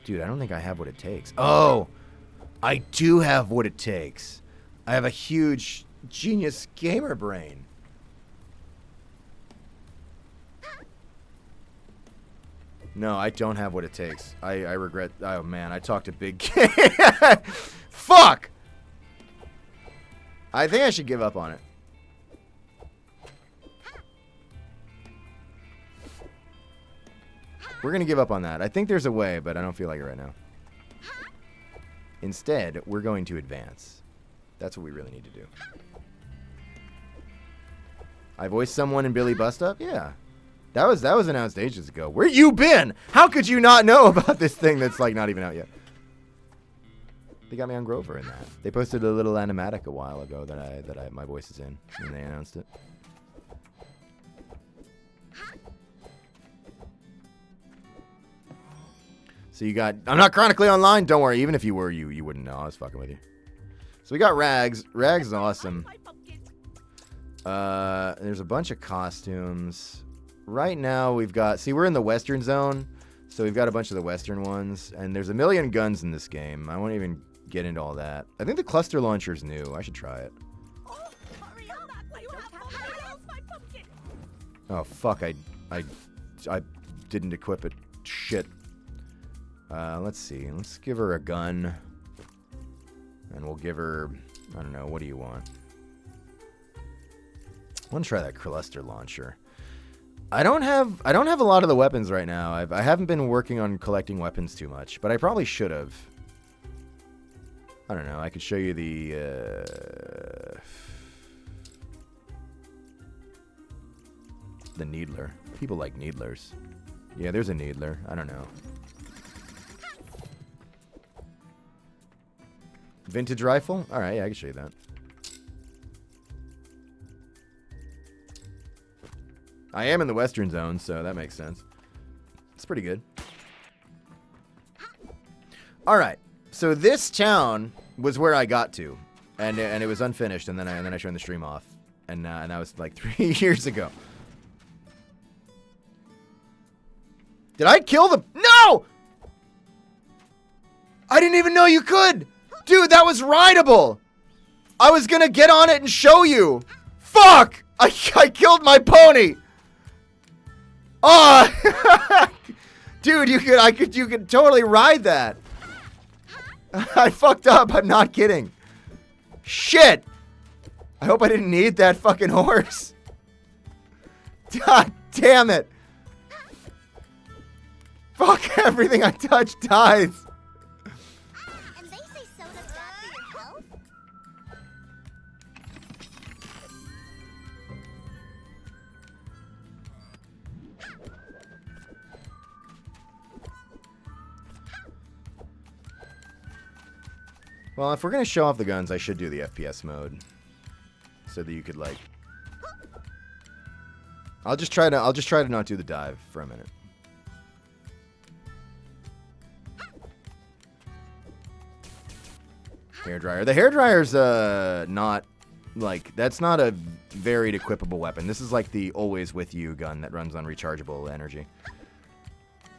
[SPEAKER 1] Dude, I don't think I have what it takes. Oh! I do have what it takes. I have a huge genius gamer brain. No, I don't have what it takes. I regret... Oh, man, I talked a big... Fuck! I think I should give up on it. We're going to give up on that. I think there's a way, but I don't feel like it right now. Instead, we're going to advance. That's what we really need to do. I voiced someone in Billy Bust Up? Yeah. That was announced ages ago. Where you been? How could you not know about this thing that's like not even out yet? They got me on Grover in that. They posted a little animatic a while ago that my voice is in, and they announced it. So you got... I'm not chronically online. Don't worry. Even if you were, you wouldn't know. I was fucking with you. So we got Rags. Rags is awesome. There's a bunch of costumes. Right now we've got... See, we're in the Western zone. So we've got a bunch of the Western ones. And there's a million guns in this game. I won't even get into all that. I think the cluster launcher's new. I should try it. Oh, fuck. I didn't equip it. Shit. Let's see. Let's give her a gun. And we'll give her... I don't know. What do you want? I want to try that cluster launcher. I don't have a lot of the weapons right now. I haven't been working on collecting weapons too much, but I probably should have. I don't know. I could show you the needler. People like needlers. Yeah, there's a needler. I don't know. Vintage rifle? All right, yeah, I can show you that. I am in the Western zone, so that makes sense. It's pretty good. All right, so this town was where I got to, and it was unfinished, and then I turned the stream off, and that was like 3 years ago. Did I kill them? No! I didn't even know you could! Dude, that was rideable! I was gonna get on it and show you! Fuck! I killed my pony! Oh! Dude, you could totally ride that! I fucked up, I'm not kidding. Shit! I hope I didn't need that fucking horse. God damn it! Fuck, everything I touch dies.
[SPEAKER 6] And they say soda's bad for your health?
[SPEAKER 1] Well, if we're gonna show off the guns, I should do the FPS mode. So that you could like... I'll just try to not do the dive for a minute. Hairdryer. The hairdryer's not like, that's not a varied equipable weapon. This is like the always with you gun that runs on rechargeable energy.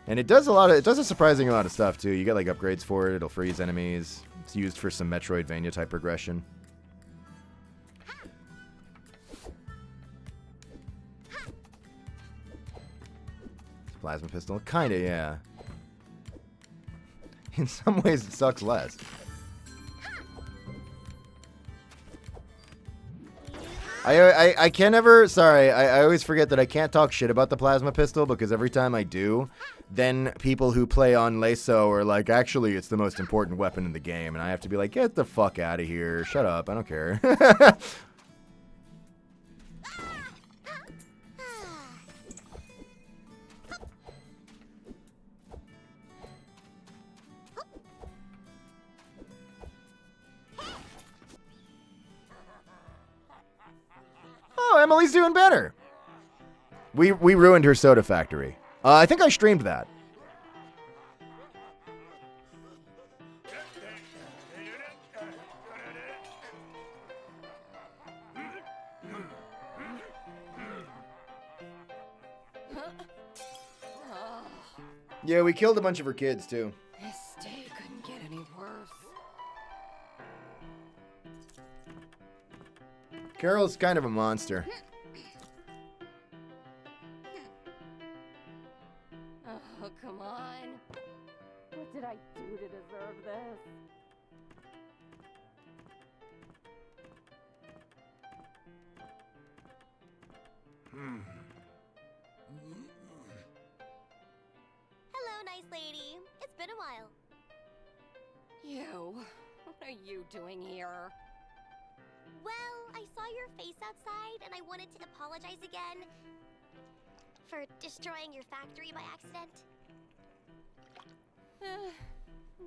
[SPEAKER 1] And it does a surprising amount of stuff too. You get like upgrades for it. It'll freeze enemies. It's used for some Metroidvania type progression. Plasma pistol, kinda, yeah. In some ways, it sucks less. I can never, sorry, I always forget that I can't talk shit about the plasma pistol because every time I do, then people who play on LESO are like, actually, it's the most important weapon in the game. And I have to be like, get the fuck out of here. Shut up. I don't care. Oh, Emily's doing better. We ruined her soda factory. I think I streamed that. Yeah, we killed a bunch of her kids, too.
[SPEAKER 7] This day couldn't get any worse.
[SPEAKER 1] Carol's kind of a monster.
[SPEAKER 7] Oh, come on. What did I do to deserve this?
[SPEAKER 6] Hello, nice lady. It's been a while.
[SPEAKER 7] You. What are you doing here?
[SPEAKER 6] Well, I saw your face outside and I wanted to apologize again for destroying your factory by accident.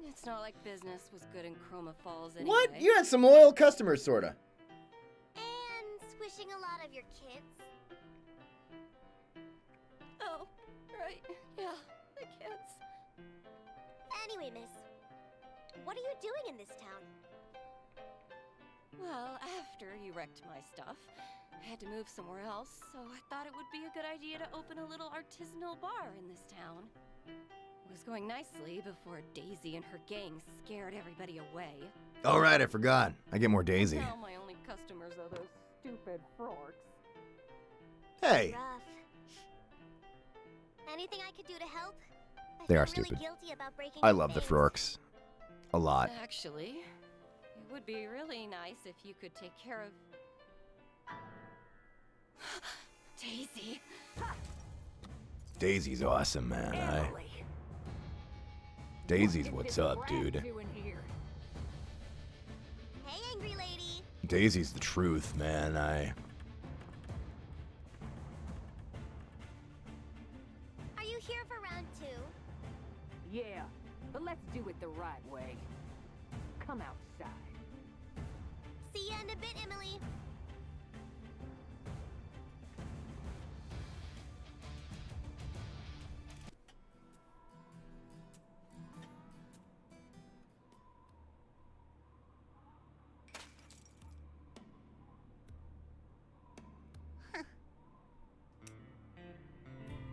[SPEAKER 7] It's not like business was good in Chroma Falls anyway.
[SPEAKER 1] What? You had some loyal customers, sorta.
[SPEAKER 6] And swishing a lot of your kids.
[SPEAKER 7] Oh, right. Yeah, the kids.
[SPEAKER 6] Anyway, miss, what are you doing in this town?
[SPEAKER 7] Well, after you wrecked my stuff, I had to move somewhere else, so I thought it would be a good idea to open a little artisanal bar in this town. It was going nicely before Daisy and her gang scared everybody away.
[SPEAKER 1] All right, I forgot. I get more Daisy.
[SPEAKER 7] Now my only customers are those stupid frogs.
[SPEAKER 1] Hey,
[SPEAKER 6] Rough. Anything I could do to help?
[SPEAKER 1] They
[SPEAKER 6] feel
[SPEAKER 1] are
[SPEAKER 6] really
[SPEAKER 1] stupid.
[SPEAKER 6] guilty about breaking
[SPEAKER 1] I
[SPEAKER 6] your
[SPEAKER 1] love the
[SPEAKER 6] things.
[SPEAKER 1] Frorks a lot.
[SPEAKER 7] Actually, it would be really nice if you could take care of Daisy.
[SPEAKER 1] Daisy's awesome, man. Daisy's what's up, dude.
[SPEAKER 6] Hey, angry lady.
[SPEAKER 1] Daisy's the truth, man.
[SPEAKER 6] Are you here for round 2?
[SPEAKER 8] Yeah, but let's do it the right way. Come outside.
[SPEAKER 6] See you in a bit, Emily.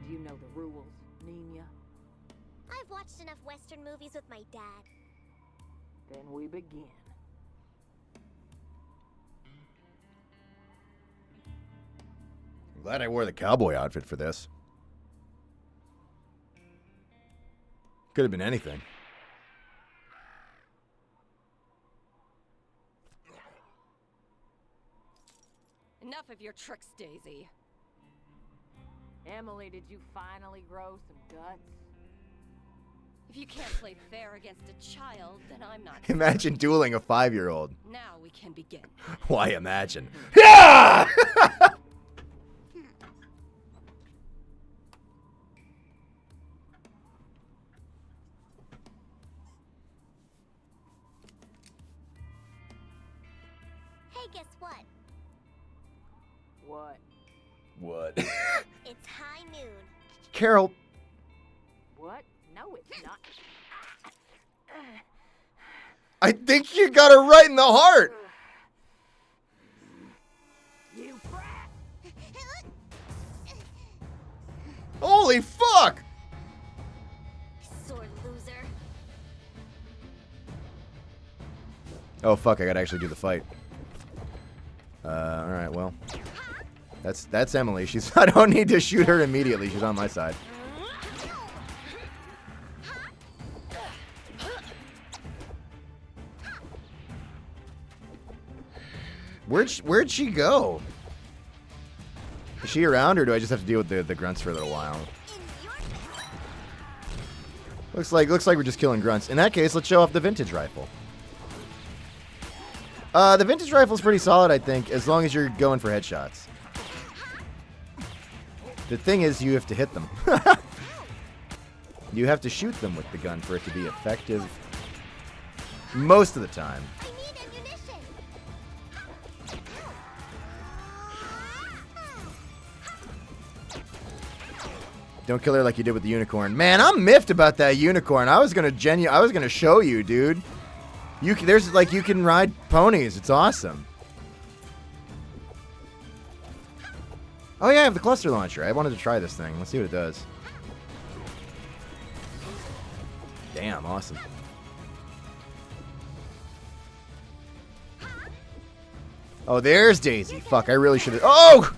[SPEAKER 8] Do you know the rules, Nina?
[SPEAKER 6] I've watched enough Western movies with my dad.
[SPEAKER 8] Then we begin.
[SPEAKER 1] I'm glad I wore the cowboy outfit for this. Could have been anything.
[SPEAKER 7] Enough of your tricks, Daisy.
[SPEAKER 8] Emily, did you finally grow some guts?
[SPEAKER 7] If you can't play fair against a child, then I'm not.
[SPEAKER 1] Imagine dueling a 5-year-old.
[SPEAKER 7] Now we can begin.
[SPEAKER 1] Why imagine? Yeah!
[SPEAKER 6] Hey, guess what?
[SPEAKER 8] What?
[SPEAKER 1] What?
[SPEAKER 6] It's high noon.
[SPEAKER 1] Carol,
[SPEAKER 8] What? No, it's not.
[SPEAKER 1] I think you got her right in the heart.
[SPEAKER 8] You brat!
[SPEAKER 1] Holy fuck!
[SPEAKER 6] Sore loser.
[SPEAKER 1] Oh fuck, I gotta actually do the fight. Alright, well. That's Emily. I don't need to shoot her immediately. She's on my side. Where'd she go? Is she around, or do I just have to deal with the grunts for a little while? Looks like we're just killing grunts. In that case, let's show off the vintage rifle. The vintage rifle's pretty solid, I think, as long as you're going for headshots. The thing is, you have to hit them. You have to shoot them with the gun for it to be effective most of the time.
[SPEAKER 6] I need ammunition.
[SPEAKER 1] Don't kill her like you did with the unicorn. Man, I'm miffed about that unicorn. I was gonna show you, dude. You can ride ponies. It's awesome. Oh yeah, I have the cluster launcher. I wanted to try this thing. Let's see what it does. Damn, awesome. Oh, there's Daisy. Fuck, I really should have. Oh!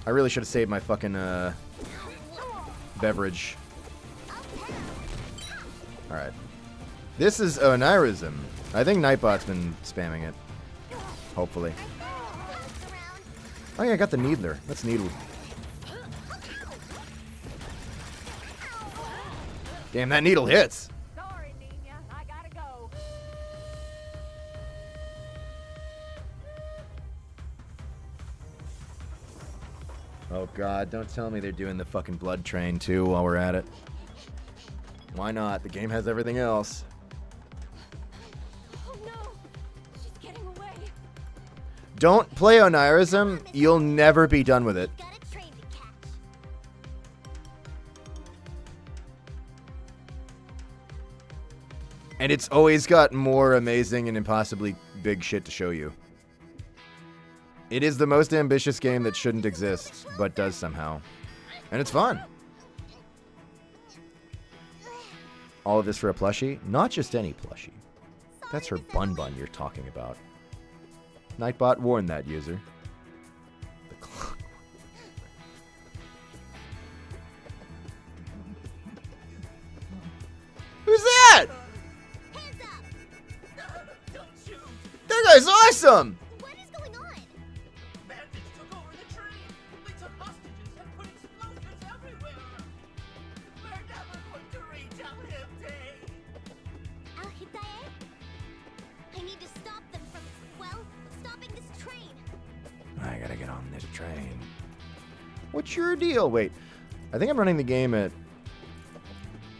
[SPEAKER 1] I really should have saved my fucking beverage. Alright. This is Onirism. I think Nightbot's been spamming it. Hopefully. Oh yeah, I got the needler. Let's needle. Damn, that needle hits.
[SPEAKER 8] Sorry, Nina. I gotta go.
[SPEAKER 1] Oh god, don't tell me they're doing the fucking blood train too while we're at it. Why not? The game has everything else.
[SPEAKER 7] Oh no! She's getting away.
[SPEAKER 1] Don't play Onirism. You'll never be done with it.
[SPEAKER 6] Got a train to catch.
[SPEAKER 1] And it's always got more amazing and impossibly big shit to show you. It is the most ambitious game that shouldn't exist, but does somehow. And it's fun. All of this for a plushie? Not just any plushie. That's her bun bun you're talking about. Nightbot warned that user. The clock. Who's that?
[SPEAKER 6] Hands up!
[SPEAKER 1] That guy's awesome!
[SPEAKER 6] What is going on?
[SPEAKER 9] Bandits took over the train. They took hostages and put explosives everywhere. We're never going to reach Al-Hibday.
[SPEAKER 6] Al-Hidayah? I need to stop them from, well, stopping this train.
[SPEAKER 1] I gotta get on this train. What's your deal? Wait, I think I'm running the game at...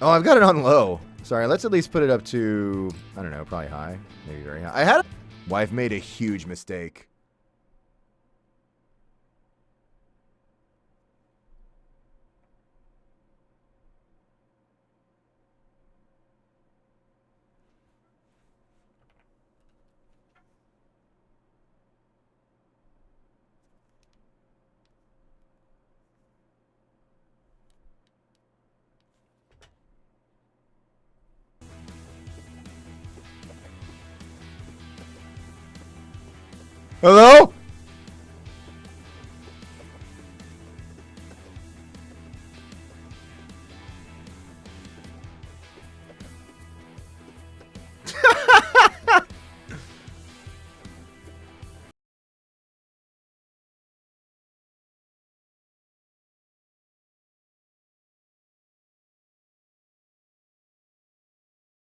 [SPEAKER 1] Oh, I've got it on low. Sorry, let's at least put it up to, I don't know, probably high. Maybe very high. I had... Wife made a huge mistake. Hello?